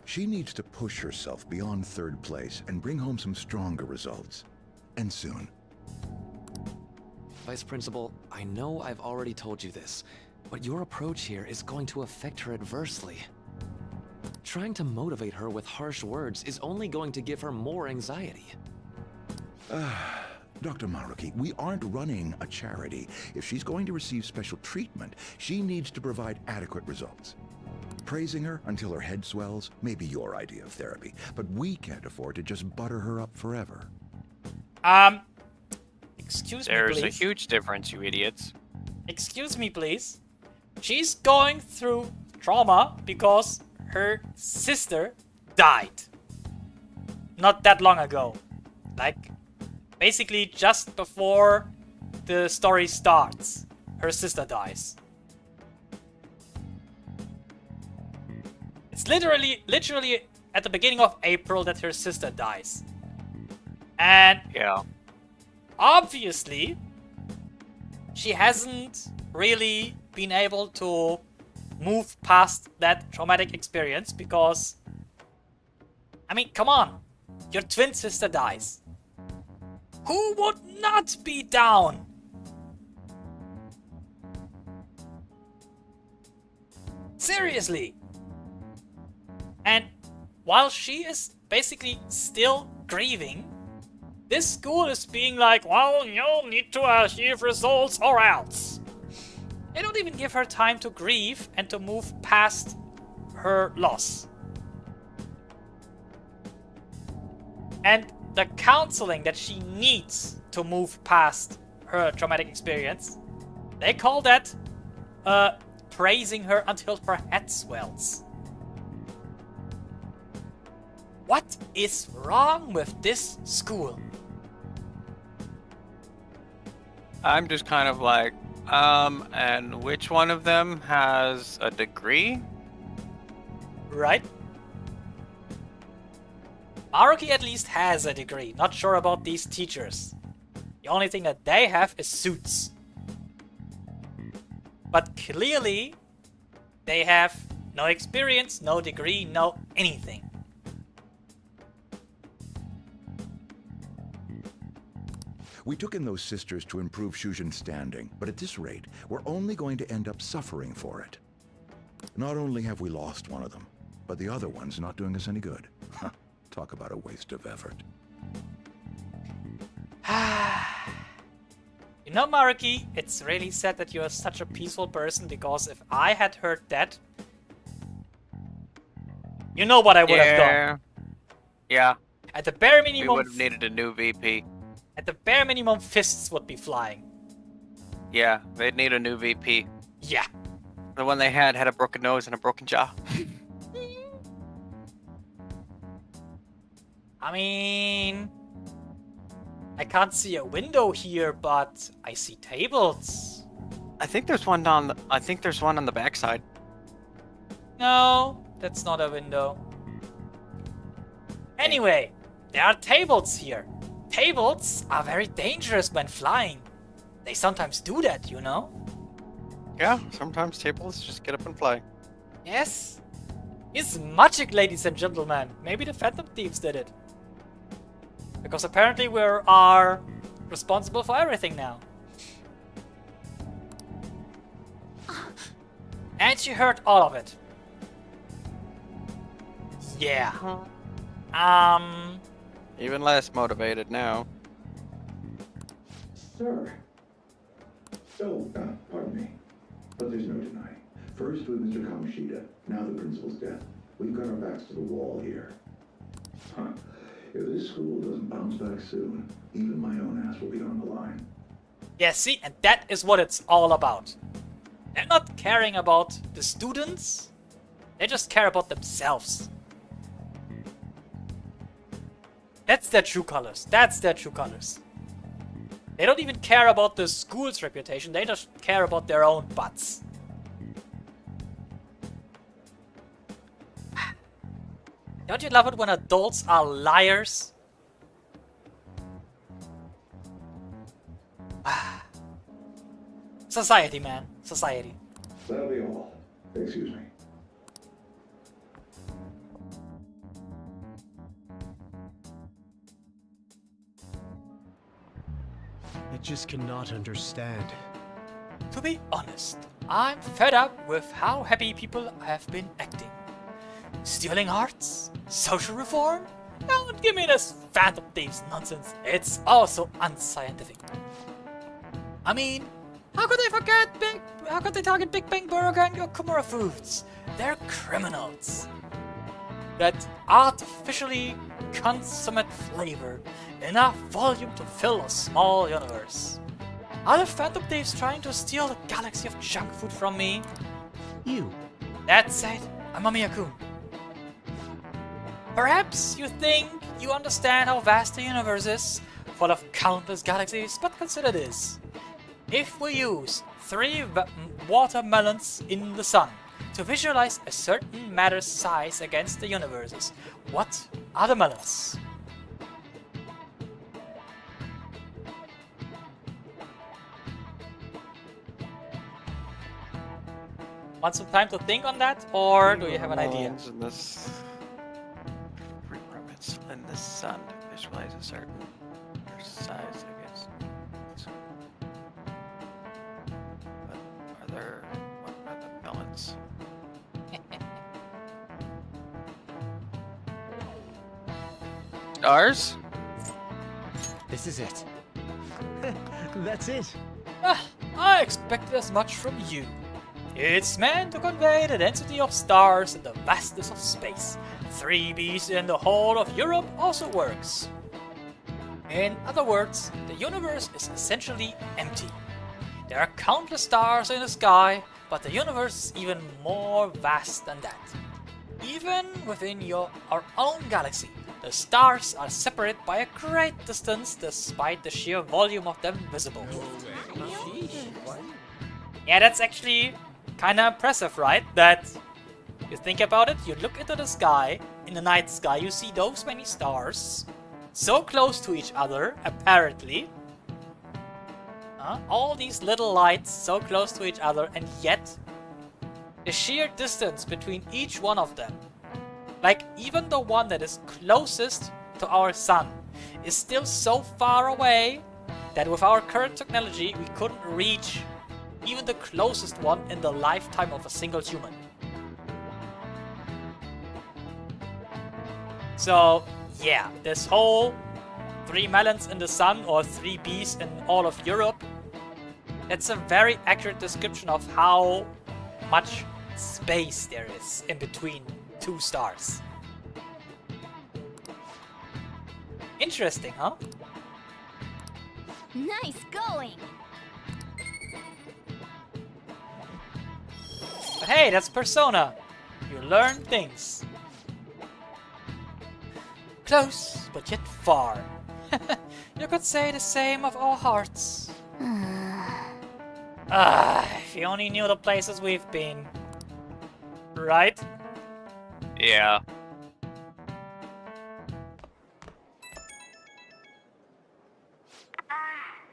She needs to push herself beyond third place and bring home some stronger results. And soon. Vice Principal, I know I've already told you this, but your approach here is going to affect her adversely. Trying to motivate her with harsh words is only going to give her more anxiety. Dr. Maruki, we aren't running a charity. If she's going to receive special treatment, she needs to provide adequate results. Praising her until her head swells may be your idea of therapy, but we can't afford to just butter her up forever. Excuse me, There's please. a huge difference, you idiots. Excuse me, please. She's going through trauma because her sister died. Not that long ago. Like, basically just before the story starts, her sister dies. It's literally at the beginning of April that her sister dies. And Yeah. obviously, she hasn't really been able to move past that traumatic experience because, I mean, come on, your twin sister dies. Who would not be down? Seriously! And while she is basically still grieving, this school is being like, well, you'll need to achieve results or else. They don't even give her time to grieve and to move past her loss. And the counseling that she needs to move past her traumatic experience, they call that praising her until her head swells. What is wrong with this school? I'm just kind of like, and which one of them has a degree? Right? Maruki at least has a degree. Not sure about these teachers. The only thing that they have is suits. But clearly, they have no experience, no degree, no anything. We took in those sisters to improve Shujin's standing, but at this rate, we're only going to end up suffering for it. Not only have we lost one of them, but the other one's not doing us any good. Talk about a waste of effort. You know, Maruki, it's really sad that you're such a peaceful person, because if I had heard that, you know what I would have done. Yeah. At the bare We minimum, would have needed a new VP. at the bare minimum, fists would be flying. Yeah, they'd need a new VP. Yeah. The one they had a broken nose and a broken jaw. I mean, I can't see a window here, but I see tables. I think there's one on the backside. No, that's not a window. Anyway, there are tables here. Tables are very dangerous when flying. They sometimes do that, you know? Yeah, sometimes tables just get up and fly. Yes. It's magic, ladies and gentlemen. Maybe the Phantom Thieves did it. Because apparently we are responsible for everything now. And she heard all of it. Yeah. Even less motivated now. Sir. Oh, pardon me. But there's no denying. First with Mr. Kamoshida, now the principal's death. We've got our backs to the wall here. Huh. If this school doesn't bounce back soon, even my own ass will be on the line. Yeah, see, and that is what it's all about. They're not caring about the students. They just care about themselves. That's their true colors. That's their true colors. They don't even care about the school's reputation. They just care about their own butts. Don't you love it when adults are liars? Society, man. Society. That'll be all. Excuse me. I just cannot understand. To be honest, I'm fed up with how happy people have been acting. Stealing hearts? Social reform? Don't give me this Phantom Thieves nonsense. It's also unscientific. I mean, how could they target Big Bang Burger and Yokomura Foods? They're criminals. That artificially consummate flavor, enough volume to fill a small universe. Are the Phantom Thieves trying to steal the galaxy of junk food from me? You. That said, I'm Amamiya-kun. Perhaps you think you understand how vast the universe is, full of countless galaxies, but consider this. If we use 3 watermelons in the sun to visualize a certain matter's size against the universes, what are the melons? Want some time to think on that, or do you have an idea? In this in the sun to visualize a certain size, I guess. But what are the melons? stars? This is it. That's it. I expected as much from you. It's meant to convey the density of stars and the vastness of space. 3 Bs in the whole of Europe also works. In other words, the universe is essentially empty. There are countless stars in the sky, but the universe is even more vast than that. Even within our own galaxy, the stars are separate by a great distance despite the sheer volume of them visible. Yeah, that's actually kinda impressive, right? That you think about it, you look into the sky, in the night sky you see those many stars, so close to each other, apparently. All these little lights so close to each other, and yet the sheer distance between each one of them, like even the one that is closest to our sun, is still so far away that with our current technology we couldn't reach even the closest one in the lifetime of a single human. So yeah, this whole 3 melons in the sun or 3 bees in all of Europe, it's a very accurate description of how much space there is in between 2 stars. Interesting, huh? Nice going! But hey, that's Persona. You learn things. Close, but yet far. You could say the same of our hearts. If you only knew the places we've been. Right? Yeah.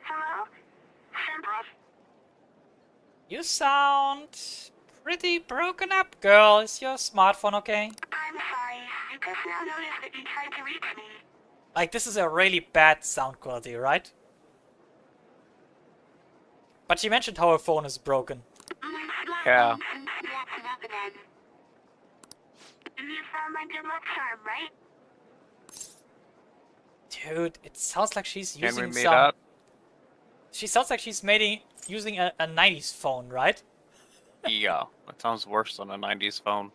Hello? Senpai? You sound pretty broken up, girl. Is your smartphone okay? I'm sorry. I just now noticed that you tried to reach me. Like, this is a really bad sound quality, right? But she mentioned how her phone is broken. Yeah. You found my good luck charm, right? Dude, it sounds like she's Can we using meet some... up? She sounds like she's using a 90s phone, right? Yeah, that sounds worse than a 90s phone.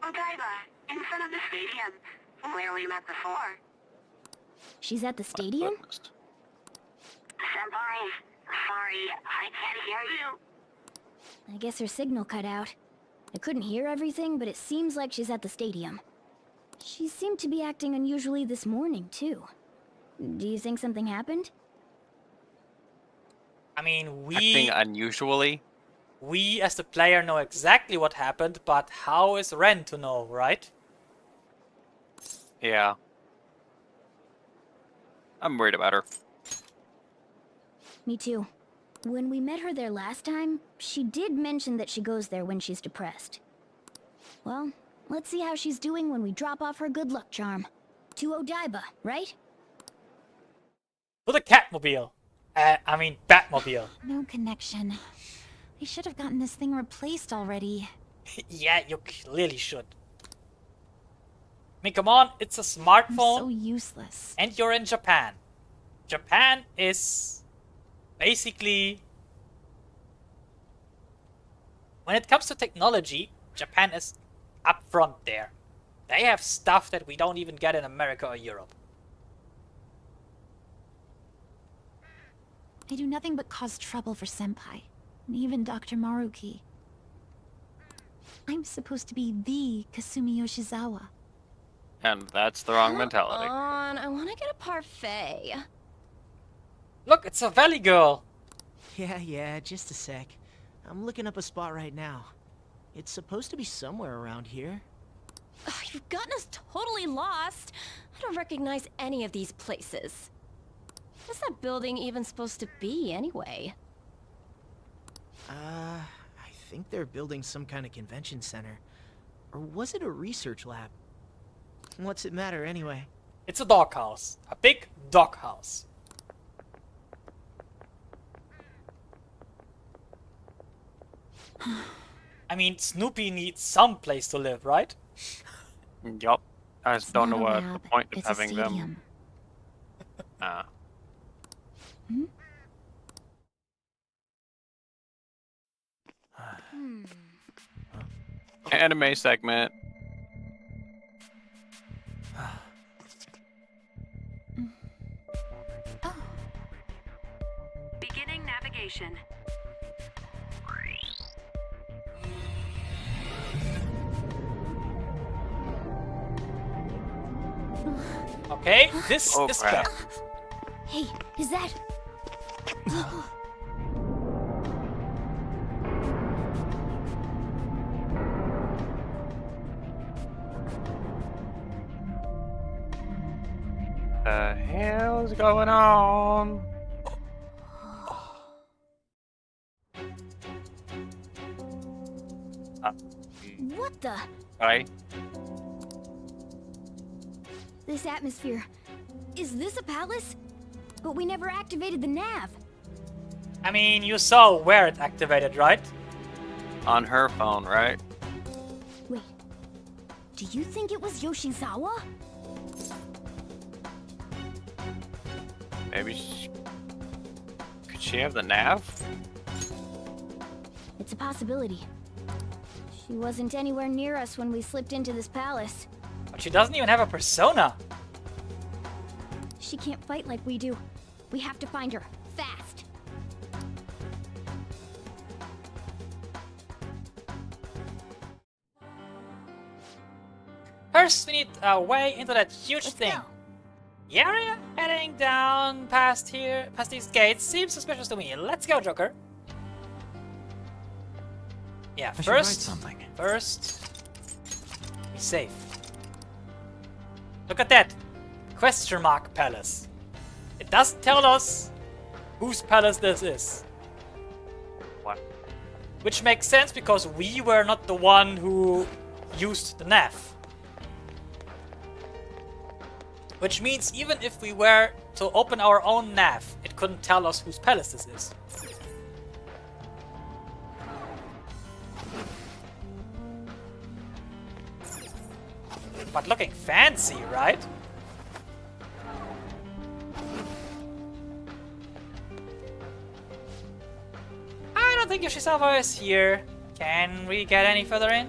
Odaiba, in front of the stadium, where we met before. She's at the stadium? Senpai, sorry, I can't hear you. I guess her signal cut out. I couldn't hear everything, but it seems like she's at the stadium. She seemed to be acting unusually this morning, too. Do you think something happened? I mean, Acting unusually? we as the player know exactly what happened, but how is Ren to know, right? Yeah. I'm worried about her. Me too. When we met her there last time, she did mention that she goes there when she's depressed. Well, let's see how she's doing when we drop off her good luck charm. To Odaiba, right? To the Catmobile. I mean, Batmobile. No connection. I should have gotten this thing replaced already. Yeah, you clearly should. I mean, come on, it's a smartphone. I'm so useless. And you're in Japan. Japan is basically... When it comes to technology, Japan is up front there. They have stuff that we don't even get in America or Europe. I do nothing but cause trouble for Senpai, and even Dr. Maruki. I'm supposed to be the Kasumi Yoshizawa. And that's the wrong mentality. On, I want to get a parfait. Look, it's a valley girl. Yeah, just a sec. I'm looking up a spot right now. It's supposed to be somewhere around here. Ugh, you've gotten us totally lost. I don't recognize any of these places. What's that building even supposed to be, anyway? I think they're building some kind of convention center. Or was it a research lab? What's it matter, anyway? It's a doghouse. A big doghouse. I mean, Snoopy needs some place to live, right? Yup. I just It's don't know not a what the lab, point of it's a having them. stadium. Hmm? Anime segment. Beginning navigation. Okay, this Oh, is crap. bad. Hey, is that... The hell's going on? What the... Right? This atmosphere... Is this a palace? But we never activated the nav. I mean, you saw where it activated, right? On her phone, right? Wait. Do you think it was Yoshizawa? Maybe could she have the nav? It's a possibility. She wasn't anywhere near us when we slipped into this palace. But she doesn't even have a persona. She can't fight like we do. We have to find her, fast. First, we need a way into that huge Let's thing. go. The area heading down past here, past these gates, seems suspicious to me. Let's go, Joker. Yeah, I should write first, something. be safe. Look at that question mark palace. It doesn't tell us whose palace this is. What? Which makes sense because we were not the one who used the nav. Which means even if we were to open our own nav, it couldn't tell us whose palace this is. But looking fancy, right? I don't think Yoshizawa is here. Can we get any further in?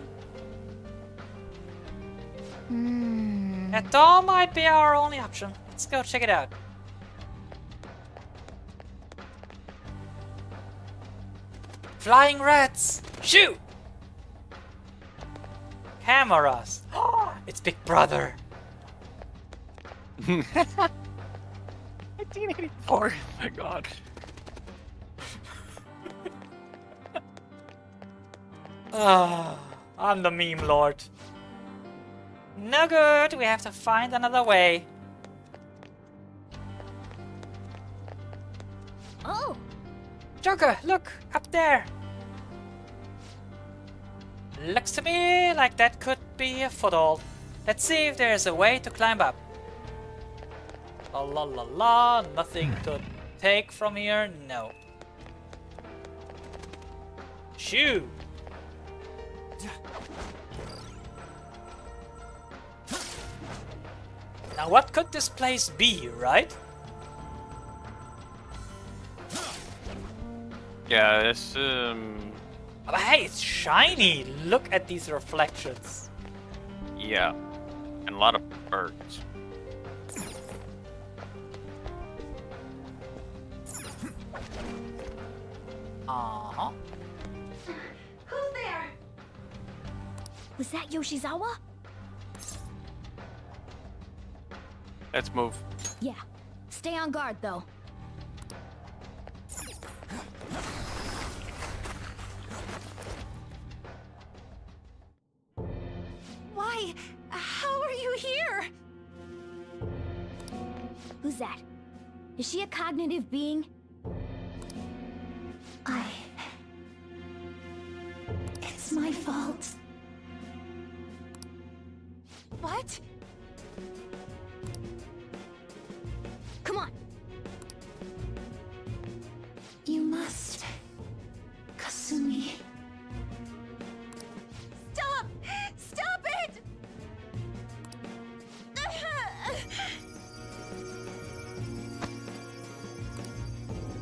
That door might be our only option. Let's go check it out. Flying rats! Shoot! Cameras! It's Big Brother! 1984. Oh my god. I'm the meme lord. No good, we have to find another way. Oh! Joker, look! Up there! Looks to me like that could be a foothold. Let's see if there's a way to climb up. La la la la, nothing to take from here, no. Shoo! Now what could this place be, right? Yeah, this But hey, it's shiny! Look at these reflections. yeah. And a lot of birds. Uh-huh. Who's there? Was that Yoshizawa? Let's move. Yeah. Stay on guard, though. Why? How are you here? Who's that? Is she a cognitive being? It's my fault. What? Come on. You must. Kasumi. Stop! Stop it!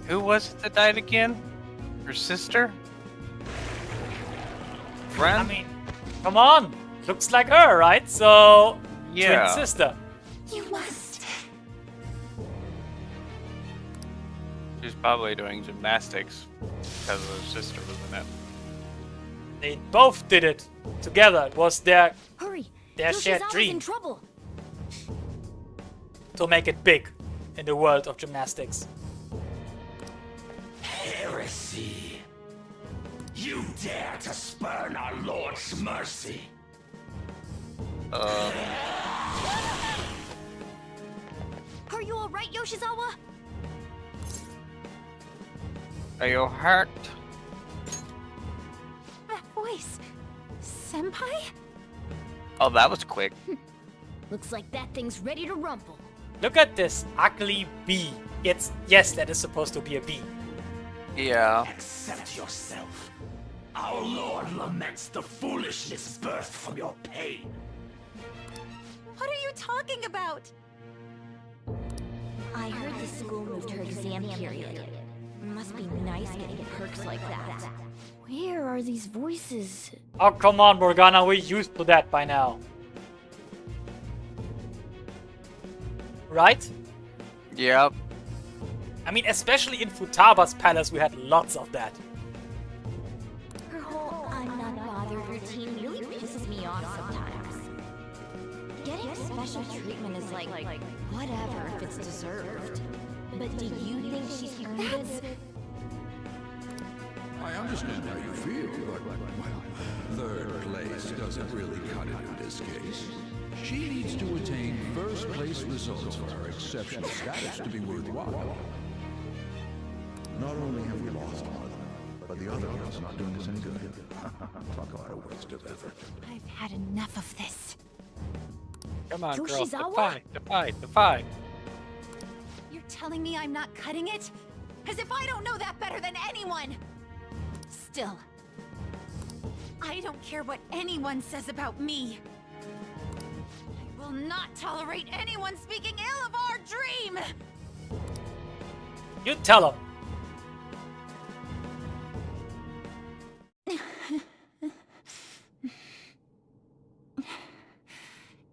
Who was it that died again? Her sister? Friend? I mean, come on. Looks like her, right? So, Yeah. twin sister. You must. She's probably doing gymnastics because her sister was in it. They both did it together. It was their Hurry! shared Yoshizawa's dream in trouble. to make it big in the world of gymnastics. Heresy! You dare to spurn our Lord's mercy! Are you all right, Yoshizawa? Are you hurt? That voice, Senpai? Oh, that was quick. Looks like that thing's ready to rumble. Look at this ugly bee. Yes, that is supposed to be a bee. Yeah. Accept yourself. Our Lord laments the foolishness birthed from your pain. What are you talking about? I heard the school moved her exam period. Must be nice getting perks like that. Where are these voices? Oh, come on, Morgana. We're used to that by now. Right? Yep. I mean, especially in Futaba's palace, we had lots of that. Her whole I'm not bothered routine really pisses me off sometimes. Getting special treatment is like whatever if it's deserved. But do you think she's earned it? I understand how you feel, but, well, third place doesn't really cut it in this case. She needs to attain first place results for her exceptional status to be worthwhile. Not only have we lost one of them, but the other one's not doing us any good. Talk about a waste of effort. I've had enough of this. Come on, girls. Yoshizawa? Defy. You're telling me I'm not cutting it? As if I don't know that better than anyone! Still, I don't care what anyone says about me. I will not tolerate anyone speaking ill of our dream! You tell him.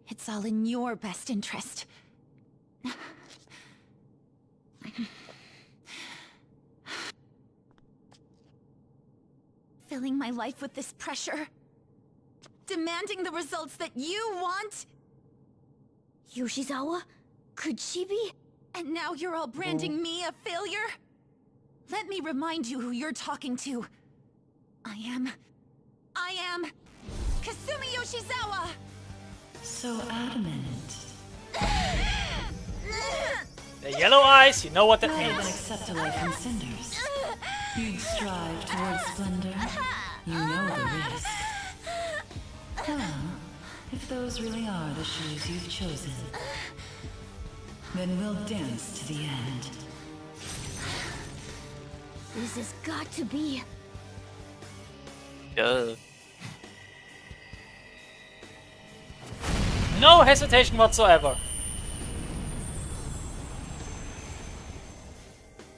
It's all in your best interest. Filling my life with this pressure. Demanding the results that you want. Yoshizawa? Could she be? And now you're all branding me a failure? Let me remind you who you're talking to. I am Kasumi Yoshizawa! So adamant. The yellow eyes, you know what that Rather than means. accept a life in cinders, you'd strive towards splendor. You know the risk. Well, if those really are the shoes you've chosen, then we'll dance to the end. This has got to be... Duh. No hesitation whatsoever.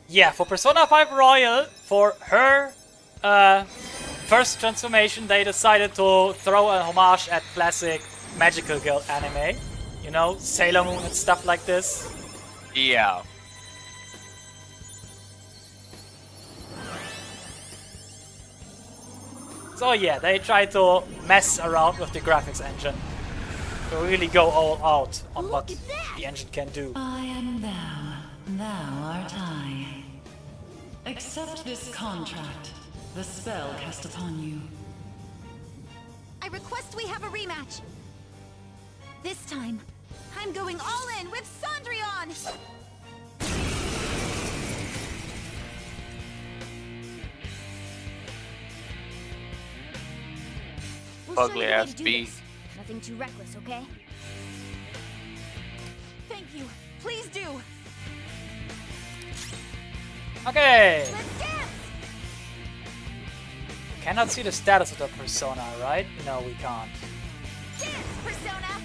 Yeah, for Persona 5 Royal, for her first transformation, they decided to throw a homage at classic Magical Girl anime. You know, Sailor Moon and stuff like this. Yeah. So yeah, they tried to mess around with the graphics engine. To really go all out on what the engine can do. I am thou art I. Accept this contract, the spell cast upon you. I request we have a rematch. This time, I'm going all in with Cendrillon! We'll show Ugly you how ass to do bee. this. Nothing too reckless, okay? Thank you. Please do. Okay. Let's dance! Cannot see the status of the persona, right? No, we can't. Dance, Persona!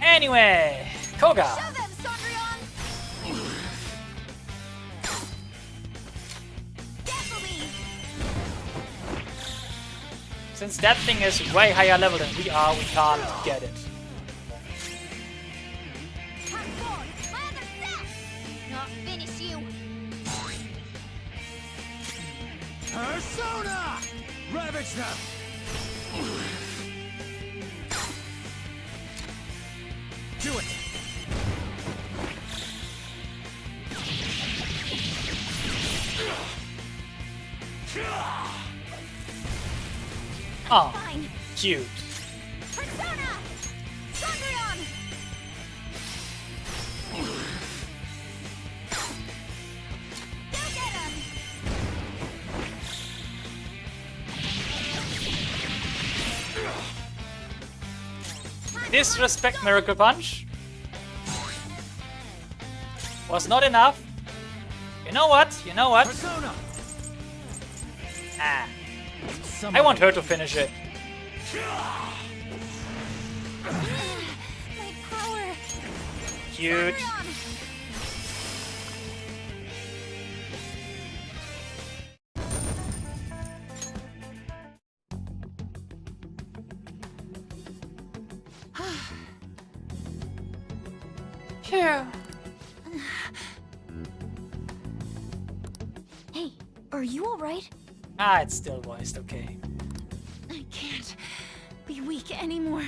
Anyway, Koga. Show them, Cendrillon! Since that thing is way higher level than we are, we can't get it. Not finish you. Persona! Ravage them! Do it! Oh, Fine. cute. Persona! Thundrion! Go get him! Disrespect Miracle Punch was not enough. You know what? You know what? Persona! Ah. I want her to finish it. My power! Cute. Phew. Hey, are you alright? Ah, it's still voiced, okay. I can't be weak anymore.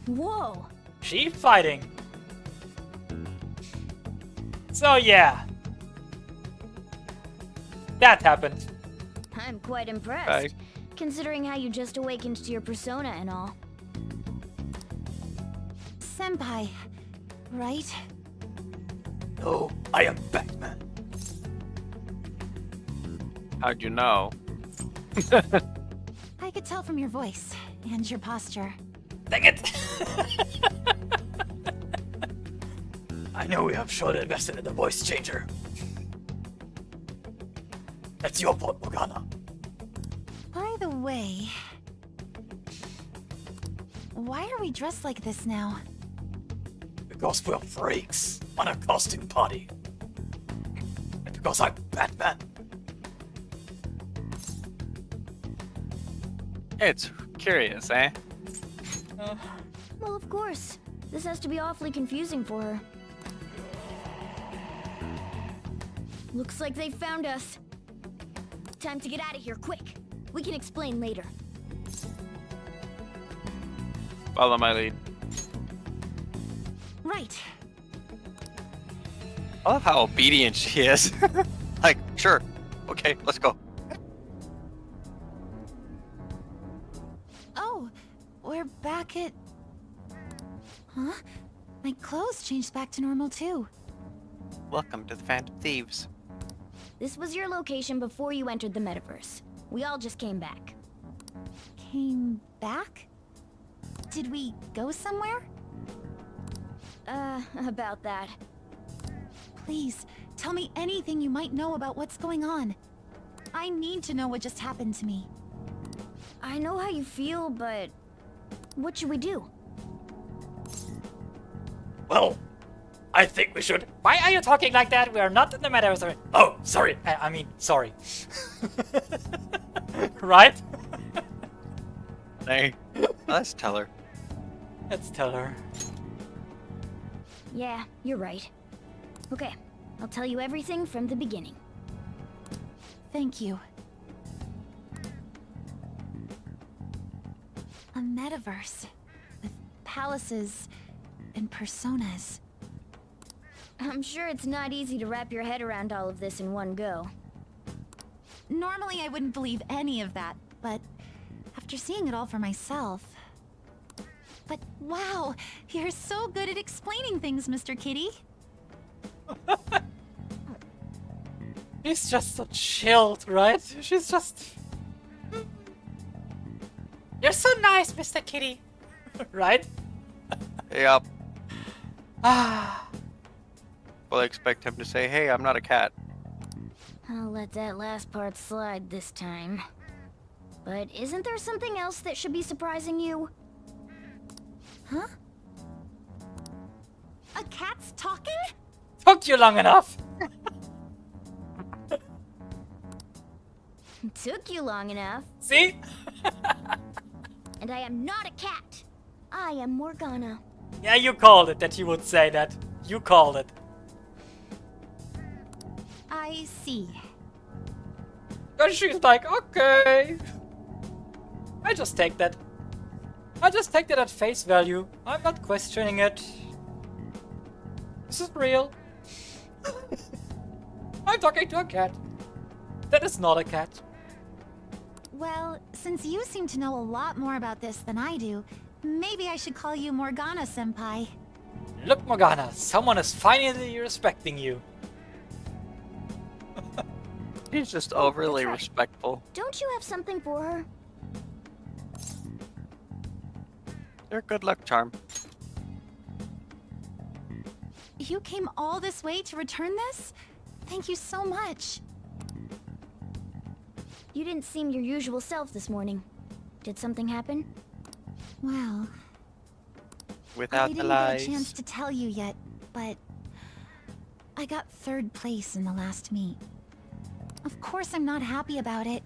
Whoa! She fighting. So yeah. That happened. I'm quite impressed, Bye. considering how you just awakened to your persona and all. Senpai, right? No, I am Batman. How'd you know? I could tell from your voice and your posture. Dang it! I know we have should have invested in the voice changer. That's your fault, Morgana. By the way, why are we dressed like this now? Because we're freaks on a costume party. And because I'm Batman. It's curious, eh? Well, of course. This has to be awfully confusing for her. Looks like they found us. Time to get out of here, quick. We can explain later. Follow my lead. Right. I love how obedient she is. Like, sure. Okay, let's go. Oh, we're back at... Huh? My clothes changed back to normal too. Welcome to the Phantom Thieves. This was your location before you entered the metaverse. We all just came back. Came back? Did we go somewhere? About that. Please, tell me anything you might know about what's going on. I need to know what just happened to me. I know how you feel, but... what should we do? Well, I think we should. Why are you talking like that? We are not in the metaverse. Oh, sorry. I mean, sorry. Right? Hey, let's tell her. Let's tell her. Yeah, you're right. Okay, I'll tell you everything from the beginning. Thank you. A metaverse with palaces and personas. I'm sure it's not easy to wrap your head around all of this in one go. Normally I wouldn't believe any of that, but after seeing it all for myself... But wow, you're so good at explaining things, Mr. Kitty. She's just so chilled, right? She's just... You're so nice, Mr. Kitty. Right? Yep. Ah. Well, I expect him to say, hey, I'm not a cat. I'll let that last part slide this time. But isn't there something else that should be surprising you? Huh? A cat's talking? For took you long enough. Took you long enough. See? And I am not a cat. I am Morgana. Yeah, you called it that he would say that. You called it. I see. And she's like, okay. I just take that. I just take that at face value. I'm not questioning it. This is real. I'm talking to a cat. That is not a cat. Well, since you seem to know a lot more about this than I do, maybe I should call you Morgana-senpai. Look, Morgana, someone is finally respecting you. She's just overly respectful. Don't you have something for her? Your good luck charm. You came all this way to return this? Thank you so much. You didn't seem your usual self this morning. Did something happen? Well, Without I the didn't lies. get a chance to tell you yet, but I got 3rd place in the last meet. Of course I'm not happy about it,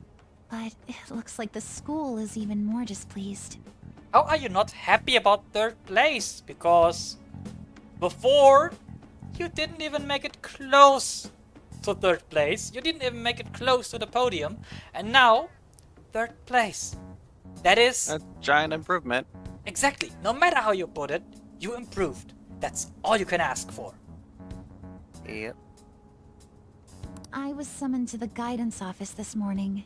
but it looks like the school is even more displeased. How are you not happy about 3rd place? Because before, you didn't even make it close to 3rd place. You didn't even make it close to the podium. And now, 3rd place. That is... A giant improvement. Exactly. No matter how you put it, you improved. That's all you can ask for. Yep. I was summoned to the guidance office this morning.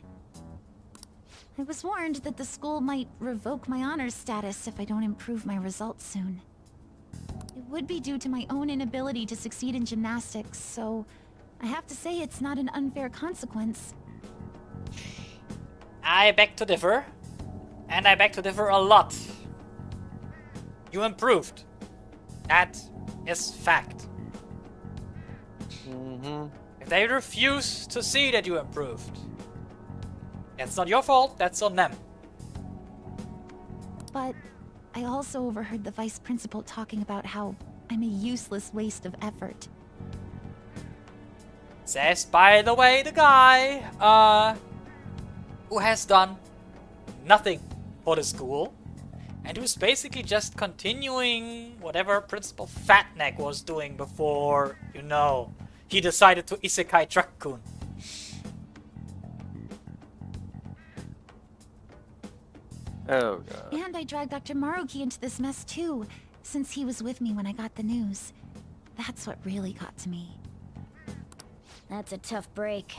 I was warned that the school might revoke my honors status if I don't improve my results soon. It would be due to my own inability to succeed in gymnastics, so I have to say it's not an unfair consequence. I beg to differ. And I beg to differ a lot. You improved. That is fact. If they refuse to see that you improved, that's not your fault, that's on them. But I also overheard the vice principal talking about how I'm a useless waste of effort. Says, by the way, the guy, who has done nothing for the school, and who's basically just continuing whatever Principal Fatneck was doing before, you know, he decided to isekai Truck-kun. Oh god. And I dragged Dr. Maruki into this mess too, since he was with me when I got the news. That's what really got to me. That's a tough break.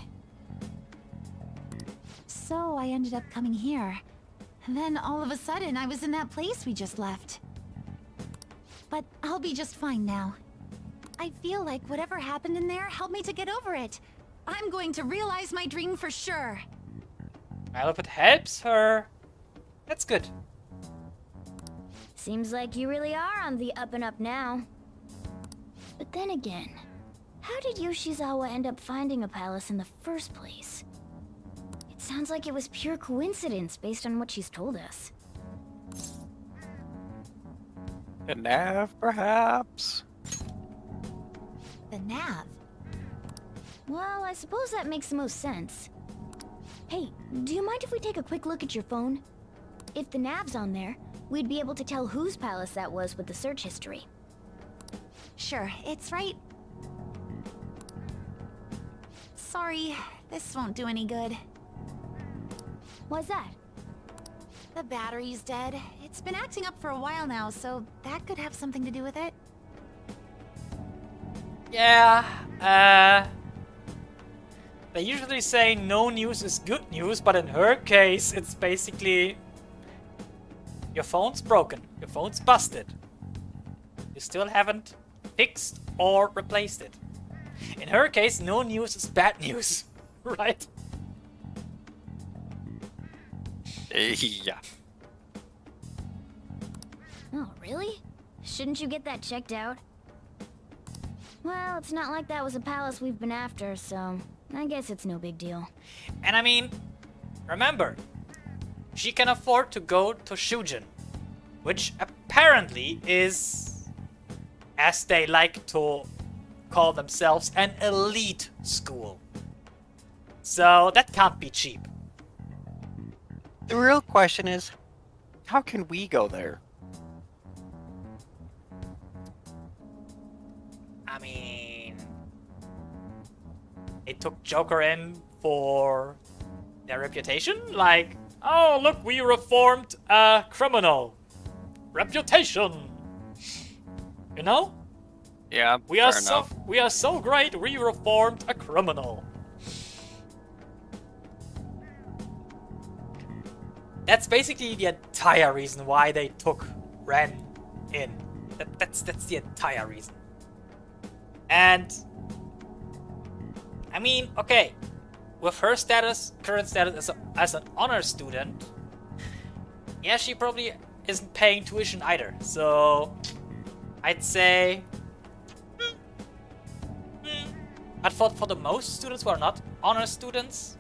So I ended up coming here. And then all of a sudden, I was in that place we just left. But I'll be just fine now. I feel like whatever happened in there helped me to get over it. I'm going to realize my dream for sure. Well, if it helps her, that's good. Seems like you really are on the up and up now. But then again, how did Yoshizawa end up finding a palace in the first place? It sounds like it was pure coincidence based on what she's told us. The nav, perhaps? The nav? Well, I suppose that makes the most sense. Hey, do you mind if we take a quick look at your phone? If the nav's on there, we'd be able to tell whose palace that was with the search history. Sure, it's right. Sorry, this won't do any good. Why's that? The battery's dead. It's been acting up for a while now, so that could have something to do with it. Yeah, they usually say no news is good news, but in her case, it's basically your phone's broken, your phone's busted. You still haven't fixed or replaced it. In her case, no news is bad news, right? Yeah. Oh, really? Shouldn't you get that checked out? Well, it's not like that was a palace we've been after, so I guess it's no big deal. And I mean, remember, she can afford to go to Shujin, which apparently is, as they like to call themselves an elite school. So that can't be cheap. The real question is, how can we go there? I mean, it took Joker in for their reputation? Like, oh look, we reformed a criminal. Reputation. You know? Yeah, We are fair enough. so great, we reformed a criminal. That's basically the entire reason why they took Ren in. That's the entire reason. And I mean, okay, with her current status as an honor student, yeah, she probably isn't paying tuition either. So I'd say, but for the most students who are not honor students,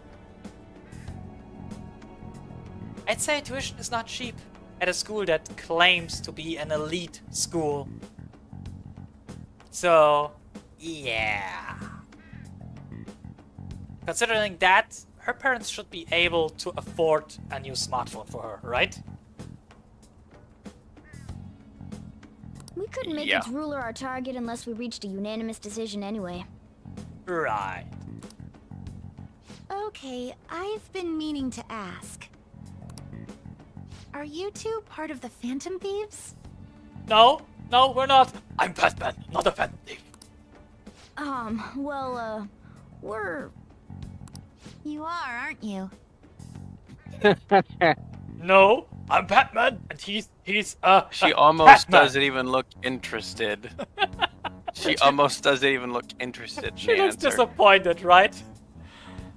I'd say tuition is not cheap at a school that claims to be an elite school. So, yeah. Considering that, her parents should be able to afford a new smartphone for her, right? We couldn't make its ruler our target unless we reached a unanimous decision anyway. Right. Okay, I've been meaning to ask. Are you two part of the Phantom Thieves? No, we're not. I'm Batman, not a Phantom Thief. Well, we're... You are, aren't you? No, I'm Batman, and he's She almost Batman. doesn't even look interested. She almost doesn't even look interested in She the looks answer. disappointed, right?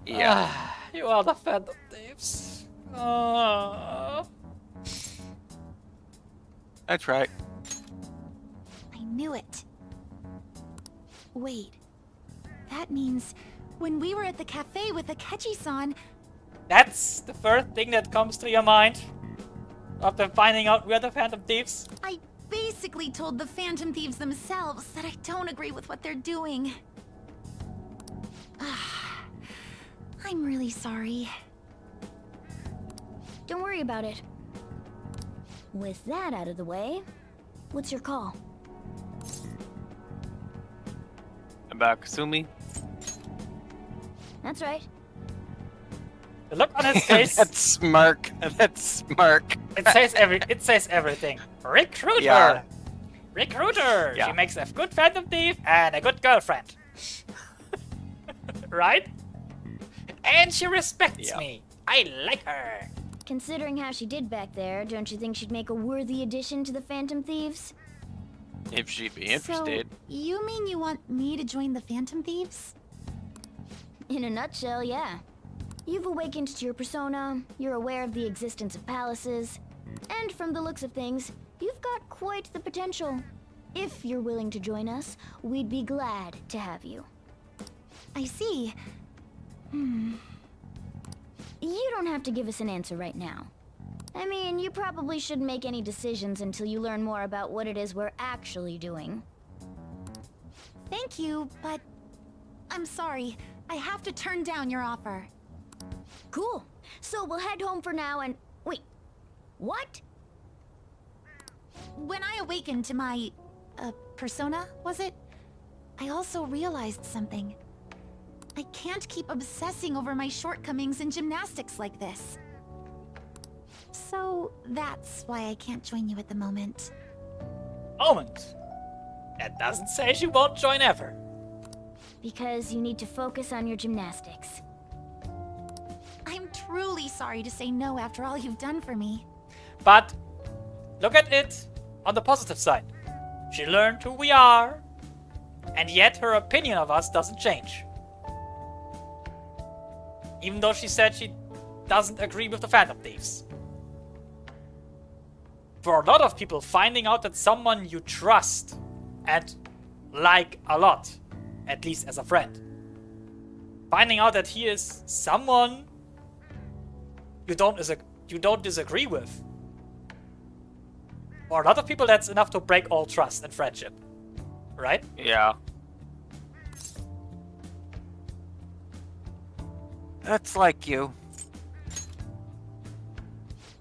Yeah. You are the Phantom Thieves. That's right. I knew it. Wait. That means when we were at the cafe with Akechi-san... That's the first thing that comes to your mind after finding out we're the Phantom Thieves? I basically told the Phantom Thieves themselves that I don't agree with what they're doing. I'm really sorry. Don't worry about it. With that out of the way, what's your call? About Kasumi? That's right. The look on his face. That smirk. That smirk. It says everything. Recruiter. Yeah. Recruiter. Yeah. She makes a good Phantom Thief and a good girlfriend. Right? And she respects me. I like her. Considering how she did back there, don't you think she'd make a worthy addition to the Phantom Thieves? If she'd be interested. So, you mean you want me to join the Phantom Thieves? In a nutshell, yeah. You've awakened to your persona, you're aware of the existence of palaces, and from the looks of things, you've got quite the potential. If you're willing to join us, we'd be glad to have you. I see. You don't have to give us an answer right now. I mean, you probably shouldn't make any decisions until you learn more about what it is we're actually doing. Thank you, but I'm sorry. I have to turn down your offer. Cool. So we'll head home for now and... Wait. What? When I awakened to my... persona, was it? I also realized something. I can't keep obsessing over my shortcomings in gymnastics like this. So, that's why I can't join you at the moment. Moment. That doesn't say she won't join ever. Because you need to focus on your gymnastics. I'm truly sorry to say no after all you've done for me. But look at it on the positive side. She learned who we are, and yet her opinion of us doesn't change. Even though she said she doesn't agree with the Phantom Thieves. For a lot of people, finding out that someone you trust and like a lot, at least as a friend, finding out that he is someone you don't disagree with, for a lot of people that's enough to break all trust and friendship, right? Yeah. That's like you.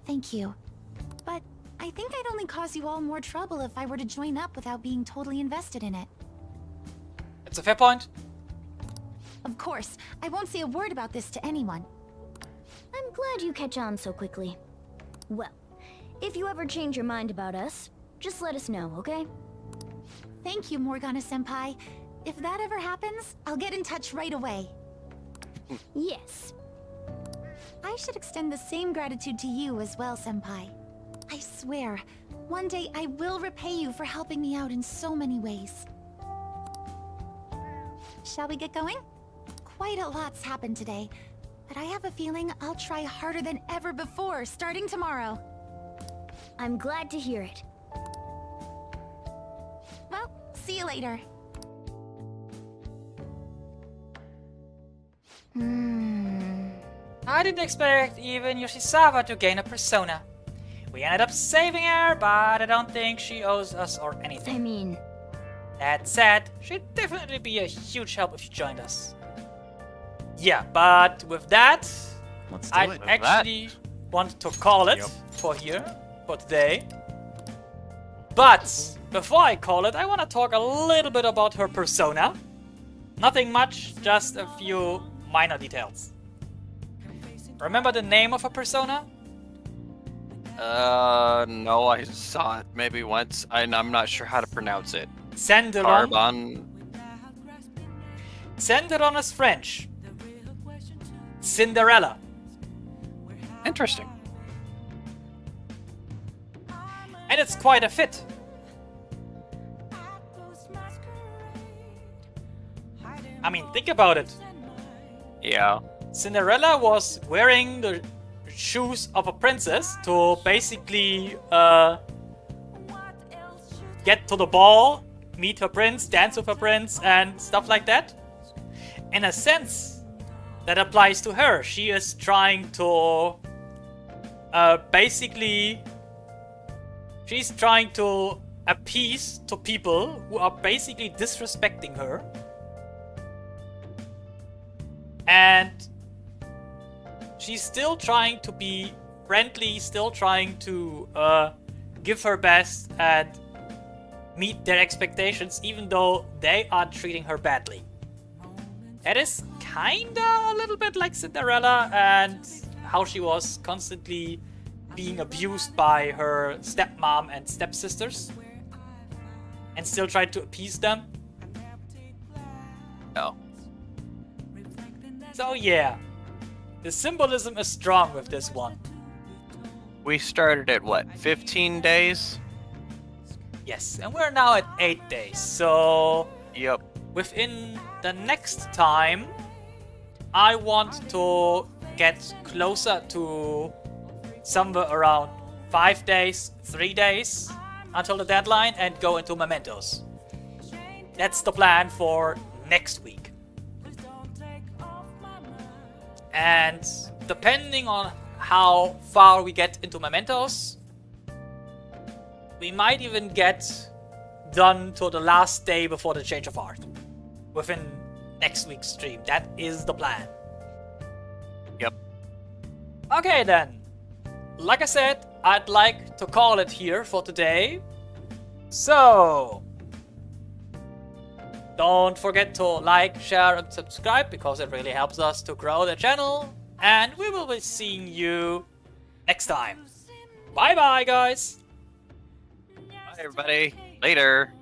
Thank you. But I think I'd only cause you all more trouble if I were to join up without being totally invested in it. It's a fair point. Of course, I won't say a word about this to anyone. I'm glad you catch on so quickly. Well, if you ever change your mind about us, just let us know, okay? Thank you, Morgana-senpai. If that ever happens, I'll get in touch right away. Yes. I should extend the same gratitude to you as well, senpai. I swear, one day I will repay you for helping me out in so many ways. Shall we get going? Quite a lot's happened today, but I have a feeling I'll try harder than ever before starting tomorrow. I'm glad to hear it. Well, see you later. I didn't expect even Yoshizawa to gain a persona. We ended up saving her, but I don't think she owes us or anything. I mean... That said, she'd definitely be a huge help if she joined us. Yeah, but with that, I actually want to call it for today. But before I call it, I want to talk a little bit about her persona. Nothing much, just a few minor details. Remember the name of her persona? No, I saw it maybe once. I'm not sure how to pronounce it. Senderon. Carbon. Senderon is French. Cinderella. Interesting. And it's quite a fit. I mean, think about it. Yeah. Cinderella was wearing the shoes of a princess to basically get to the ball, meet her prince, dance with her prince, and stuff like that. In a sense, that applies to her. She is trying to she's trying to appease to people who are basically disrespecting her. And she's still trying to be friendly, still trying to give her best and meet their expectations, even though they are treating her badly. That is kinda a little bit like Cinderella and how she was constantly being abused by her stepmom and stepsisters and still tried to appease them. No. So yeah, the symbolism is strong with this one. We started at what, 15 days? Yes, and we're now at 8 days, so... Yep. Within the next time, I want to get closer to somewhere around 5 days, 3 days until the deadline and go into mementos. That's the plan for next week. And depending on how far we get into mementos, we might even get done to the last day before the change of heart within next week's stream. That is the plan. Yep. Okay then. Like I said, I'd like to call it here for today. So, don't forget to like, share, and subscribe because it really helps us to grow the channel. And we will be seeing you next time. Bye bye, guys. Bye, everybody. Later.